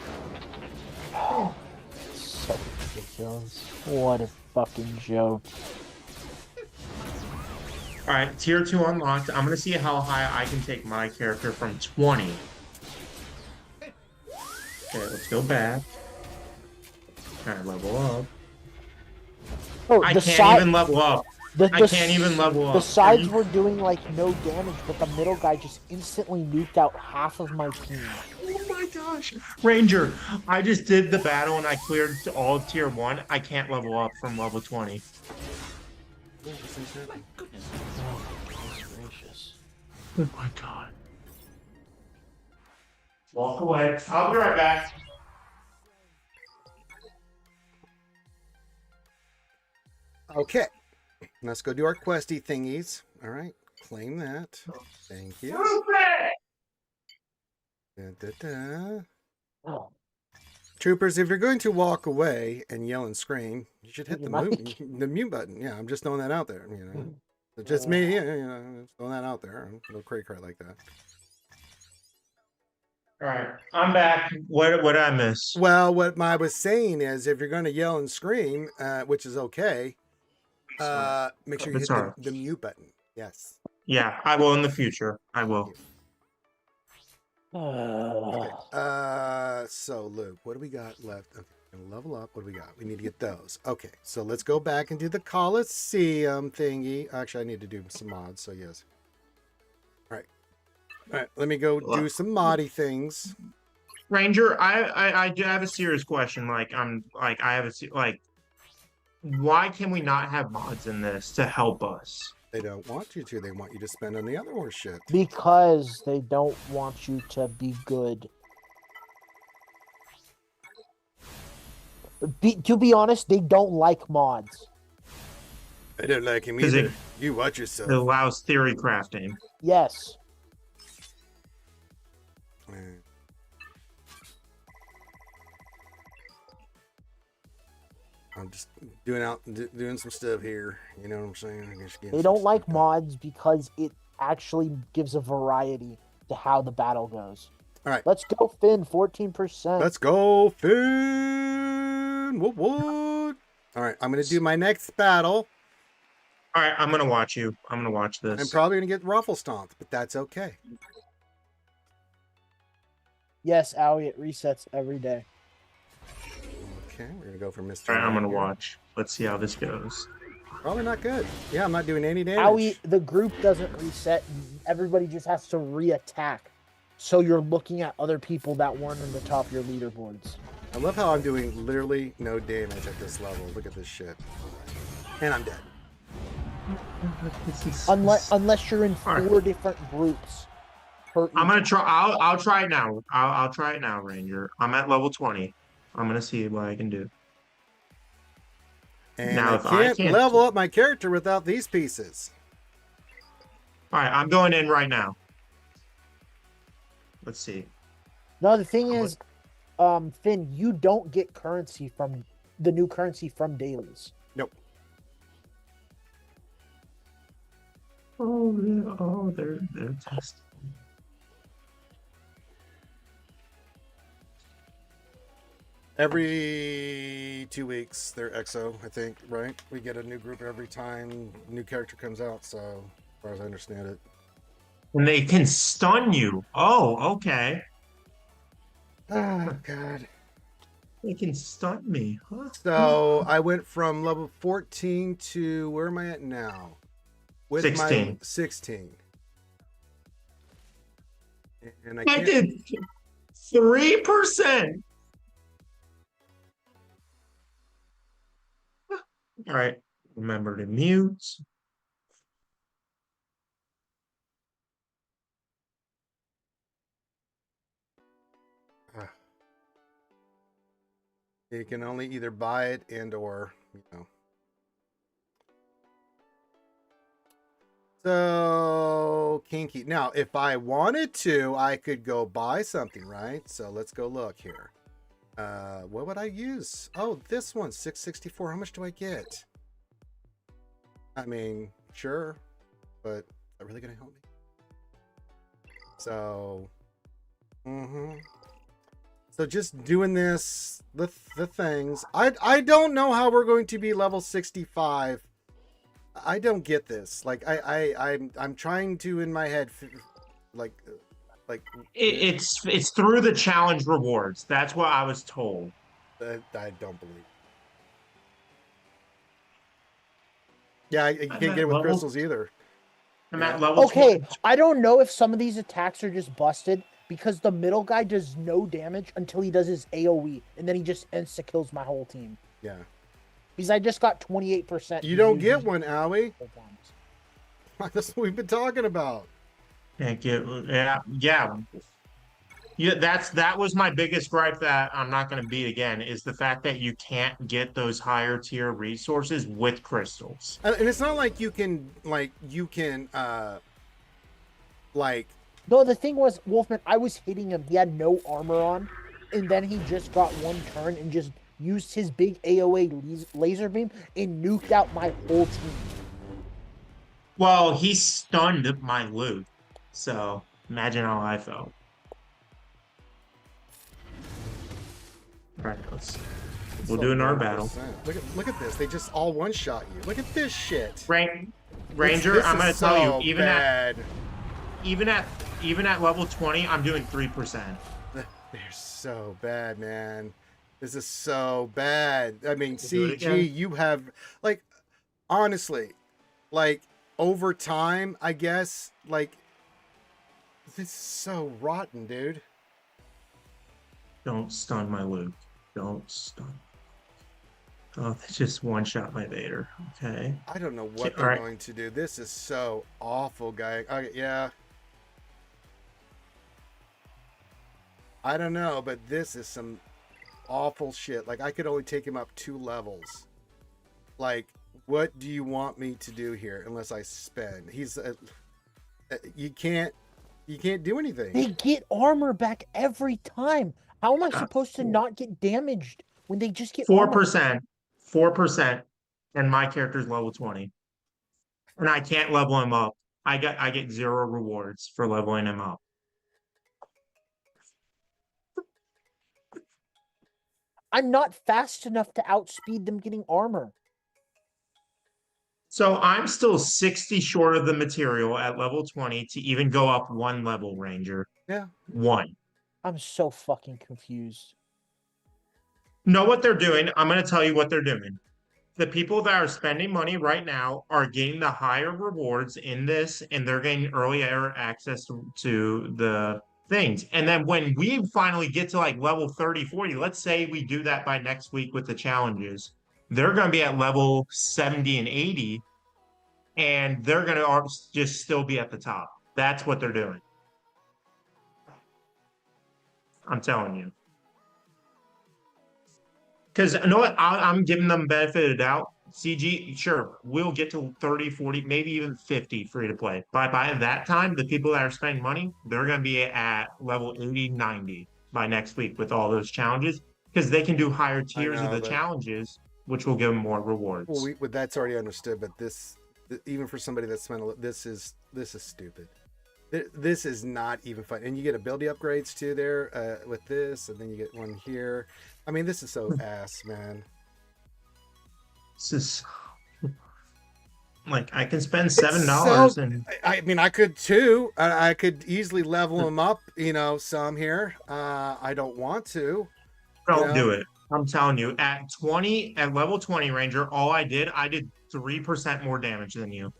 So ridiculous. What a fucking joke. All right, tier 2 unlocked. I'm gonna see how high I can take my character from 20. Okay, let's go back. Try to level up. Oh, I the can't side, even level up. I can't even level up. The Are sides you- were doing like no damage, but the middle guy just instantly nuked out half of my team. Oh my gosh, Ranger! I just did the battle and I cleared all of tier 1. I can't level up from level 20. Oh, goodness gracious. Oh my god. Walk away. I'll be right back. Okay, let's go do our questy thingies. All right, claim that. Thank you. Da, da, da. Oh, Troopers, if you're going to walk away and yell and scream, you should hit You the might. mute button. Yeah, I'm just throwing that out there. You know, it's just me. You know, just throwing that out there. No cray cray like that. All right, I'm back. What did I miss? Well, what I was saying is, if you're going to yell and scream, which is okay, make sure you hit Sorry. the mute button. Yes. Yeah, I will in the future. I will. Okay. So Luke, what do we got left? Okay, gonna level up. What do we got? We need to get those. Okay, so let's go back and do the Coliseum thingy. Actually, I need to do some mods. So yes. All right. All right. Let me go do some moddy things. Ranger, I do have a serious question. Why can we not have mods in this to help us? They don't want you to. They want you to spend on the other horse shit. because they don't want you to be good. To be honest, they don't like mods. I don't like him 'Cause either. it- You watch yourself. It allows theory crafting. Yes. Mm. I'm just doing some stuff here. You know what I'm saying? I guess They don't like mods because it actually gives a variety to how the battle goes. All right. Let's go, Finn. 14%. Let's go, Finn. What? All right. I'm gonna do my next battle. All right, I'm gonna watch you. I'm gonna watch this. I'm probably gonna get ruffle stomped, but that's okay. Yes, Owie, it resets every day. Okay, we're gonna go for Mr. All right, I'm gonna here. watch. Let's see how this goes. Probably not good. Yeah, I'm not doing any damage. Owie, the group doesn't reset. Everybody just has to re-attack. So you're looking at other people that weren't on the top of your leaderboards. I love how I'm doing literally no damage at this level. Look at this shit. And I'm dead. Unless you're in All right. 4 different groups. I'm gonna try. I'll try it now. I'll try it now, Ranger. I'm at level 20. I'm gonna see what I can do. And Now, I if I can't can't- level up my character without these pieces. All right, I'm going in right now. Let's see. No, the thing is, Finn, you don't get currency from the new currency from dailies. Nope. Oh, they're testing. Every 2 weeks, they're EXO, I think, right? We get a new group every time new character comes out, so as far as I understand it. And they can stun you. Oh, okay. Oh, God. They can stun me. Huh? So I went from level 14 to, where am I at now? With 16. my 16. And I I can't... did 3%. All right. Remember to mute. You can only either buy it and or, you know. So, kinky. Now, if I wanted to, I could go buy something, right? So let's go look here. What would I use? Oh, this one, 664. How much do I get? I mean, sure, but is that really gonna help me? So, Mm-hmm. So just doing this, the things. I don't know how we're going to be level 65. I don't get this. Like I'm trying to in my head, like like It's through the challenge rewards. That's what I was told. I don't believe. Yeah, you I'm can't get at it with level. crystals either. I'm Yeah. at level Okay, 20. I don't know if some of these attacks are just busted because the middle guy does no damage until he does his AoE, and then he just insta kills my whole team. Yeah. Because I just got 28%. You don't get one, Owie. That's what we've been talking about. Can't get. Yeah. Yeah, that was my biggest gripe that I'm not going to beat again is the fact that you can't get those higher tier resources with crystals. And it's not like you can like No, the thing was, Wolfman, I was hitting him. He had no armor on, and then he just got one turn and just used his big AoE laser beam and nuked out my whole team. Well, he stunned my loot, so imagine how I felt. All right, we'll do another battle. Look at this. They just all one shot you. Look at this shit. Ranger, This I'm going is to tell so you, bad. even at level 20, I'm doing 3%. They're so bad, man. This is so bad. I mean, CG, you have like honestly, like over time, I guess, like this is so rotten, dude. Don't stun my loot. Don't stun. Oh, they just one shot my Vader. Okay. I don't know what they're going to do. This is so awful, guy. Yeah. I don't know, but this is some awful shit. Like I could only take him up 2 levels. Like, what do you want me to do here? Unless I spend. He's you can't do anything. They get armor back every time. How am I supposed to not get damaged when they just get 4%? 4%, and my character's level 20, and I can't level him up. I get 0 rewards for leveling him up. I'm not fast enough to outspeed them getting armor. So I'm still 60 short of the material at level 20 to even go up 1 level, Ranger. Yeah. 1. I'm so fucking confused. Know what they're doing? I'm going to tell you what they're doing. The people that are spending money right now are getting the higher rewards in this, and they're getting early access to the things. And then when we finally get to like level 30, 40, let's say we do that by next week with the challenges, they're going to be at level 70 and 80, and they're going to just still be at the top. That's what they're doing. I'm telling you. Because you know what? I'm giving them benefit of the doubt. CG, sure, we'll get to 30, 40, maybe even 50 free to play. But by that time, the people that are spending money, they're going to be at level 80, 90 by next week with all those challenges because they can do higher tiers of the challenges, which will give them more rewards. Well, that's already understood, but this, even for somebody that's spent, this is stupid. This is not even fun. And you get ability upgrades too there with this, and then you get one here. I mean, this is so ass, man. This is like I can spend $7 and I mean, I could too. I could easily level them up, some here. I don't want to. Don't do it. I'm telling you, at level 20, Ranger, all I did 3% more damage than you.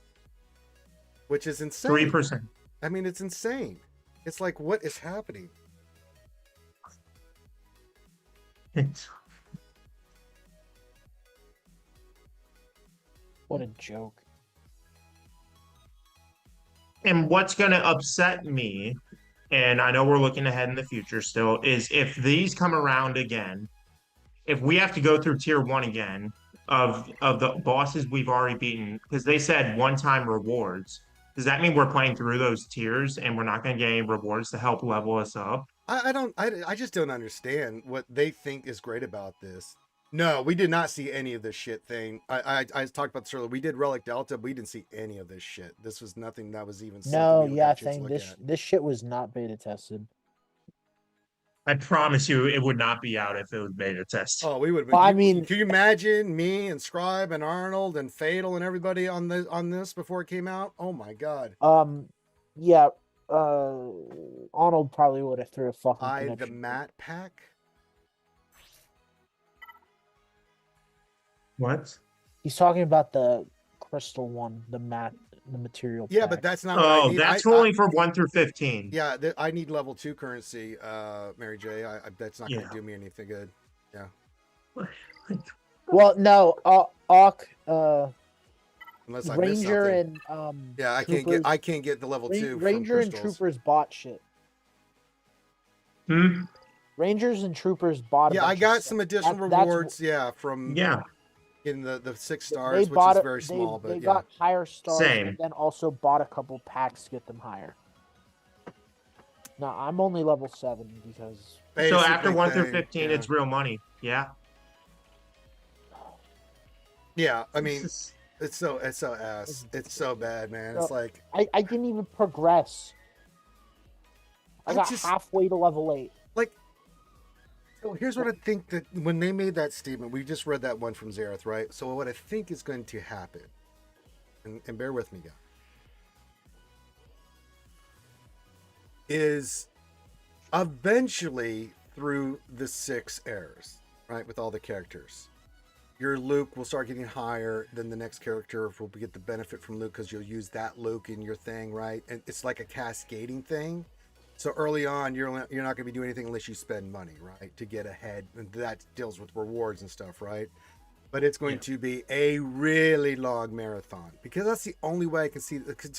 Which is insane. 3%. I mean, it's insane. It's like, what is happening? What a joke. And what's going to upset me, and I know we're looking ahead in the future still, is if these come around again, if we have to go through tier 1 again of the bosses we've already beaten, because they said one-time rewards. Does that mean we're playing through those tiers and we're not going to get any rewards to help level us up? I just don't understand what they think is great about this. No, we did not see any of this shit thing. I talked about this earlier. We did Relic Delta, but we didn't see any of this shit. This was nothing that was even. No, yeah, thing. This shit was not beta tested. I promise you, it would not be out if it was beta test. Oh, we would. Well, I mean- can you imagine me and Scribe and Arnold and Fatal and everybody on this before it came out? Oh my god! Yeah. Arnold probably would have threw a fucking The connection. matte pack. What? He's talking about the crystal one, the material. Yeah, pack. but that's not. What I Oh, need. that's only for 1 through 15. Yeah, I need level 2 currency, Mary J. That's not going to Yeah. do me anything good. Yeah. Well, no, Ark, Unless I miss Ranger something. and Yeah, Troopers, I can't get the level 2 from Ranger and crystals. Troopers bought shit. Hmm? Rangers and Troopers bought. Yeah, I got some additional That's- rewards. Yeah, from Yeah. in the 6 They stars, which bought is it. very small. They But yeah, got higher stars, Same. and then also bought a couple packs to get them higher. No, I'm only level 7 because So after Basically 1 through thing, 15, yeah. it's real money. Yeah. Yeah, I mean, This it's so ass. It's so bad, man. It's So- like I didn't even progress. I I got just- halfway to level 8. So here's what I think that when they made that statement, we just read that one from Zareth, right? So what I think is going to happen, and bear with me, guys, is eventually through the 6 eras, right, with all the characters, your Luke will start getting higher, then the next character will get the benefit from Luke because you'll use that Luke in your thing, right? And it's like a cascading thing. So early on, you're not going to be doing anything unless you spend money, right, to get ahead, and that deals with rewards and stuff, right? But it's going to be a really long marathon because that's the only way I can see. Because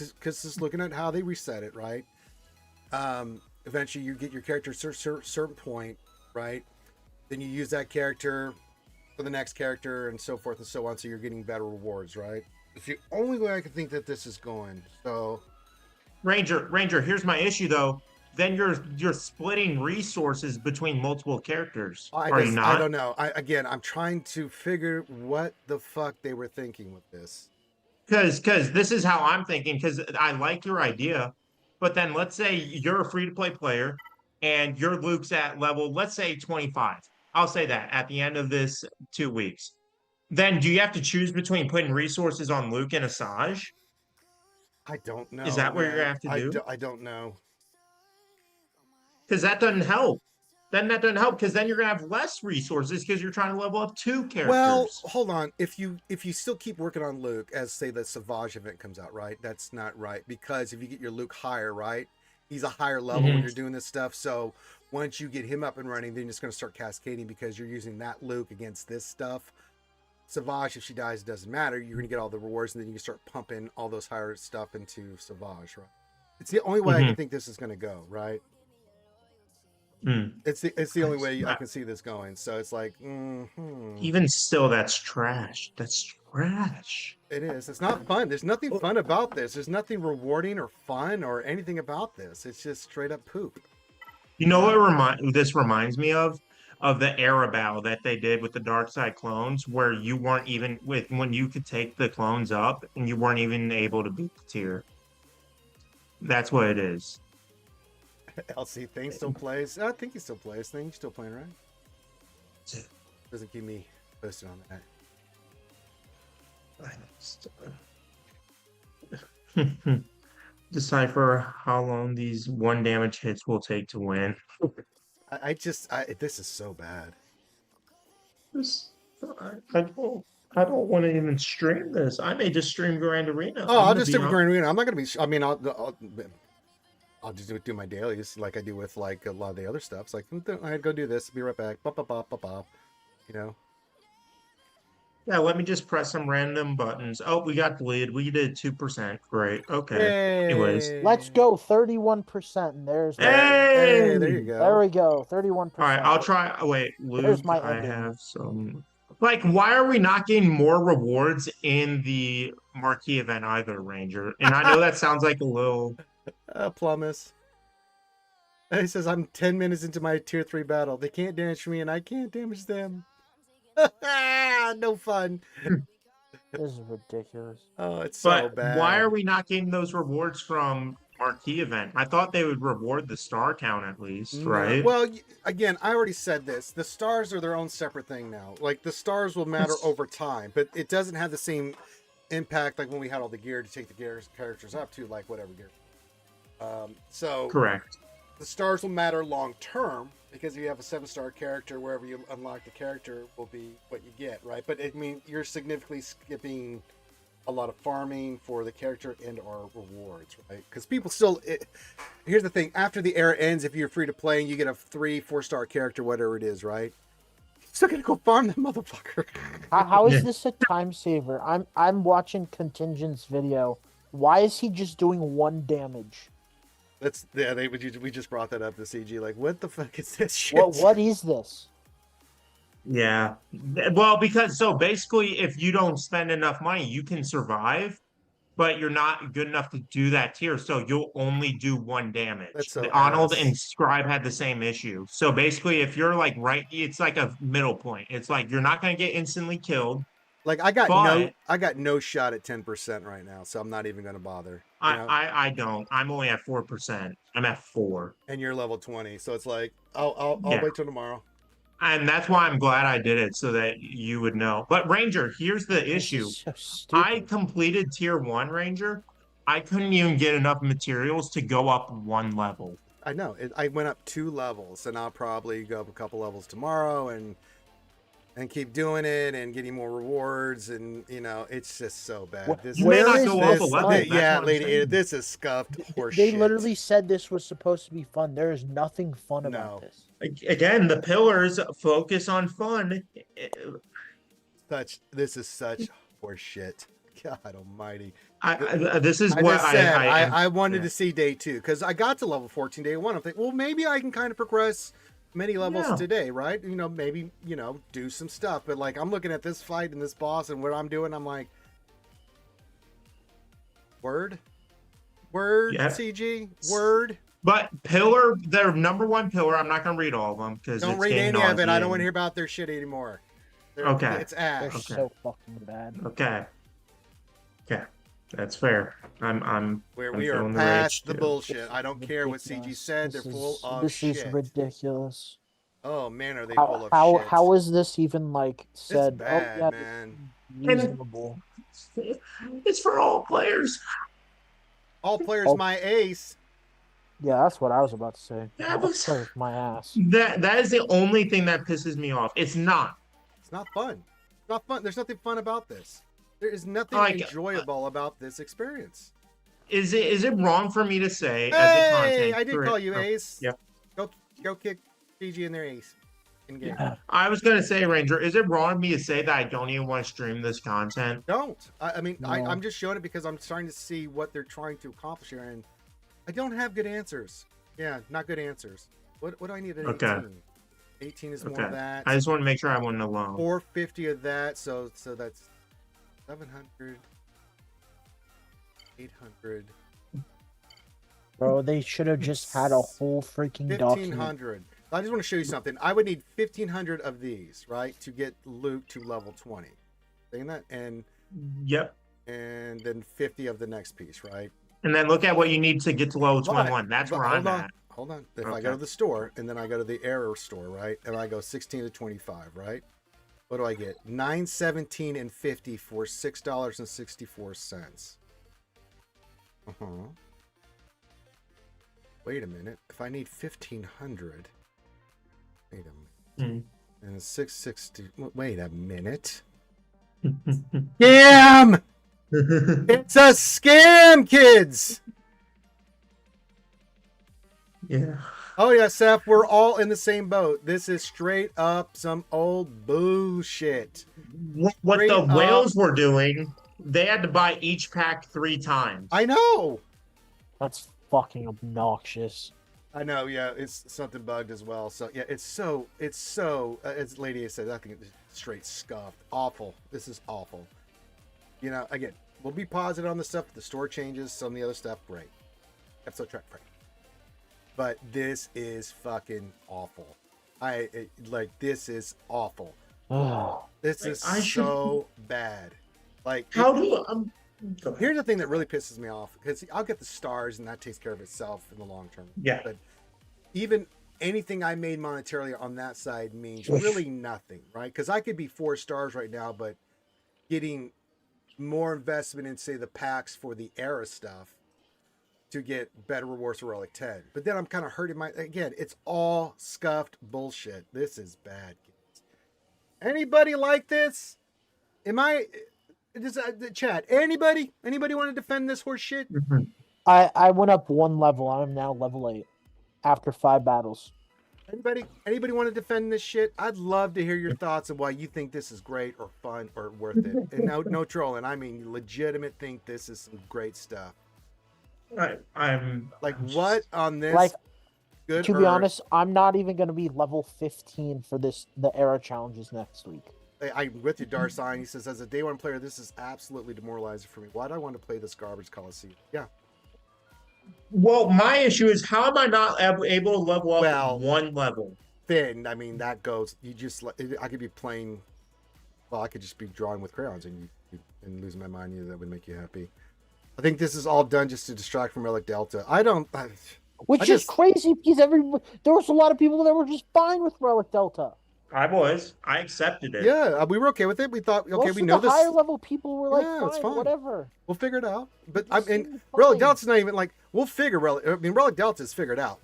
just looking at how they reset it, right? Eventually, you get your character to a certain point, right? Then you use that character for the next character, and so forth and so on. So you're getting better rewards, right? It's the only way I can think that this is going. So. Ranger, here's my issue though. Then you're splitting resources between multiple characters. Are you not? I don't know. I'm trying to figure what the fuck they were thinking with this. Because this is how I'm thinking. Because I like your idea, but then let's say you're a free to play player, and your Luke's at level, let's say 25. I'll say that at the end of this 2 weeks. Then do you have to choose between putting resources on Luke and Asajj? I don't know. Is that what you're man. gonna have to do? I don't know. Because that doesn't help. Then that doesn't help because then you're gonna have less resources because you're trying to level up 2 characters. Well, hold on. If you still keep working on Luke, as say the SWGOH event comes out, right? That's not right because if you get your Luke higher, right? He's a higher level when you're doing this stuff. So once you get him up and running, then it's going to start cascading because you're using that Luke against this stuff. SWGOH, if she dies, it doesn't matter. You're going to get all the rewards, and then you can start pumping all those higher stuff into SWGOH, right? It's the only way I can think this is going to go, right? It's the only way I can see this going. So it's like, even still, that's trash. That's trash. it is. It's not fun. There's nothing fun about this. There's nothing rewarding or fun or anything about this. It's just straight up poop. You know what this reminds me of? Of the Arabao that they did with the Dark Side clones, where you weren't even when you could take the clones up and you weren't even able to beat the tier. That's what it is. LC Thing still plays. I think he still plays. Thing's still playing, right? Doesn't keep me posted on that. Decipher how long these 1 damage hits will take to win. This is so bad. I don't want to even stream this. I may just stream Grand Arena. Oh, I'll just do Grand Arena. I'm not gonna be. I mean, I'll just do my dailies like I do with like a lot of the other stuff. It's like I'd go do this. Be right back. Bop, bop, bop, bop, bop. You know. Yeah, let me just press some random buttons. Oh, we got deleted. We did 2%. Great. Okay. Hey. Anyways. Let's go 31%. And there's Hey, there you go. There we go. 31%. All right, I'll try. Oh, wait, Luke, There's my I ending. have some. Like, why are we not getting more rewards in the marquee event either, Ranger? And I know that sounds like a little. Plummus. He says, I'm 10 minutes into my tier 3 battle. They can't damage me and I can't damage them. No fun. This is ridiculous. Oh, it's so But bad. why are we not getting those rewards from marquee event. I thought they would reward the star count at least, No, right? well, again, I already said this. The stars are their own separate thing now. Like the stars will matter over time, but it doesn't have the same impact like when we had all the gear to take the characters up to like whatever gear. So Correct. the stars will matter long term because if you have a 7-star character, wherever you unlock the character will be what you get, right? But I mean, you're significantly skipping a lot of farming for the character and or rewards, right? Because people still here's the thing, after the era ends, if you're free to play and you get a 3-4-star character, whatever it is, right, you're still gonna go farm that motherfucker. How is Yeah. this a time saver? I'm watching Contingent's video. Why is he just doing 1 damage? That's we just brought that up to CG, like what the fuck is this shit? What is this? Yeah. Well, because so basically, if you don't spend enough money, you can survive, but you're not good enough to do that tier, so you'll only do 1 damage. That's so Arnold ass. and Scribe had the same issue. So basically, if you're like right, it's like a middle point. It's like you're not going to get instantly killed. Like I got But- no shot at 10% right now, so I'm not even gonna bother. I don't. I'm only at 4%. I'm at 4. And you're level 20, so it's like I'll Yeah. wait till tomorrow. And that's why I'm glad I did it so that you would know. But Ranger, here's the This issue. is so stupid. I completed tier 1, Ranger. I couldn't even get enough materials to go up 1 level. I know. I went up 2 levels, and I'll probably go up a couple levels tomorrow and keep doing it and getting more rewards, and you know, it's just so bad. You may not go up a this- level. th- That's yeah, what I'm lady, saying. this is scuffed horseshit. They literally said this was supposed to be fun. There is nothing fun No. about this. Again, the pillars focus on fun. This is such horseshit. God Almighty. This is I what just said I am- wanted yeah. to see day 2 because I got to level 14 day 1. I'm thinking, well, maybe I can kind of progress many levels Yeah. today, right? You know, maybe do some stuff. But like, I'm looking at this fight and this boss and what I'm doing. I'm like, word, Yeah. CG, word. But pillar, their number 1 pillar. I'm not going to read all of them because Don't read any of it. I don't want to hear about their shit anymore. Okay. It's They're ass. Okay. so fucking bad. Okay. Okay. That's fair. I'm Where I'm we are feeling the past rage, the too. bullshit. I don't care what CG Ridiculous. said. They're This full is- of This shit. is ridiculous. Oh man, are they full How of shit? how is this even like said? It's bad, oh yeah, man. reasonable. It's for all players. All players, Oh. my ace. Yeah, that's what I was about to say. Yeah, That's but- my ass. That is the only thing that pisses me off. It's not. It's not fun. It's not fun. There's nothing fun about this. There is nothing Like, enjoyable about this experience. Is it wrong for me to say as a Hey, content? I did call you Oh, ace. yeah. Go kick CG in their ace. In game. Yeah. I was gonna say, Ranger, is it wrong of me to say that I don't even want to stream this content? Don't. I mean, No. I'm just showing it because I'm starting to see what they're trying to accomplish here, and I don't have good answers. Yeah, not good answers. What do I need at 18? Okay. 18 is more Okay. of that. I just want to make sure I wasn't alone. 450 of that, so that's 700, 800, Bro, they should have just had a whole freaking document. 1500. I just want to show you something. I would need 1500 of these, right, to get loot to level 20. Saying that, and Yep. then 50 of the next piece, right? And then look at what you need to get to level But- 21. That's but where I'm at. Hold on. If I Okay. go to the store and then I go to the error store, right, and I go 16 to 25, right? What do I get? 917 and 50 for $6.64. Wait a minute. If I need 1500, wait a minute. And it's 660. Wait a minute. Scam! It's a scam, kids. Yeah. Oh yeah, Seth, we're all in the same boat. This is straight up some old bullshit. What Straight the up. whales were doing, they had to buy each pack 3 times. I know. That's fucking obnoxious. I know, yeah, it's something bugged as well. So yeah, it's so as Lady said, I think it's straight scuffed. Awful. This is awful. You know, again, we'll be positive on the stuff. The store changes, some of the other stuff, great. Episode track, great. But this is fucking awful. This is awful. Ugh. This is I should- so bad. Like, How do Go ahead. Here's the thing that really pisses me off, because I'll get the stars and that takes care of itself in the long term. Yeah. But even anything I made monetarily on that side means really nothing, right? Because I could be 4 stars right now, but getting more investment in, say, the packs for the era stuff to get better rewards for Relic 10. But then I'm kind of hurting again, it's all scuffed bullshit. This is bad, kids. Anybody like this? Chat, anybody want to defend this horse shit? Mhm. I went up 1 level. I'm now level 8 after 5 battles. Anybody want to defend this shit? I'd love to hear your thoughts on why you think this is great or fun or worth it. And no trolling. I mean, legitimate think this is some great stuff. I'm Like, what on this? Like, good. to be honest, I'm not even going to be level 15 for the era challenges next week. I'm with you, Darsign. He says, as a day 1 player, this is absolutely demoralizing for me. Why do I want to play this garbage Coliseum? Yeah. Well, my issue is, how am I not able to level up Well, 1 level? Then, I mean, that goes. I could be playing. Well, I could just be drawing with crayons and losing my mind. That would make you happy. I think this is all done just to distract from Relic Delta. Which is crazy, because there was a lot of people that were just fine with Relic Delta. I accepted it. Yeah, we were okay with it. We thought, okay, Most we of know the this. higher level people were like, Yeah, it's fine, fine. whatever. We'll figure it out. But It just seemed Relic fine. Delta's not even like, we'll figure Relic Delta is figured out.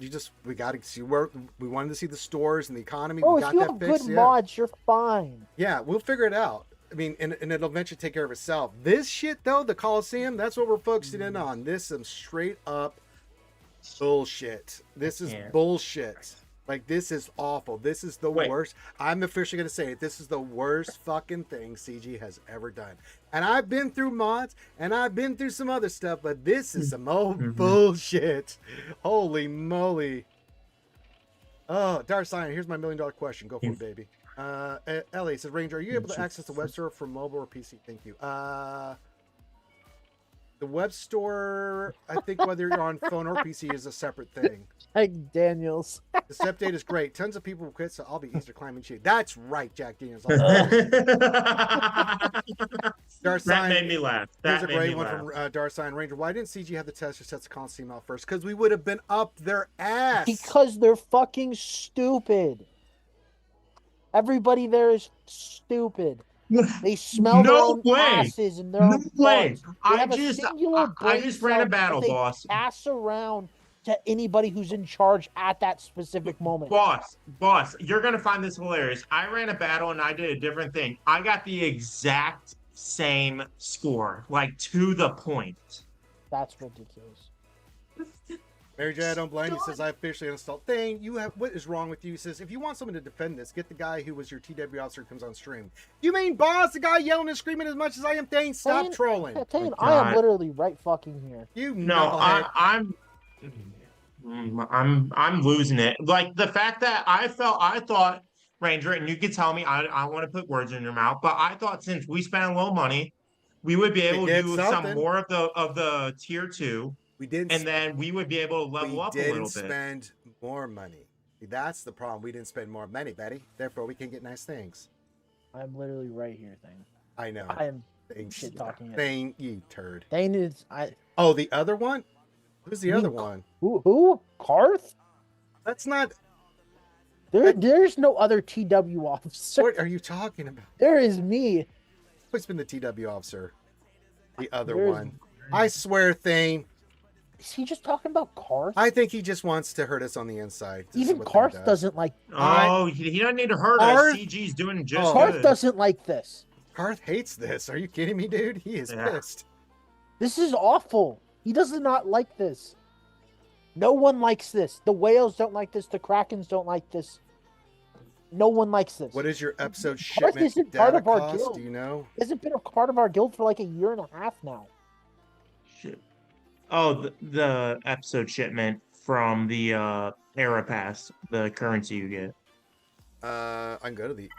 We got to see where we wanted to see the stores and the economy. Oh, we if got you that have fixed. good mods, you're fine. Yeah, we'll figure it out. I mean, and it'll eventually take care of itself. This shit, though, the Coliseum, that's what we're focusing in on. This is some straight up bullshit. This is bullshit. Like, this is awful. This is the worst. I'm officially going to say it. This is the worst fucking thing CG has ever done. And I've been through mods, and I've been through some other stuff, but this is some old bullshit. Holy moly. Oh, Dark Sign, here's my $1 million question. Go for it, baby. Ellie says, Ranger, are you able to access the web store for mobile or PC? Thank you. The web store, I think whether you're on phone or PC is a separate thing. Like Daniels. The step date is great. Tons of people will quit, so I'll be Easter climbing cheap. That's right, Jack Daniels. That made me laugh. Here's a great one from Darsign Ranger. Why didn't CG have the tester set the Coliseum out first? Because we would have been up their ass. Because they're fucking stupid. Everybody there is stupid. They smell their own asses and their own butts. I just ran a battle, boss. Pass around to anybody who's in charge at that specific moment. Boss, you're gonna find this hilarious. I ran a battle and I did a different thing. I got the exact same score, like to the point. That's ridiculous. Mary J, I don't blame you. Says I officially installed. Thane, what is wrong with you? Says if you want someone to defend this, get the guy who was your TW officer who comes on stream. You mean boss, the guy yelling and screaming as much as I am? Thane, stop trolling. Thane, I am literally right fucking here. I'm losing it. Like the fact that I thought, Ranger, and you could tell me I want to put words in your mouth, but I thought since we spent a little money, we would be able to do some more of the tier 2. We didn't, and then we would be able to level up a little bit. We didn't spend more money. That's the problem. We didn't spend more money, Betty. Therefore, we can get nice things. I'm literally right here, Thane. I know. I am shit talking. Thane, you turd. Thane is Oh, the other one? Who's the other one? Who? Karth? That's not. There's no other TW officer. What are you talking about? There is me. Who's been the TW officer? The other one. I swear, Thane. Is he just talking about Karth? I think he just wants to hurt us on the inside. Even Karth doesn't like. Oh, he doesn't need to hurt us. CG's doing just Karth good. doesn't like this. Karth hates this. Are you kidding me, dude? He is pissed. This is awful. He does not like this. No one likes this. The whales don't like this. The Krakens don't like this. No one likes this. What is your episode shipment Karth isn't data part of our cost? guild. Do you know? He hasn't been a part of our guild for like a year and a half now. Shit. Oh, the episode shipment from the era pass, the currency you get. I can go to the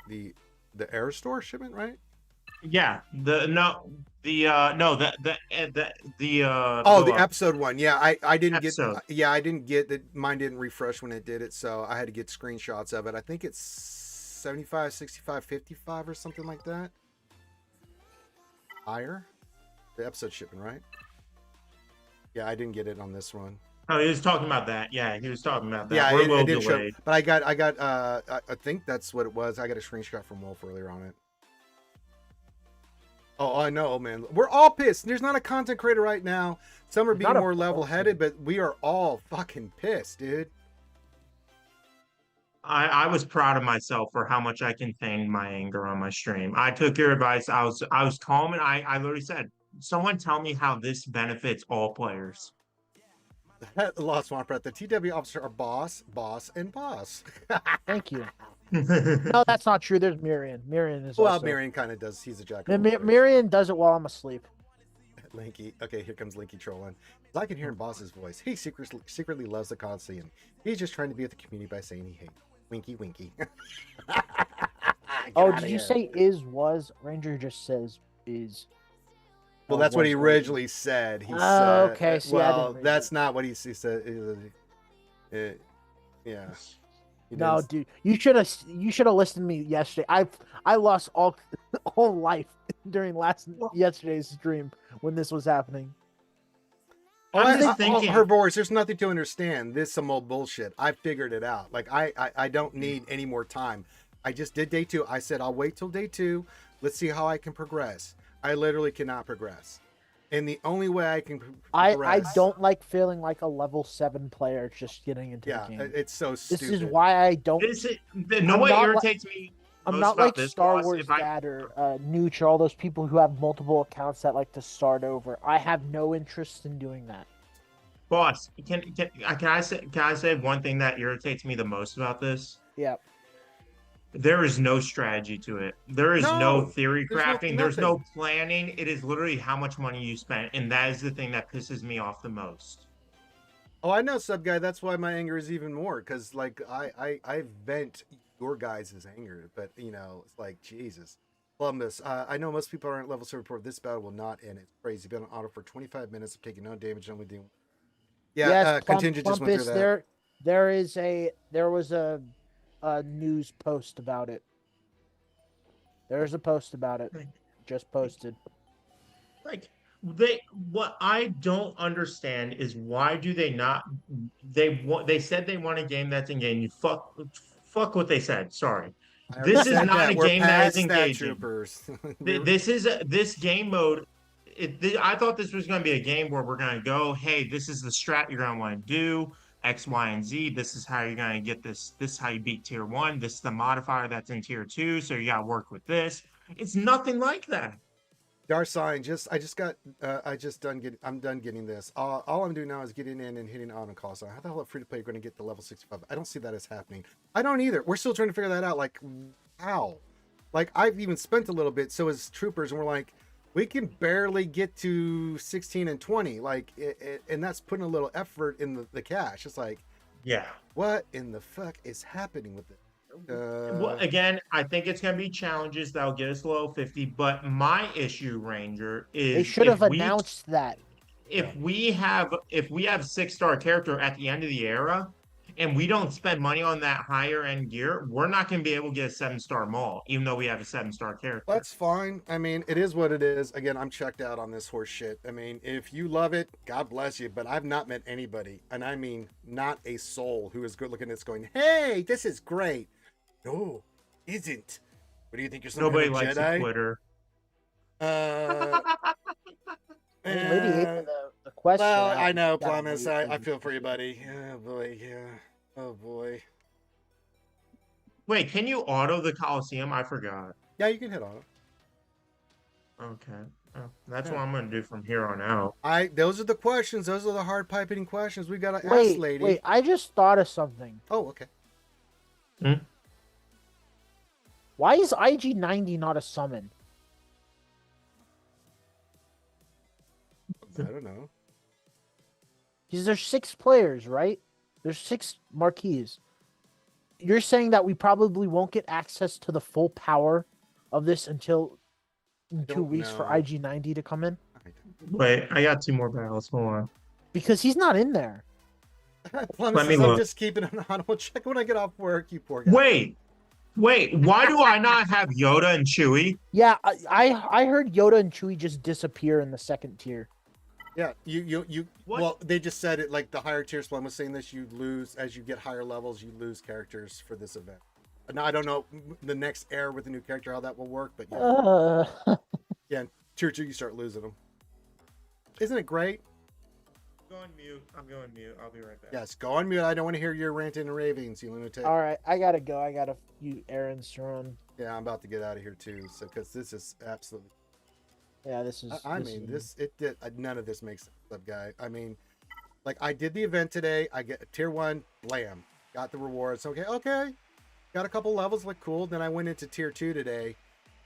Air Store shipment, right? Yeah. The episode one. Yeah, I didn't episode. I didn't get that. Mine didn't refresh when it did it, so I had to get screenshots of it. I think it's 75, 65, 55 or something like that. Higher. The episode shipping, right? Yeah, I didn't get it on this one. Oh, he was talking about that. Yeah, he was talking about that. Yeah, We're a it little didn't show. delayed. But I got. I think that's what it was. I got a screenshot from Wolf earlier on it. Oh, I know, man. We're all pissed. There's not a content creator right now. Some are being more level-headed, but we are all fucking pissed, dude. I was proud of myself for how much I contained my anger on my stream. I took your advice. I was calm, and I literally said, "Someone tell me how this benefits all players." Lost Swamp Breath. The TW officer are boss, and boss. Thank you. No, that's not true. There's Miriam. Miriam is Well, also... Miriam kind of does. He's a jack. Miriam does it while I'm asleep. Linky. Okay, here comes Linky trolling. I can hear in Boss's voice. He secretly loves the Coliseum. He's just trying to be with the community by saying he hates. Winky, winky. Oh, did you say was? Ranger just says is. Well, that's what he originally said. He said, okay. See, well, that's not what he said. Yeah. No, dude, you should have listened to me yesterday. I lost all life during yesterday's stream when this was happening. I'm just thinking, her voice. There's nothing to understand. This is some old bullshit. I figured it out. Like I don't need any more time. I just did day 2. I said I'll wait till day 2. Let's see how I can progress. I literally cannot progress, and the only way I can progress, I don't like feeling like a level 7 player just getting into the game. It's so stupid. This is why I don't. What irritates me. I'm not like Star Wars Dad or Nooch or all those people who have multiple accounts that like to start over. I have no interest in doing that. Boss, can I say one thing that irritates me the most about this? Yeah. There is no strategy to it. There is no theory crafting. There's no planning. It is literally how much money you spent, and that is the thing that pisses me off the most. Oh, I know, Sub Guy. That's why my anger is even more, because like I vent your guys' anger, but you know, it's like Jesus. Columbus, I know most people aren't level 7 report. This battle will not end. It's crazy. Been on auto for 25 minutes. I'm taking no damage. Only doing. Yeah, yes, contingent just went through that. There was a news post about it. There's a post about it. Just posted. Like what I don't understand is why do they not? They said they want a game that's engaging. You fuck what they said. Sorry. This is not a game that is engaging. This game mode. I thought this was going to be a game where we're going to go, hey, this is the strat you're going to want to do, X, Y, and Z. This is how you're going to get this. This is how you beat tier 1. This is the modifier that's in tier 2. So you got to work with this. It's nothing like that. Darsign, I'm done getting this. All I'm doing now is getting in and hitting on call. So how the hell are free to play going to get the level 65? I don't see that as happening. I don't either. We're still trying to figure that out. Like, how? Like, I've even spent a little bit. So as troopers, and we're like, we can barely get to 16 and 20. Like, and that's putting a little effort in the cash. It's like, yeah, what in the fuck is happening with it? Well, again, I think it's going to be challenges that'll get us below 50. But my issue, Ranger, is they should have announced that. If we have 6-star character at the end of the era, and we don't spend money on that higher end gear, we're not going to be able to get a 7-star mall, even though we have a 7-star character. That's fine. I mean, it is what it is. Again, I'm checked out on this horse shit. I mean, if you love it, God bless you. But I've not met anybody, and I mean, not a soul who is good looking at this going, hey, this is great. No, isn't. What do you think? You're some Nobody kind of likes Jedi? a Twitter. Lady hated the question. Well, I know, Plumbus. I feel for you, buddy. Oh boy, yeah. Oh boy. Wait, can you auto the Coliseum? I forgot. Yeah, you can hit on it. Okay. Oh, that's what I'm going to do from here on out. Those are the questions. Those are the hard piping questions we got to ask, lady. Wait, I just thought of something. Oh, okay. Why is IG-90 not a summon? I don't know. Because there's 6 players, right? There's 6 marquees. You're saying that we probably won't get access to the full power of this until in 2 weeks for IG-90 to come in? Wait, I got 2 more battles. Hold on. Because he's not in there. Let me look. I'm just keeping an audible check when I get off work, you poor guy. Wait. Wait, why do I not have Yoda and Chewie? Yeah, I heard Yoda and Chewie just disappear in the second tier. Yeah, you. What? Well, they just said it like the higher tier Splum was saying this. You lose as you get higher levels. You lose characters for this event. Now I don't know the next era with the new character how that will work, but yeah, yeah. Tier 2, you start losing them. Isn't it great? Going mute. I'm going mute. I'll be right back. Yes, go on mute. I don't want to hear your ranting and ravings, you lunatic. All right, I gotta go. I got a few errands to run. Yeah, I'm about to get out of here too. So because this is absolutely. Yeah, this is. It did none of this makes sense, up guy. I mean, like I did the event today. I get tier 1, blam, got the rewards. Okay, got a couple levels, look cool. Then I went into tier 2 today.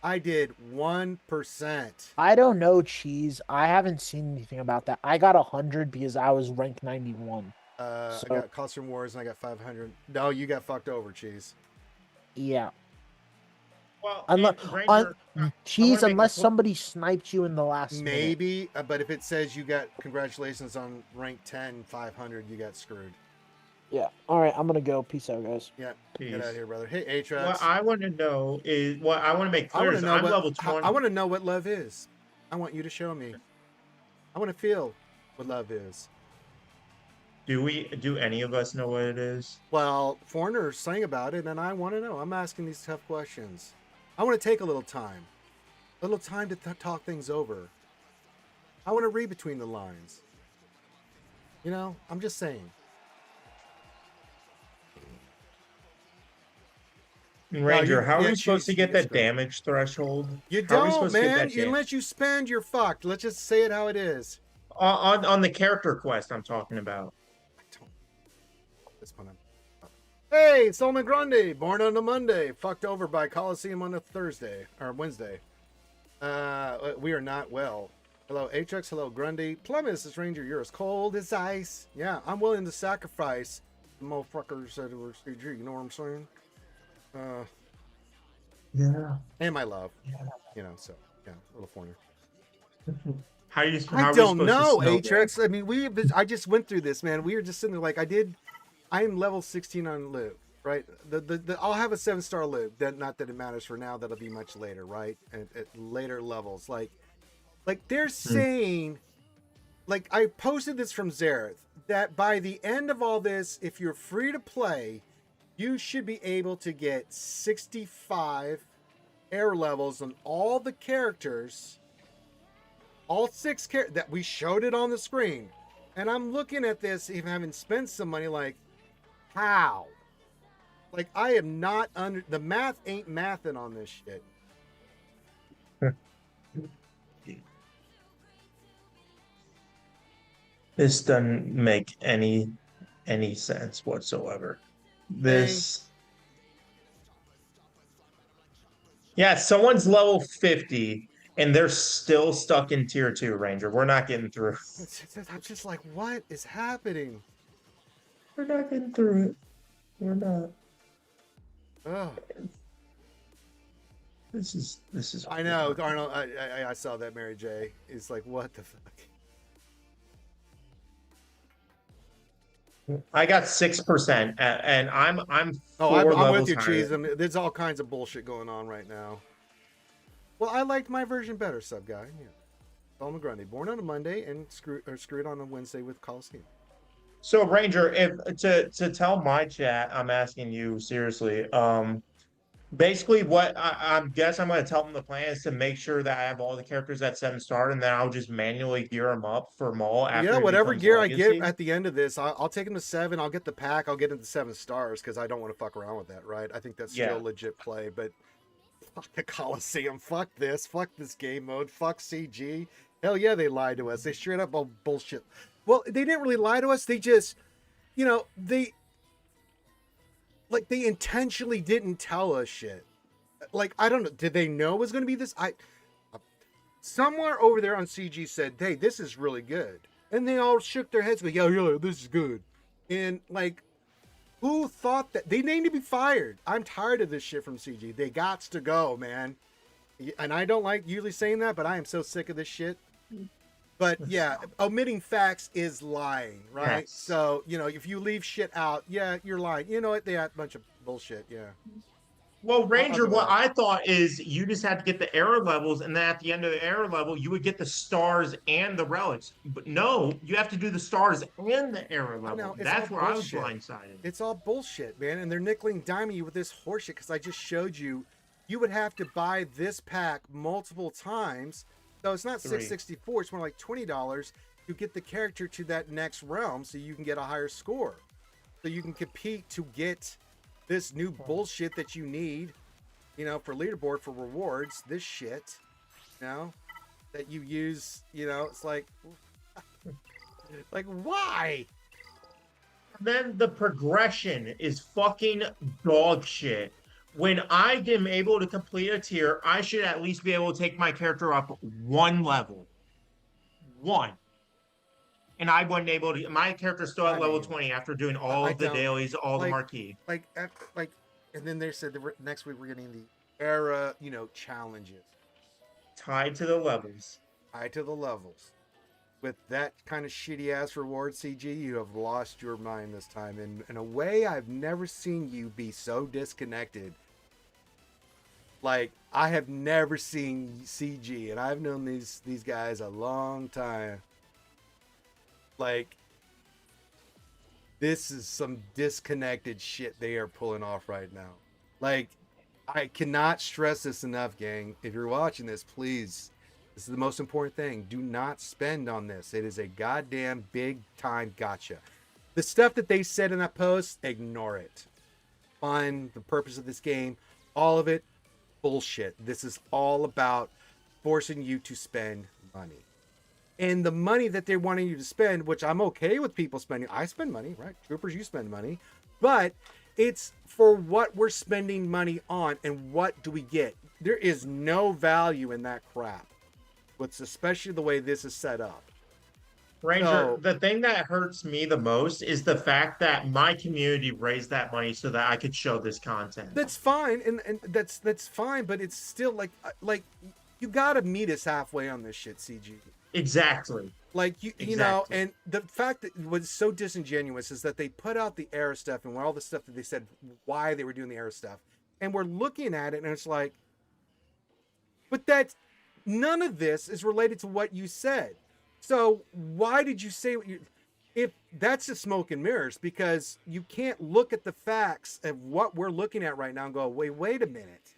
I did 1%. I don't know, Cheese. I haven't seen anything about that. I got 100 because I was ranked 91. I got costume wars and I got 500. No, you got fucked over, Cheese. Yeah. Well, Unless, Cheese, unless somebody sniped you in the last minute. Maybe, but if it says you got congratulations on rank 10, 500, you got screwed. Yeah. All right, I'm gonna go. Peace out, guys. Yeah, get out of here, brother. Hey, Atrax. What I want to know is what I want to make clear is I'm level 20. I want to know what love is. I want you to show me. I want to feel what love is. Do any of us know what it is? Well, foreigners sang about it, and I want to know. I'm asking these tough questions. I want to take a little time to talk things over. I want to read between the lines. You know, I'm just saying. Ranger, how are we supposed to get that damage threshold? You don't, man. Unless you spend, you're fucked. Let's just say it how it is. On the character quest I'm talking about. This one. Hey, Solomon Grande, born on a Monday, fucked over by Coliseum on a Thursday or Wednesday. We are not well. Hello, Atrax. Hello, Grundy. Plummus, this Ranger, you're as cold as ice. Yeah, I'm willing to sacrifice the motherfuckers that were CG. You know what I'm saying? Yeah. And my love. Yeah. You know, so yeah, little foreigner. How I don't know, Atrax. I mean, I just went through this, man. We were just sitting there like I'm level 16 on loot, right? I'll have a 7-star loot. Not that it matters for now. That'll be much later, right? At later levels, like they're saying, like I posted this from Zareth, that by the end of all this, if you're free to play, you should be able to get 65 air levels on all the characters, all 6 characters that we showed it on the screen. And I'm looking at this, even having spent some money, like, how? Like, I am not the math ain't mathing on this shit. This doesn't make any sense whatsoever. This. Yeah, someone's level 50 and they're still stuck in tier 2, Ranger. We're not getting through. I'm just like, what is happening? We're not getting through it. We're not. Oh. This is. I know, Arnold. I saw that. Mary J. It's like, what the fuck? I got 6%, and I'm. I'm with you, Cheese. I mean, there's all kinds of bullshit going on right now. Well, I liked my version better, sub guy. Yeah. Solomon Grundy, born on a Monday and screwed on a Wednesday with Coliseum. So, Ranger, if to tell my chat, I'm asking you seriously. Basically, what I'm going to tell them the plan is to make sure that I have all the characters at 7-star, and then I'll just manually gear them up for Maul. After whatever gear I get at the end of this, I'll take them to 7. I'll get the pack. I'll get into 7 stars because I don't want to fuck around with that, right? I think that's still legit play, but fuck the Coliseum. Fuck this game mode. Fuck CG. Hell yeah, they lied to us. They straight up all bullshit. Well, they didn't really lie to us. They just, they intentionally didn't tell us shit. Like, I don't know. Did they know it was going to be this? Somewhere over there on CG said, hey, this is really good. And they all shook their heads, like, yeah, this is good. And, like, who thought that? They need to be fired. I'm tired of this shit from CG. They gots to go, man. And I don't like usually saying that, but I am so sick of this shit. But yeah, omitting facts is lying, right? Yes. So, if you leave shit out, yeah, you're lying. You know what? They had a bunch of bullshit, yeah. Well, Ranger, go what ahead. I thought is you just had to get the error levels, and then at the end of the error level, you would get the stars and the relics. But no, you have to do the stars and the error I know level. it's all That's where I was bullshit. blindsided. It's all bullshit, man. And they're nickel and diming you with this horseshit because I just showed you. You would have to buy this pack multiple times. So it's not Three. $6.64. It's more like $20 to get the character to that next realm, so you can get a higher score. So you can compete to get this new bullshit that you need, you know, for leaderboard for rewards. This shit, you know, that you use. You know, it's like why? Then the progression is fucking dog shit. When I am able to complete a tier, I should at least be able to take my character up one level. One. And I wasn't able to. My character's still at I level mean, 20 after doing all I of the don't dailies, all the like marquee. like, and then they said that next week we're getting the era, you know, challenges Tied to the levels. tied to the levels. With that kind of shitty ass reward, CG, you have lost your mind this time. And in a way, I've never seen you be so disconnected. Like, I have never seen CG, and I've known these guys a long time. Like, this is some disconnected shit they are pulling off right now. Like, I cannot stress this enough, gang. If you're watching this, please, this is the most important thing. Do not spend on this. It is a goddamn big time gotcha. The stuff that they said in that post, ignore it. Fun, the purpose of this game, all of it, bullshit. This is all about forcing you to spend money. And the money that they're wanting you to spend, which I'm okay with people spending. I spend money, right? Troopers, you spend money. But it's for what we're spending money on and what do we get. There is no value in that crap. What's especially the way this is set up. Ranger, So- the thing that hurts me the most is the fact that my community raised that money so that I could show this content. That's fine, and that's fine, but it's still like you gotta meet us halfway on this shit, CG. Exactly. Like you know, Exactly. and the fact that was so disingenuous is that they put out the era stuff and all the stuff that they said why they were doing the era stuff, and we're looking at it and it's like, but that's none of this is related to what you said. So why did you say what you? If that's just smoke and mirrors, because you can't look at the facts of what we're looking at right now and go, wait a minute.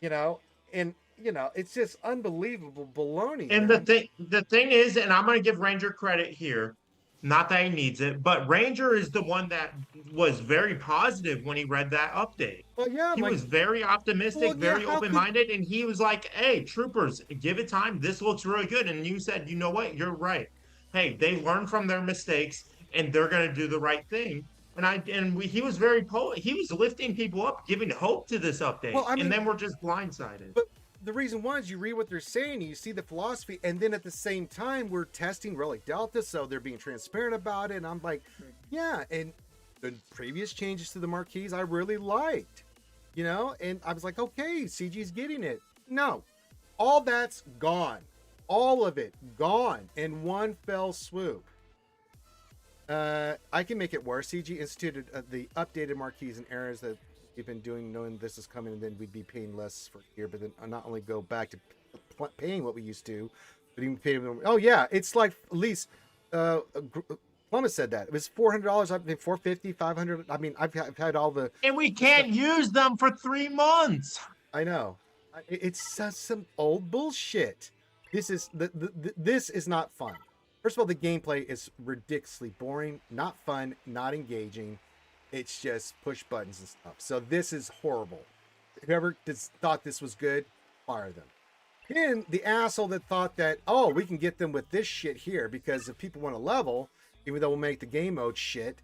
You know, and you know, it's just unbelievable baloney. And man. the thing is, and I'm going to give Ranger credit here, not that he needs it, but Ranger is the one that was very positive when he read that update. Well, yeah, He like, was very optimistic, well, yeah, very how could- open-minded, and he was like, "Hey, troopers, give it time. This looks really good." And you said, "You know what? You're right. Hey, they learn from their mistakes, and they're going to do the right thing." He was he was lifting people up, giving hope to this update, Well, I mean- and then we're just blindsided. But the reason why is you read what they're saying, you see the philosophy, and then at the same time we're testing Relic Delta, so they're being transparent about it. And I'm like, yeah, and the previous changes to the marquees I really liked, you know, and I was like, okay, CG's getting it. No, all that's gone, all of it gone in one fell swoop. I can make it worse. CG instituted the updated marquees and errors that we've been doing, knowing this is coming, and then we'd be paying less for here, but then not only go back to paying what we used to, but even paying them. Oh yeah, it's like at least Plummet said that it was $400. I've been $450, $500. I mean, I've had all the. And we can't use them for 3 months. I know, it's some old bullshit. This is this is not fun. First of all, the gameplay is ridiculously boring, not fun, not engaging. It's just push buttons and stuff. So this is horrible. Whoever thought this was good, fire them. Then the asshole that thought that, oh, we can get them with this shit here because if people want to level, even though we'll make the game mode shit,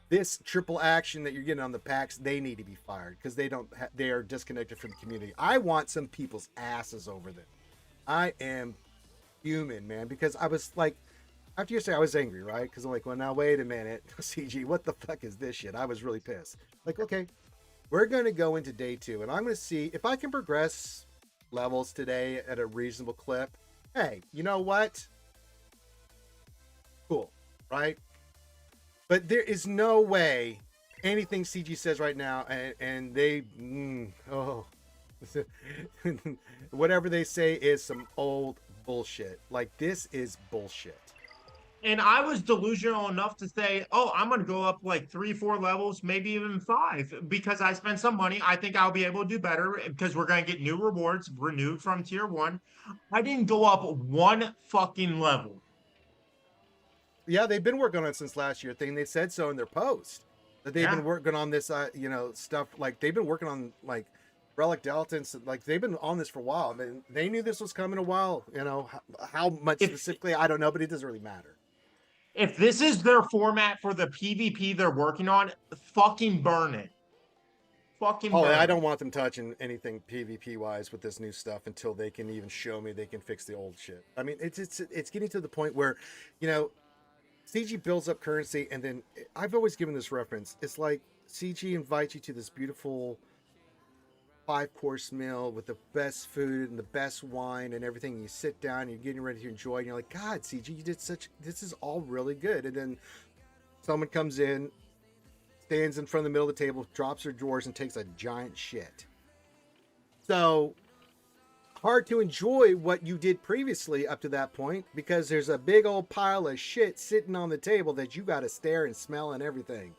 this triple action that you're getting on the packs, they need to be fired because they are disconnected from the community. I want some people's asses over them. I am human, man, because I was like, after yesterday, I was angry, right? Because I'm like, well, now wait a minute, CG, what the fuck is this shit? I was really pissed. Like, okay, we're going to go into day 2, and I'm going to see if I can progress levels today at a reasonable clip. Hey, you know what? Cool, right? But there is no way anything CG says right now, and they, whatever they say is some old bullshit. Like, this is bullshit. And I was delusional enough to say, oh, I'm going to go up like 3-4 levels, maybe even 5, because I spent some money. I think I'll be able to do better because we're going to get new rewards renewed from tier 1. I didn't go up 1 fucking level. Yeah, they've been working on it since last year. They said so in their post that they've been working on this, stuff. Like, they've been working on like Relic Delta and like they've been on this for a while. I mean, they knew this was coming a while. How much specifically, I don't know, but it doesn't really matter. If this is their format for the PvP they're working on, fucking burn it. Fucking burn I it. don't want them touching anything PvP wise with this new stuff until they can even show me they can fix the old shit. I mean, it's getting to the point where, CG builds up currency, and then I've always given this reference. It's like CG invites you to this beautiful 5-course meal with the best food and the best wine and everything. And you sit down, and you're getting ready to enjoy, and you're like, God, CG, you did this is all really good. And then someone comes in, stands in front of the middle of the table, drops her drawers, and takes a giant shit. So hard to enjoy what you did previously up to that point because there's a big old pile of shit sitting on the table that you got to stare and smell and everything.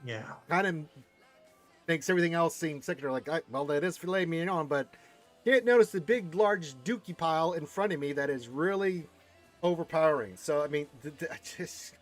Yeah. Kind of makes everything else seem secondary. Like, well, that is filet mignon, but can't notice the big, large dookie pile in front of me that is really overpowering. So, I mean, I just,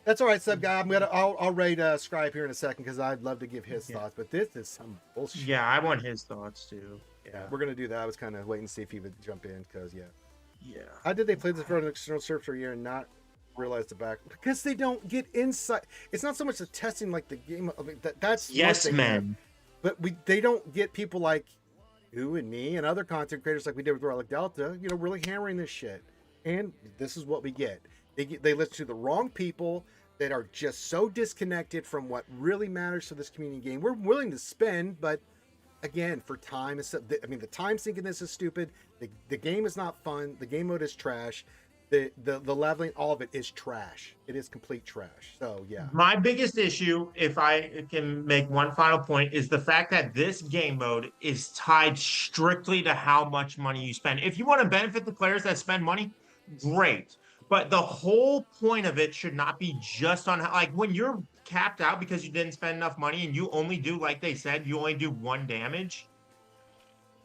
that's all right, sub guy. I'll raid Scribe here in a second because I'd love to give his thoughts, but this is some bullshit. Yeah, I want his thoughts too. Yeah, we're gonna do that. I was kind of waiting to see if he would jump in because yeah. How did they play this for an external server for a year and not realize the back? Because they don't get insight. It's not so much the testing like the game. I mean, that's yes, man. But they don't get people like you and me and other content creators like we did with Relic Delta. Really hammering this shit. And this is what we get. They listen to the wrong people that are just so disconnected from what really matters to this community game. We're willing to spend, but again, for time, I mean, the time sink in this is stupid. The game is not fun. The game mode is trash. The leveling, all of it is trash. It is complete trash. So yeah. My biggest issue, if I can make one final point, is the fact that this game mode is tied strictly to how much money you spend. If you want to benefit the players that spend money, great. But the whole point of it should not be just on like when you're capped out because you didn't spend enough money and you only do, like they said, you only do 1 damage.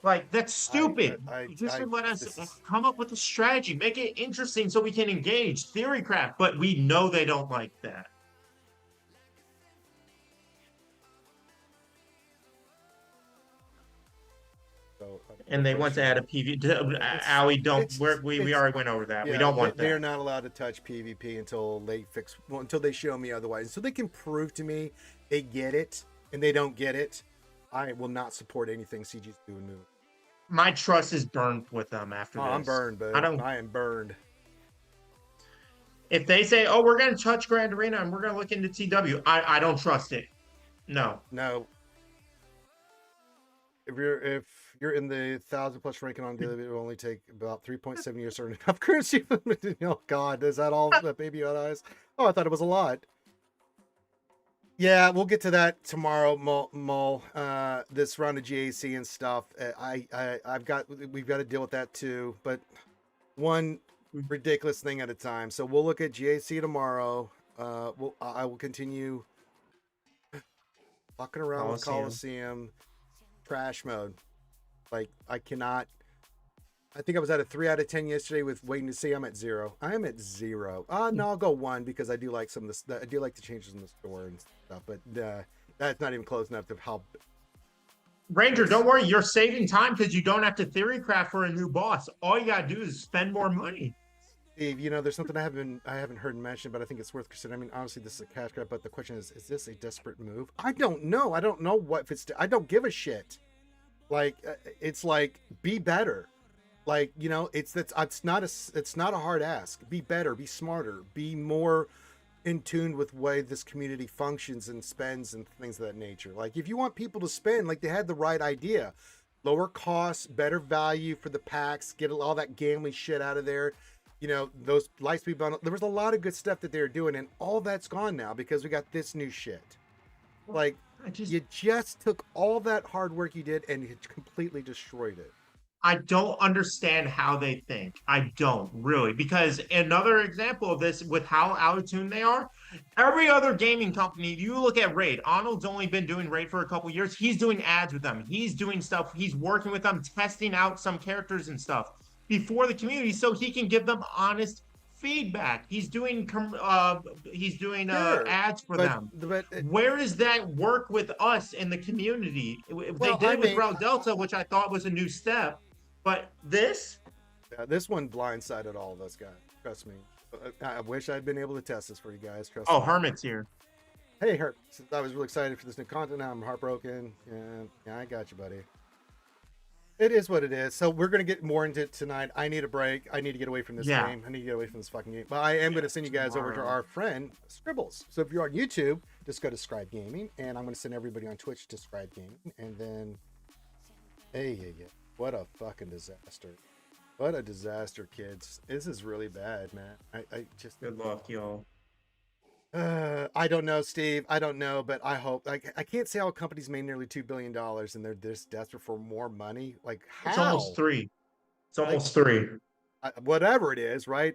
Like, that's stupid. Just let us come up with a strategy, make it interesting so we can engage theorycraft, but we know they don't like that. And they want to add a PvP. We already went over that. We don't want that. They're not allowed to touch PvP until until they show me otherwise. So they can prove to me they get it and they don't get it. I will not support anything CG's doing. My trust is burned with them after this. I'm burned, but I am burned. If they say, "Oh, we're going to touch Grand Arena and we're going to look into TW," I don't trust it. No. If you're in the 1,000+ ranking on daily, it will only take about 3.7 years to earn enough currency. Oh God, is that all that baby eyes? Oh, I thought it was a lot. Yeah, we'll get to that tomorrow, Mull. This round of GAC and stuff. We've got to deal with that too, but one ridiculous thing at a time. So we'll look at GAC tomorrow. I will continue fucking around with Coliseum trash mode. Like, I think I was at a 3 out of 10 yesterday with waiting to see. I'm at 0. I am at 0. No, I'll go 1 because I do like some of this. I do like the changes in the store and stuff, but that's not even close enough to how. Ranger, don't worry. You're saving time because you don't have to theorycraft for a new boss. All you gotta do is spend more money. Steve, there's something I haven't heard mentioned, but I think it's worth considering. I mean, honestly, this is a cash grab, but the question is this a desperate move? I don't know. I don't know what if it's. I don't give a shit. Like, it's like, be better. Like, it's not a hard ask. Be better, be smarter, be more in tune with the way this community functions and spends and things of that nature. Like, if you want people to spend, like, they had the right idea. Lower costs, better value for the packs, get all that gambling shit out of there. you know, those Lightspeed bundle. There was a lot of good stuff that they were doing, and all that's gone now because we got this new shit. Like, you just took all that hard work you did and you completely destroyed it. I don't understand how they think. I don't really, because another example of this with how out of tune they are, every other gaming company, you look at Raid, Arnold's only been doing Raid for a couple years. He's doing ads with them. He's doing stuff. He's working with them, testing out some characters and stuff before the community so he can give them honest feedback. He's doing Sure, ads for but them. but Where is that work with us in the community? They did it with Route Delta, which I thought was a new step. But this, yeah, this one blindsided all of us, guys. Trust me. I wish I'd been able to test this for you guys. Trust oh, me. Hermit's here. Hey, Herb. Since I was really excited for this new content, now I'm heartbroken. Yeah, I got you, buddy. It is what it is. So we're gonna get more into it tonight. I need a break. I need to get away from this game. I need to get away from this fucking game. But I am gonna send you guys over to our friend Scribbles. So if you're on YouTube, just go to Scribe Gaming, and I'm gonna send everybody on Twitch to Scribe Gaming, and then, hey. What a fucking disaster. What a disaster, kids. This is really bad, man. I just... Good luck, y'all. I don't know, Steve. I don't know, but I hope... I can't say how companies made nearly $2 billion and they're this desperate for more money. Like, how? It's almost 3. It's almost 3. Whatever it is, right?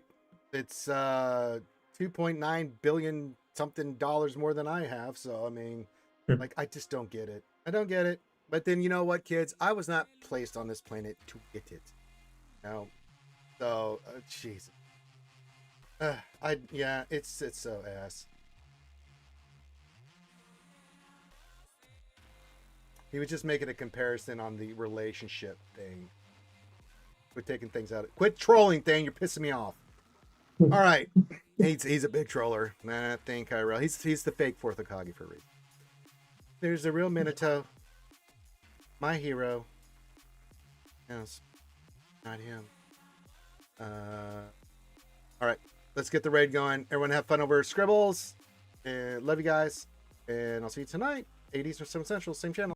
It's 2.9 billion something dollars more than I have. So, I mean, like, I just don't get it. I don't get it. But then, you know what, kids? I was not placed on this planet to get it. You know? So, Jesus. Yeah, it's so ass. He was just making a comparison on the relationship thing. Quit taking things out. Quit trolling, thing. You're pissing me off. All right. He's a big troller. Nah, thank Kyrell. He's the fake fourth Okage for a reason. There's a real Minato. My hero. Yes. Not him. All right. Let's get the raid going. Everyone have fun over Scribbles. Love you guys. And I'll see you tonight. 8 Eastern, 7 Central. Same channel.